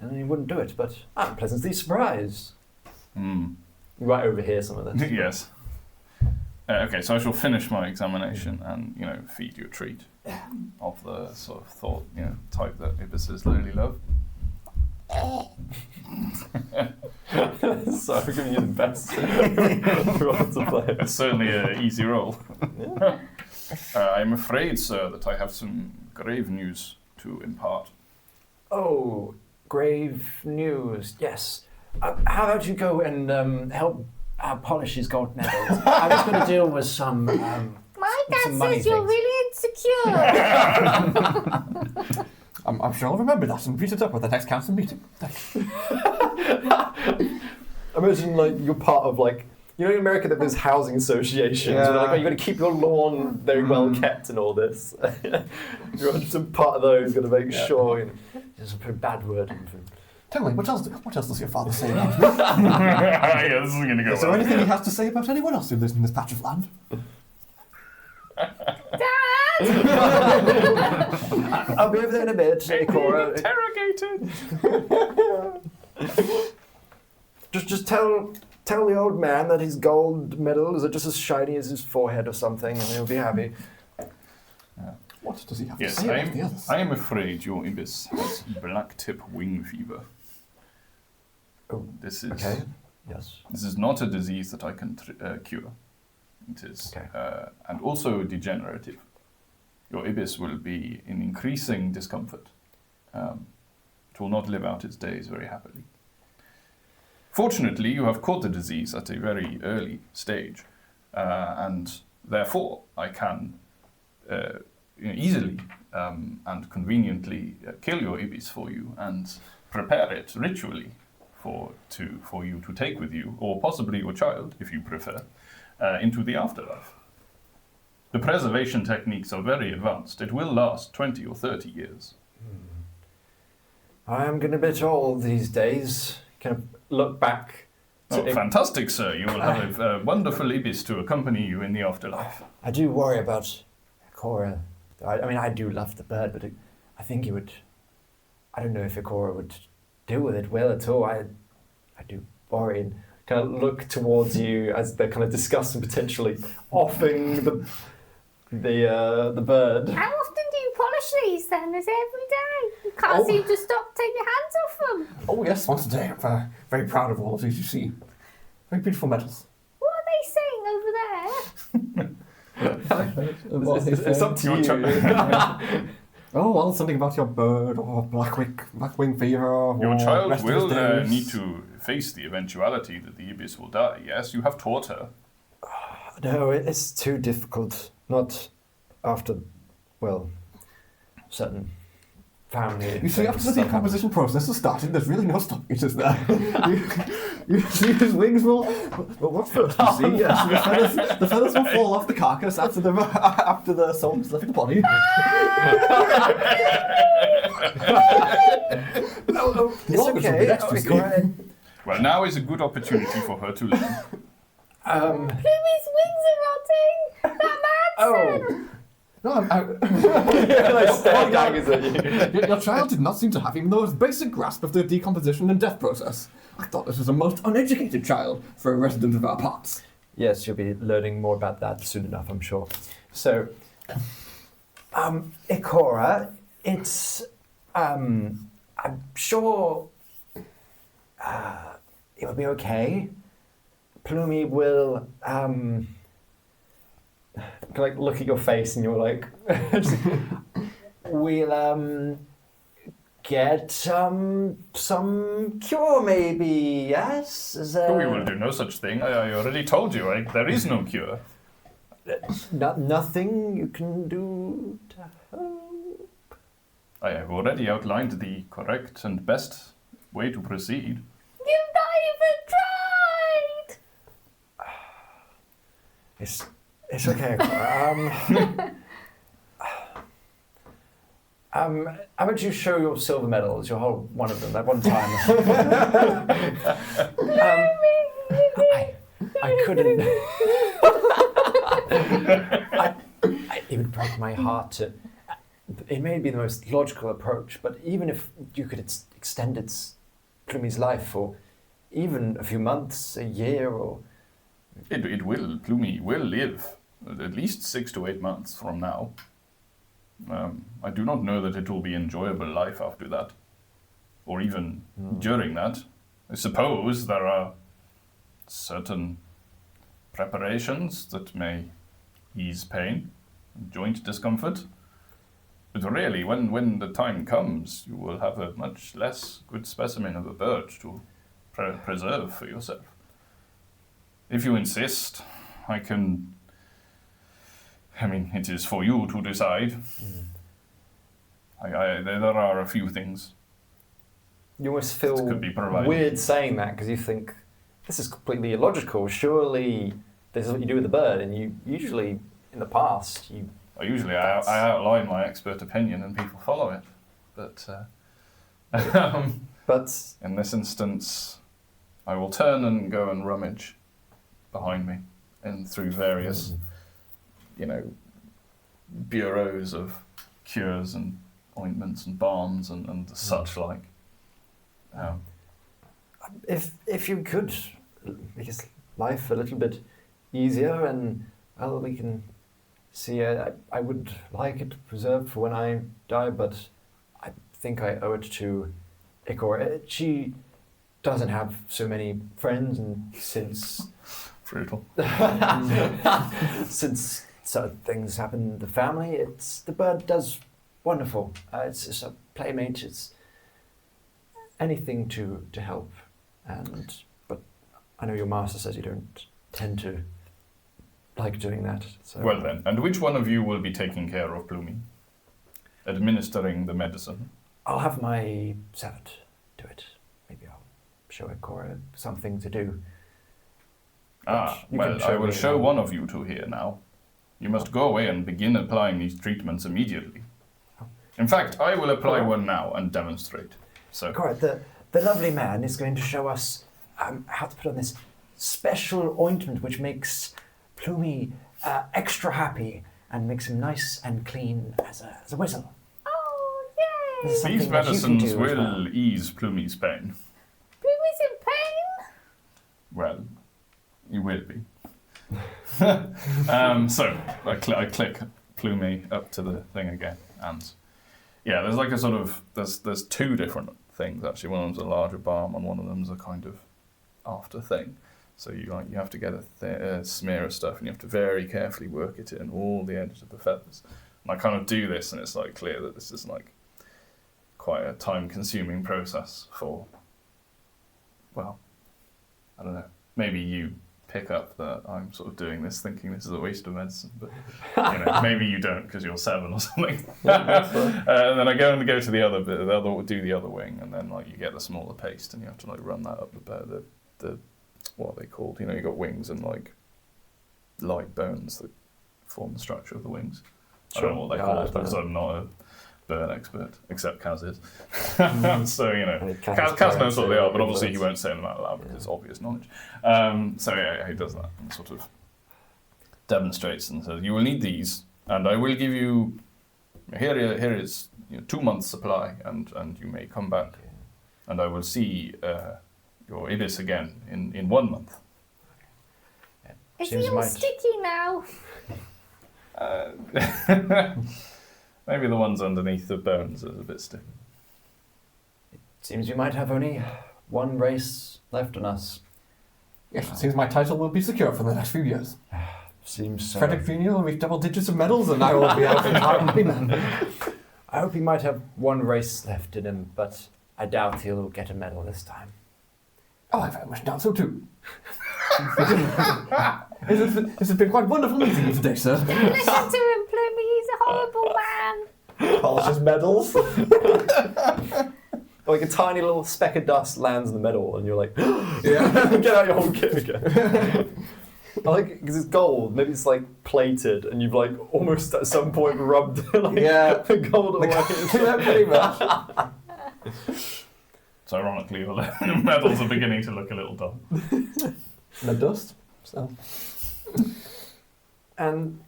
and he wouldn't do it, but I'm pleasantly surprised. Right over here, some of this. Yes. Okay, so I shall finish my examination and, feed you a treat of the sort of thought, type that ibises really love. So I'm giving you the best role to play. It's certainly an easy role. Yeah. I'm afraid, sir, that I have some grave news to impart. Oh, grave news. Yes. How about you go and help polish his gold medals? I was going to deal with some. My dad some money says you're things. really insecure. I'm sure I'll remember that and read it up at the next council meeting. Imagine like you're part of like in America that there's housing associations. Yeah. Where like, you've got to keep your lawn very well kept and all this. You're just a part of those. Got to make sure. Just put a bad word in. Tell me, what else does your father say about me? Yeah, this isn't going to go Is there well. anything he has to say about anyone else who lives in this patch of land? Dad! I'll be over there in a bit. Cora. Interrogated. Just tell the old man that his gold medals are just as shiny as his forehead or something, and he'll be happy. What does he have Yes, to say about the others? I am afraid your ibis has black tip wing fever. Oh, This is okay. Yes. This is not a disease that I can cure. It is, Okay. and also degenerative. Your ibis will be in increasing discomfort. It will not live out its days very happily. Fortunately, you have caught the disease at a very early stage, and therefore I can easily and conveniently kill your ibis for you and prepare it ritually for you to take with you, or possibly your child, if you prefer, into the afterlife. The preservation techniques are very advanced. It will last 20 or 30 years. I am getting a bit old these days. Kind of look back. Oh, fantastic, sir. You will have a wonderful ibis to accompany you in the afterlife. I do worry about Ikora. I mean, I do love the bird, but I think he would. I don't know if Ikora would deal with it well at all. I do worry and kind of look towards you as they're kind of discussing potentially offing the bird. How often do you polish these then? Is it every day? You can't seem to stop taking your hands off them. Oh yes, once a day. I'm very proud of all of these you see. Very beautiful medals. What are they saying over there? It's up to Your you. Oh well, something about your bird or black wing fever. Your or child rest of his will days. need to face the eventuality that the ibis will die. Yes, you have taught her. No, it's too difficult. Not after, well, certain family. You see, after the things that decomposition process has started, there's really no stopping it, is there? you see his wings will... Well, what's first, you see? Yes, the feathers will fall off the carcass after the soul has left the body. It's organs will be okay. next, you see. Well, now is a good opportunity for her to learn. Plummy's wings are rotting! That man said! No, Like stare daggers at you. your child did not seem to have even the most basic grasp of the decomposition and death process. I thought this was a most uneducated child for a resident of our parts. Yes, you'll be learning more about that soon enough, I'm sure. So, Ikora, it's, I'm sure it will be okay. Plumie will, like look at your face and you're like, we'll get some cure maybe, yes? Is there... We will do no such thing. I already told you, there is no cure. Nothing you can do to help? I have already outlined the correct and best way to proceed. You've not even tried! It's okay. How about you show your silver medals? You'll hold one of them at one time. I couldn't. It would break my heart to. It may be the most logical approach, but even if you could extend Plumie's life for even a few months, a year, or. Plumie will live at least 6 to 8 months from now. I do not know that it will be enjoyable life after that, or even during that. I suppose there are certain preparations that may ease pain, joint discomfort. But really, when the time comes, you will have a much less good specimen of a bird to preserve for yourself. If you insist, it is for you to decide. There are a few things. You almost feel Could be provided. weird saying that because you think, this is completely illogical. Surely this is what you do with the bird, and you usually, in the past, you... I outline my expert opinion and people follow it. But But in this instance, I will turn and go and rummage behind me and through various, bureaus of cures and ointments and balms and such like. if you could make his life a little bit easier, and well, we can see. I would like it preserved for when I die, but I think I owe it to Ikor. She doesn't have so many friends, and since Brutal. since certain things happen in the family, the bird does wonderful. It's a playmate. It's anything to help. But I know your master says you don't tend to like doing that. So. Well then, and which one of you will be taking care of Plumie? Administering the medicine? I'll have my servant do it. Maybe I'll show Ikora something to do. Well, I will show one of you two here now. You must go away and begin applying these treatments immediately. In fact, I will apply one now and demonstrate. So, Ikora, the lovely man is going to show us how to put on this special ointment which makes Plumie extra happy and makes him nice and clean as a whistle. Oh, yay! This is these something that you can medicines do as will well. ease Plumie's pain. Plumie's in pain? Well, you will be. So I click Plumie up to the thing again, and yeah, there's like a sort of there's two different things actually. One of them's a larger balm, and one of them's a kind of after thing. So you have to get a smear of stuff, and you have to very carefully work it in all the edges of the feathers. And I kind of do this, and it's like clear that this is like quite a time-consuming process for. Well, I don't know. Maybe you pick up that I'm sort of doing this thinking this is a waste of medicine, but maybe you don't because you're 7 or something. And then I go to the other bit, do the other wing, and then like you get the smaller paste and you have to like run that up the what are they called? You got wings and like light bones that form the structure of the wings. I don't know what they're called because I'm not a bird expert, except Khas is. So, Khas knows what they are, but obviously he won't say them out loud because it's obvious knowledge. So, yeah, he does that and sort of demonstrates and says, you will need these, and I will give you, here is 2 months' supply, and you may come back, and I will see your ibis again in 1 month. Is he all sticky now? Maybe the ones underneath the bones are a bit stiff. Seems we might have only one race left on us. Yes, it seems my title will be secure for the next few years. Seems so. Frederick Jr. will reach double digits of medals, and I will be out in time. I hope he might have one race left in him, but I doubt he'll get a medal this time. Oh, I very much doubt so too. This has been quite wonderful meeting you today, sir. Listen to him, Plumie. He's a horrible man. Polishes medals. Like a tiny little speck of dust lands in the medal, and you're like, yeah, get out your whole kit again. I like it because it's gold. Maybe it's like plated, and you've like almost at some point rubbed the gold away. Pretty much. So ironically, your medals are beginning to look a little dull. The dust. So. And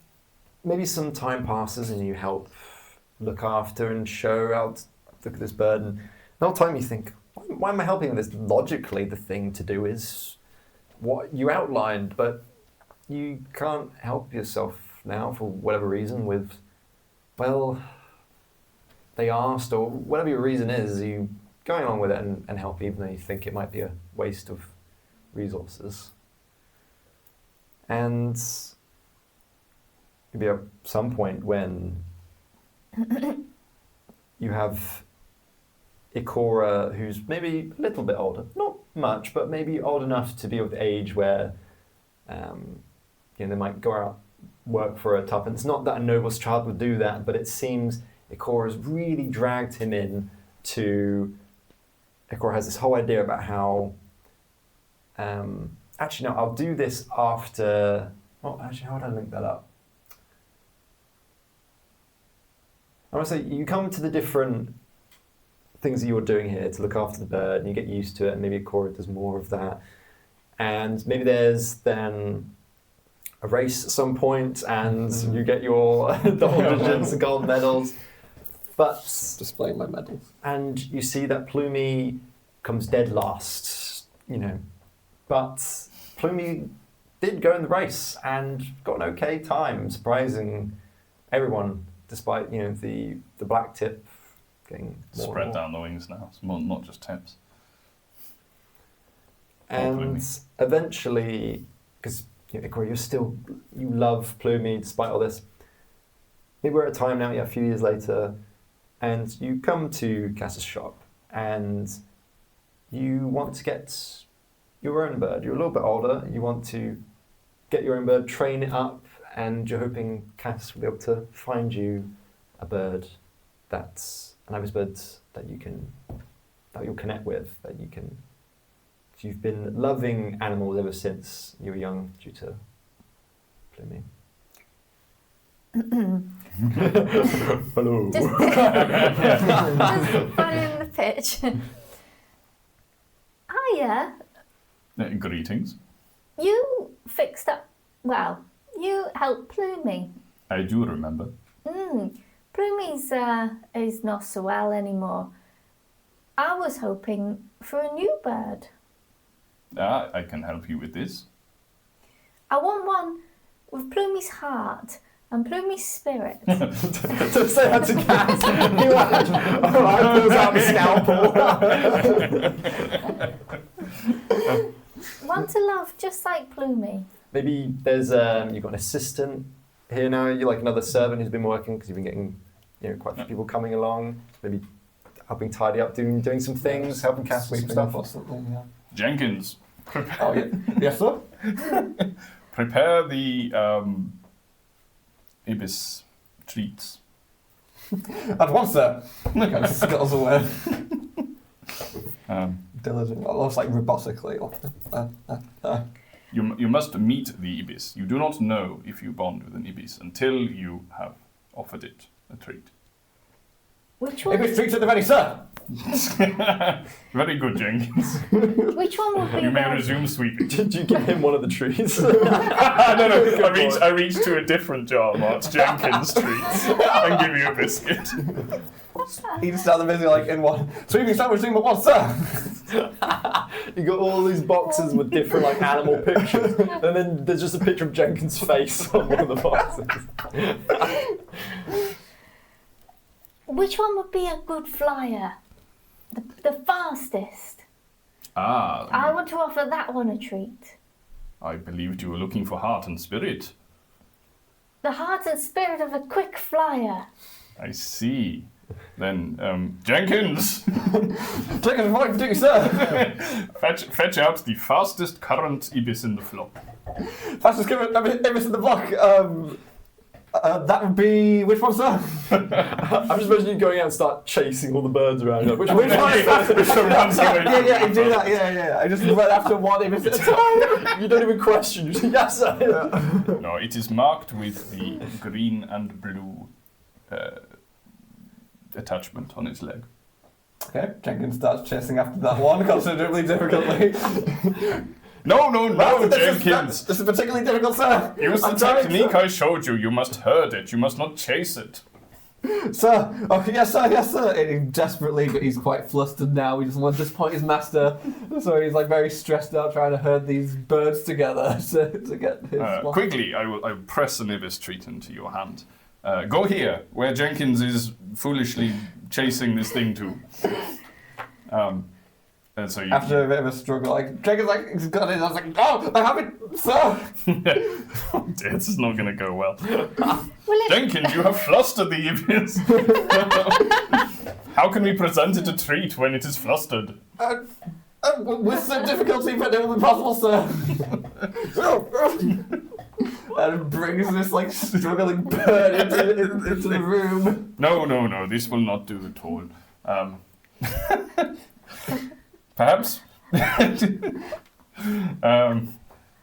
maybe some time passes, and you help look after and show out. Look at this bird, and the whole time you think, why am I helping with this? Logically, the thing to do is what you outlined, but you can't help yourself now for whatever reason with, well, they asked, or whatever your reason is, you going along with it and help even though you think it might be a waste of resources. And maybe at some point when you have Ikora, who's maybe a little bit older, not much, but maybe old enough to be of the age where they might go out, work for a tuppence. Not that a noble's child would do that, but it seems Ikora's really dragged him in to... Ikora has this whole idea about how... actually, no, I'll do this after... Oh, actually, how would I link that up? I want to say, you come to the different things that you're doing here to look after the bird, and you get used to it, and maybe Ikora does more of that. And maybe there's then a race at some point, and you get your double digits and gold medals. But Displaying my medals. and you see that Plumie comes dead last, But Plumie did go in the race and got an okay time, surprising everyone, despite the black tip getting more Spread and more. down the wings now. It's not just tips. And eventually, because Ikora, you love Plumie despite all this. Maybe we're at a time now, a few years later, and you come to Khas's shop, and you want to get your own bird. You're a little bit older. You want to get your own bird, train it up, and you're hoping Khas will be able to find you a bird that's an ibis bird that you'll connect with, that you can. You've been loving animals ever since you were young, due to Plumie. Hello. Just following the pitch. Hiya, Greetings. you fixed up. Well, you helped Plumie. I do remember. Plumie's is not so well anymore. I was hoping for a new bird. I can help you with this. I want one with Plumie's heart and Plumie's spirit. Don't say that to Khas. Alright, pulls out the scalpel. Want to love just like Plumie. Maybe there's you've got an assistant here now. You're like another servant who's been working because you've been getting quite a few people coming along. Maybe helping tidy up, doing some things, helping Khas with some stuff. or something, yeah. Jenkins, Oh, yeah. Yes, sir? prepare the ibis treats. At once, sir. Look, I scuttles away. Diligent, almost like robotically. You must meet the ibis. You do not know if you bond with an ibis until you have offered it a treat. Which one? Ibis treats at the ready, sir. Very good, Jenkins. Which one would be You may the- resume sweeping. Did you give him one of the trees? No, I reach to a different jar marked Jenkins treats and give you a biscuit. He just started busy like in one. Sweeping sandwich thing, but what, sir? You got all these boxes with different animal pictures, and then there's just a picture of Jenkins' face on one of the boxes. Which one would be a good flyer? The fastest. I want to offer that one a treat. I believed you were looking for heart and spirit. The heart and spirit of a quick flyer. I see. Then, Jenkins, Jenkins, what can I do, sir? fetch out the fastest current ibis in the flock. Fastest ibis in the block. That would be which one, sir? I'm just imagining you going out and start chasing all the birds around. Like, which Which one is fastest? Which one runs away from Yeah, you the do that. Yeah. I just went after one ibis at a time. You don't even question. You say, yes, sir. No, it is marked with the green and blue attachment on its leg. Okay, Jenkins starts chasing after that one considerably difficultly. No, Jenkins! This is particularly difficult, sir. Use the technique I showed you. You must herd it. You must not chase it. Sir, oh, yes, sir. And he desperately, but he's quite flustered now. He doesn't want to disappoint his master, so he's like very stressed out trying to herd these birds together to get his. Quickly, I will press an ibis treat into your hand. Go here, where Jenkins is foolishly chasing this thing to. And so you. After a bit of a struggle, like Jenkins, like he's got it. I was like, oh, I have it, sir. Oh dear, this is not going to go well. Well, Jenkins, you have flustered the ibis. How can we present it a treat when it is flustered? With some difficulty, but it will be possible, sir. And brings this like struggling bird into the room. No, this will not do at all. Perhaps?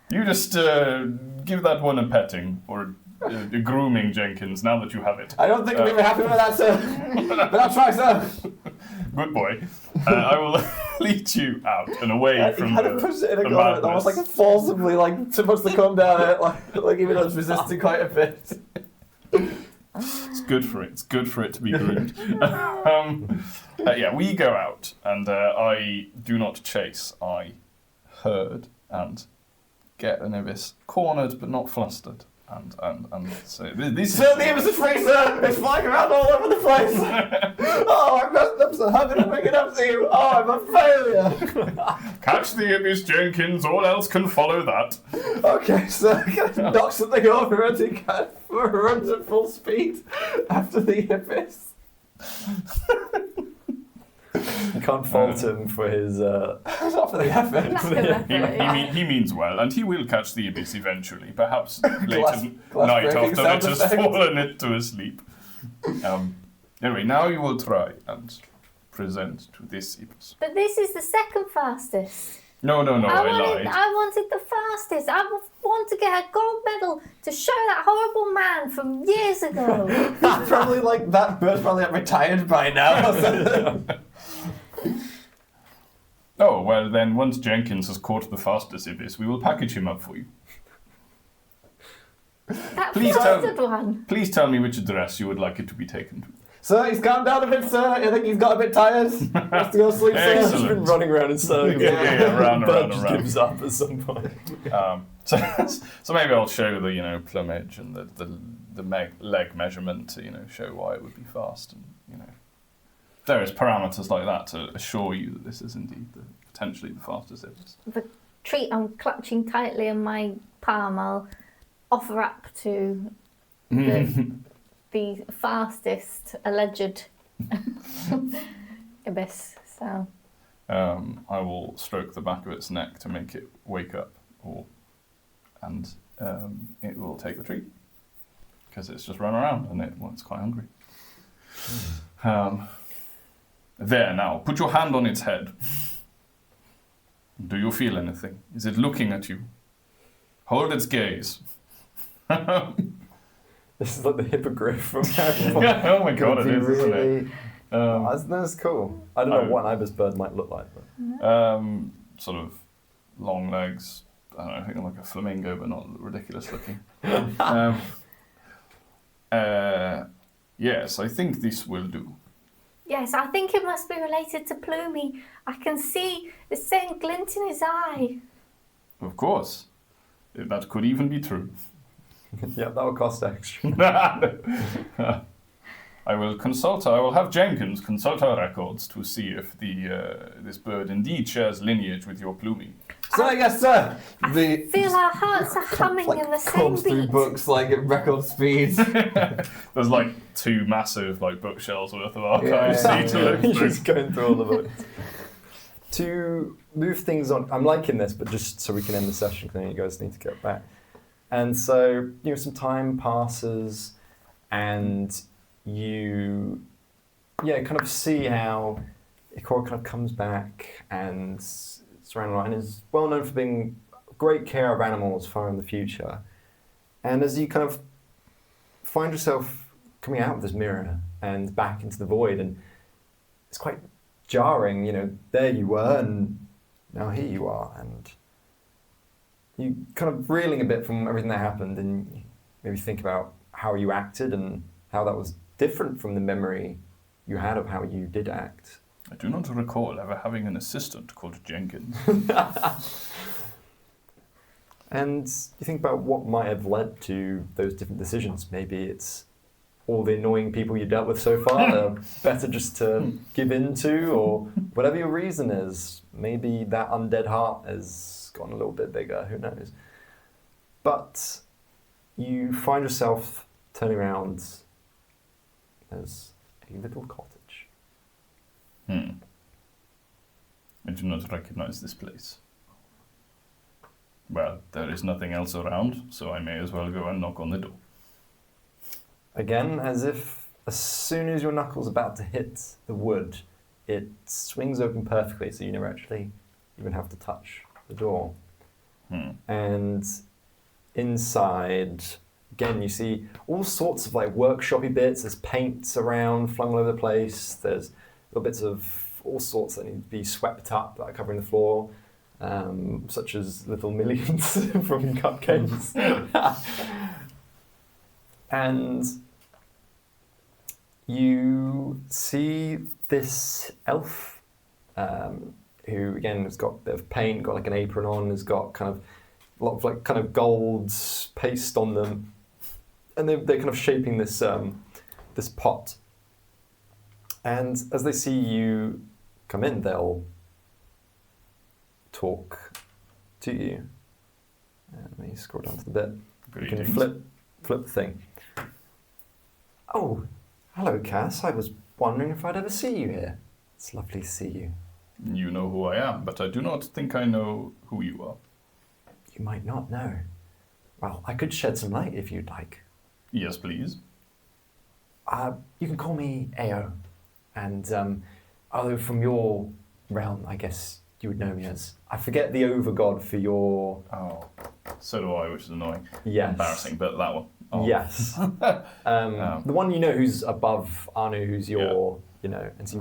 You just give that one a petting, or a grooming, Jenkins, now that you have it. I don't think I'm even happy with that, sir. But I'll try, sir. Good boy. I will lead you out and away from he kind of pushes it in a the corner and madness. almost like forcibly, like supposed to come down it, like even though it's resisting quite a bit. It's good for it. It's good for it to be groomed. Yeah, we go out, and I do not chase. I herd and get an ibis cornered but not flustered. And so this Sir, the ibis is free, sir! It's flying around all over the place! Oh, I messed up, sir! How did I make it up to you? Oh, I'm a failure! Catch the ibis, Jenkins, all else can follow that. Okay, sir, can I knock something over and he can runs at full speed after the ibis? You can't fault him for his. Not for the effort. Lack of effort, yeah. He means well, and he will catch the ibis eventually, perhaps late Glass night breaking after sound it has effect. fallen into a sleep. Anyway, now you will try and present to this ibis. But this is the second fastest. No, I lied. I wanted the fastest. I want to get a gold medal to show that horrible man from years ago. Probably like that bird's probably retired by now. Oh, well then, once Jenkins has caught the fastest ibis, we will package him up for you. That Please flustered one. Please tell me which address you would like it to be taken to. Sir, he's calmed down a bit, sir. I think he's got a bit tired. Has to go sleep, sir. He's Excellent. been running around in circles. Yeah, round and Bird round and just round. gives up at some point. So maybe I'll show the plumage and the leg measurement to show why it would be fast, and various parameters like that to assure you that this is indeed potentially the fastest ibis. The treat I'm clutching tightly in my palm, I'll offer up to the fastest alleged ibis. So I will stroke the back of its neck to make it wake up, and it will take the treat because it's just run around and it's quite hungry. There now, put your hand on its head. Do you feel anything? Is it looking at you? Hold its gaze. This is like the hippogriff from Harry Potter. Oh my god, it is, isn't it? That's cool. I don't know what an ibis bird might look like. But. Sort of long legs. I don't know, I think like a flamingo, but not ridiculous looking. Yes, I think this will do. yes, I think it must be related to Plumey. I can see the same glint in his eye. Of course. That could even be true. Yeah, that will cost extra. I will have Jenkins consult our records to see if this bird indeed shares lineage with your Plumey. So yes, sir. The Feel our hearts are humming in the same comes through beat. books like at record speed. There's like 2 massive bookshelves worth of archives Yeah. to look You're through. just going through all the books. To move things on, I'm liking this, but just so we can end the session, because you guys need to get back. And so, some time passes, and you, kind of see how Ikora kind of comes back and surrounded and is well known for being great care of animals far in the future. And as you kind of find yourself coming out of this mirror and back into the void, and it's quite jarring, there you were and now here you are, and you kind of reeling a bit from everything that happened, and you maybe think about how you acted and how that was different from the memory you had of how you did act. I do not recall ever having an assistant called Jenkins. And you think about what might have led to those different decisions. Maybe it's all the annoying people you dealt with so far, better just to give in to, or whatever your reason is. Maybe that undead heart has gotten a little bit bigger, who knows. But you find yourself turning around. There's a little cottage. I do not recognize this place. Well, there is nothing else around, so I may as well go and knock on the door. Again, as if as soon as your knuckle's about to hit the wood, it swings open perfectly, so you never actually even have to touch the door. And inside, again, you see all sorts of like workshopy bits. There's paints around, flung all over the place. There's little bits of all sorts that need to be swept up that are covering the floor, such as little millions from cupcakes. And you see this elf, who again has got a bit of paint, got like an apron on, has got kind of a lot of like kind of gold paste on them, and they're kind of shaping this this pot. And as they see you come in, they'll talk to you. Let me scroll down to the bit. You can flip the thing. Oh, hello, Khas. I was wondering if I'd ever see you here. It's lovely to see you. You know who I am, but I do not think I know who you are. You might not know. Well, I could shed some light if you'd like. Yes, please. You can call me Ao. And although from your realm, I guess you would know me as... I forget the overgod for your... Oh, so do I, which is annoying. Yes. Embarrassing, but that one. Oh. Yes. The one you know who's above Anu, who's your... You know, and so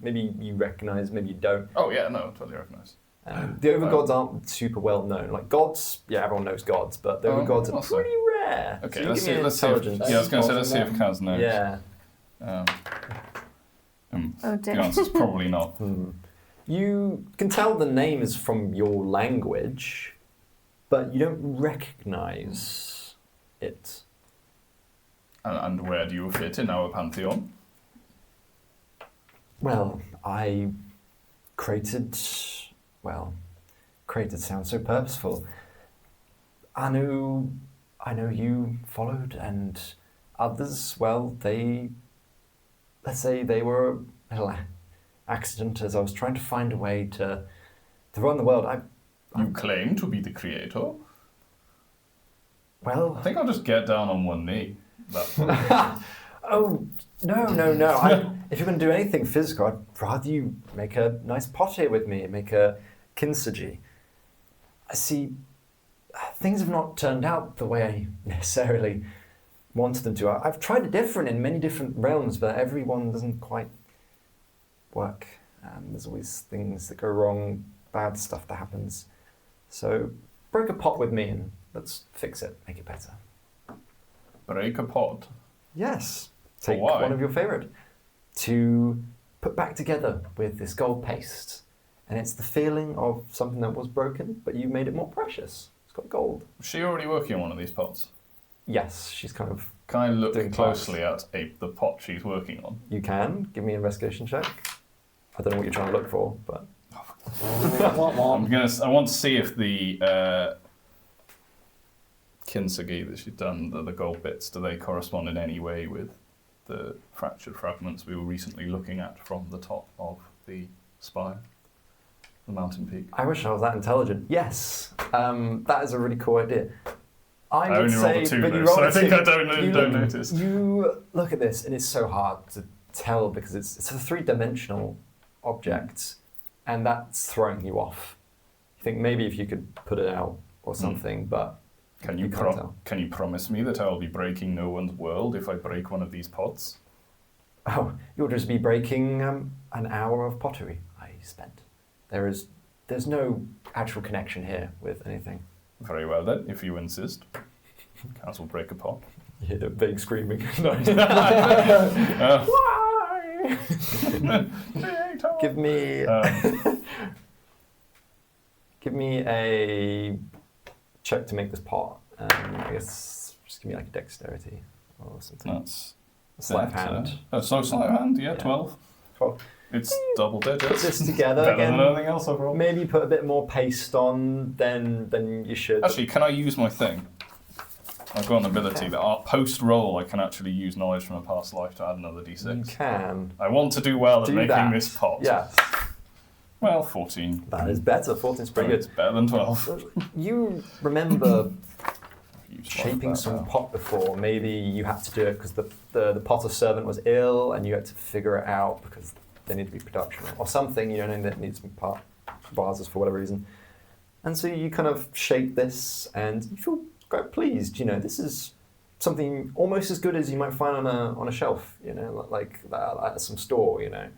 maybe you recognise, maybe you don't. Oh yeah, no, totally recognise. The overgods aren't super well known. Like gods, yeah, everyone knows gods, but the overgods are pretty rare. Okay, So let's see. Let's see. intelligence. Yeah, I was going to say, let's see if Kaz knows. Yeah. Oh The dear. answer's probably not. You can tell the name is from your language, but you don't recognise it. And where do you fit in our pantheon? Well, I created sounds so purposeful. I know you followed, and others, well, let's say they were a little accident as I was trying to find a way to run the world. You claim to be the creator? Well... I think I'll just get down on one knee. That Oh, no. If you're going to do anything physical, I'd rather you make a nice pot here with me, make a kintsugi. I see things have not turned out the way I necessarily wanted them to. I've tried it different in many different realms, but everyone doesn't quite work. There's always things that go wrong, bad stuff that happens. So break a pot with me and let's fix it, make it better. break a pot. Yes. For Take why? one of your favourite. To put back together with this gold paste. And it's the feeling of something that was broken, but you made it more precious. It's got gold. Was she already working on one of these pots? Yes, she's kind of... Can I look Doing closely at the pot she's working on? You can. Give me an investigation check. I don't know what you're trying to look for, but... I want to see if the kintsugi that she's done, the gold bits, do they correspond in any way with the fractured fragments we were recently looking at from the top of the spire, the mountain peak? I wish I was that intelligent. Yes. That is a really cool idea. I would only say, rolled a 2 but you though, rolled so a I think 2. I don't notice. You look at this, and it's so hard to tell because it's a three-dimensional object, and that's throwing you off. You think maybe if you could put it out or something, but Can you you can't tell. can you promise me that I will be breaking no one's world if I break one of these pots? Oh, you'll just be breaking an hour of pottery I spent. There's no actual connection here with anything. Very well then, if you insist. Khas will break a pot. You hear the vague screaming. Why? Give me give me a check to make this pot. I guess just give me like a dexterity or something. That's Sleight of hand. So sleight of hand, yeah, 12. 12. It's double digits. Put this together Better again. than anything else I've rolled. Maybe put a bit more paste on than you should. Actually, can I use my thing? I've got an ability that post-roll I can actually use knowledge from a past life to add another d6. You can. I want to do well at making that. this pot. Yes. Well, 14. That is better. 14's pretty It's good. better than 12. You remember Used shaping that some now. pot before. Maybe you had to do it because the potter servant was ill and you had to figure it out because they need to be production or something. You know, that needs some vases for whatever reason. And so you kind of shape this and you feel quite pleased. You know, this is something almost as good as you might find on a shelf. You know, like at some store. You know,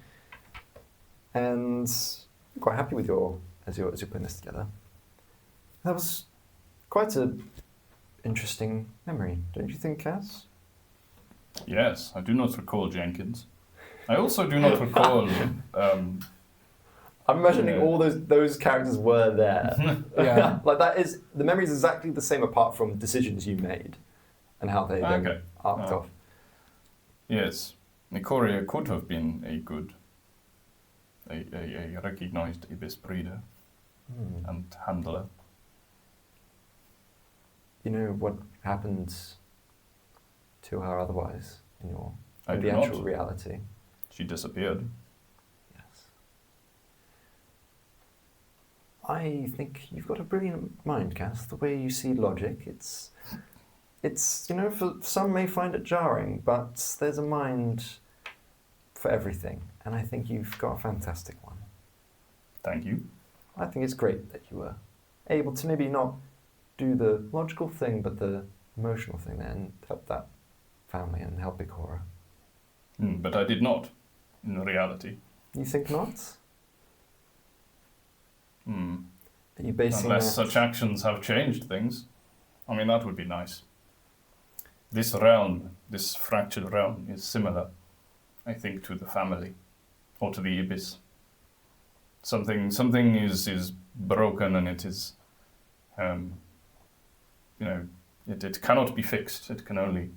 and you're quite happy with as you're putting this together. That was quite a interesting memory, don't you think, Khas? Yes, I do not recall Jenkins. I also do not recall. I'm imagining all those characters were there. Yeah. Like that is the memory is exactly the same apart from decisions you made and how they then Okay. arced off. Yes, Nicoria could have been a recognized Ibis breeder and handler. You know what happened to her otherwise in I the do actual not. reality? She disappeared. Yes. I think you've got a brilliant mind, Cass. The way you see logic, it's you know, for some may find it jarring, but there's a mind for everything, and I think you've got a fantastic one. Thank you. I think it's great that you were able to maybe not do the logical thing, but the emotional thing there, and help that family and help Ikora. But I did not, in reality. You think not? Hmm. Are you basing Unless that? such actions have changed things. I mean, that would be nice. This realm, this fractured realm, is similar, I think, to the family, or to the Ibis. Something is broken, and it is, you know, it cannot be fixed. It can only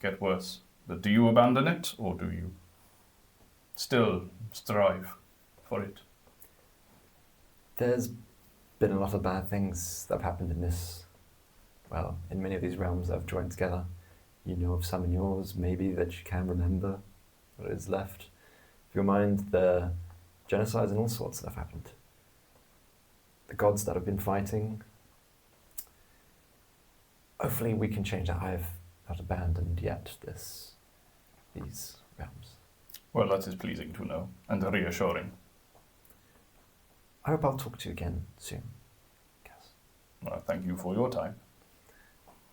get worse. But do you abandon it, or do you still strive for it? There's been a lot of bad things that have happened in many of these realms that have joined together. You know of some in yours, maybe, that you can remember what is left of your mind, the genocides and all sorts that have happened. The gods that have been fighting. Hopefully we can change that. I have not abandoned yet these realms. Well, that is pleasing to know, and reassuring. I hope I'll talk to you again soon. Yes. Well, thank you for your time.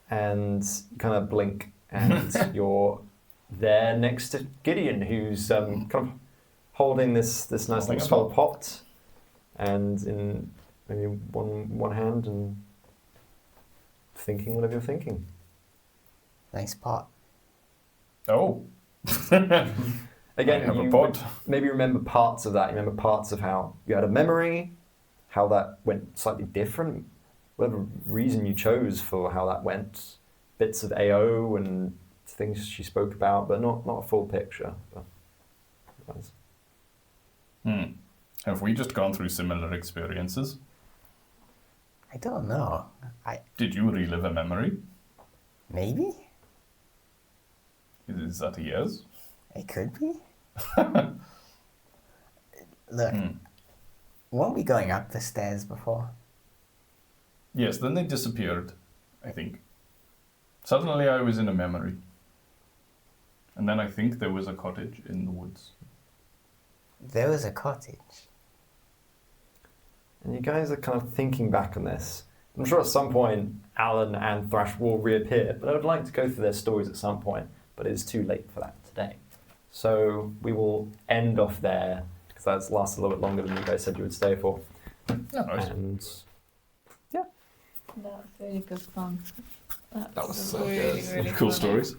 And you kind of blink, and you're there next to Gideon, who's kind of holding this nice Holding little a small pot, and in maybe one hand, and thinking whatever you're thinking. Nice pot. Oh, Again, I have a you pot. maybe remember parts of that. You remember parts of how you had a memory, how that went slightly different, whatever reason you chose for how that went. Bits of AO and things she spoke about, but not a full picture. But Have we just gone through similar experiences? I don't know. Did you relive a memory? Maybe? Is that a yes? It could be. Look, weren't we going up the stairs before? Yes, then they disappeared, I think. Suddenly I was in a memory. And then I think there was a cottage in the woods. There was a cottage. And you guys are kind of thinking back on this. I'm sure at some point Alan and Thrash will reappear, but I would like to go through their stories at some point, but it is too late for that today. So we will end off there, because that's lasted a little bit longer than you guys said you would stay for. Yeah, nice. And That was really good fun. That was so really, good. really Cool funny. stories.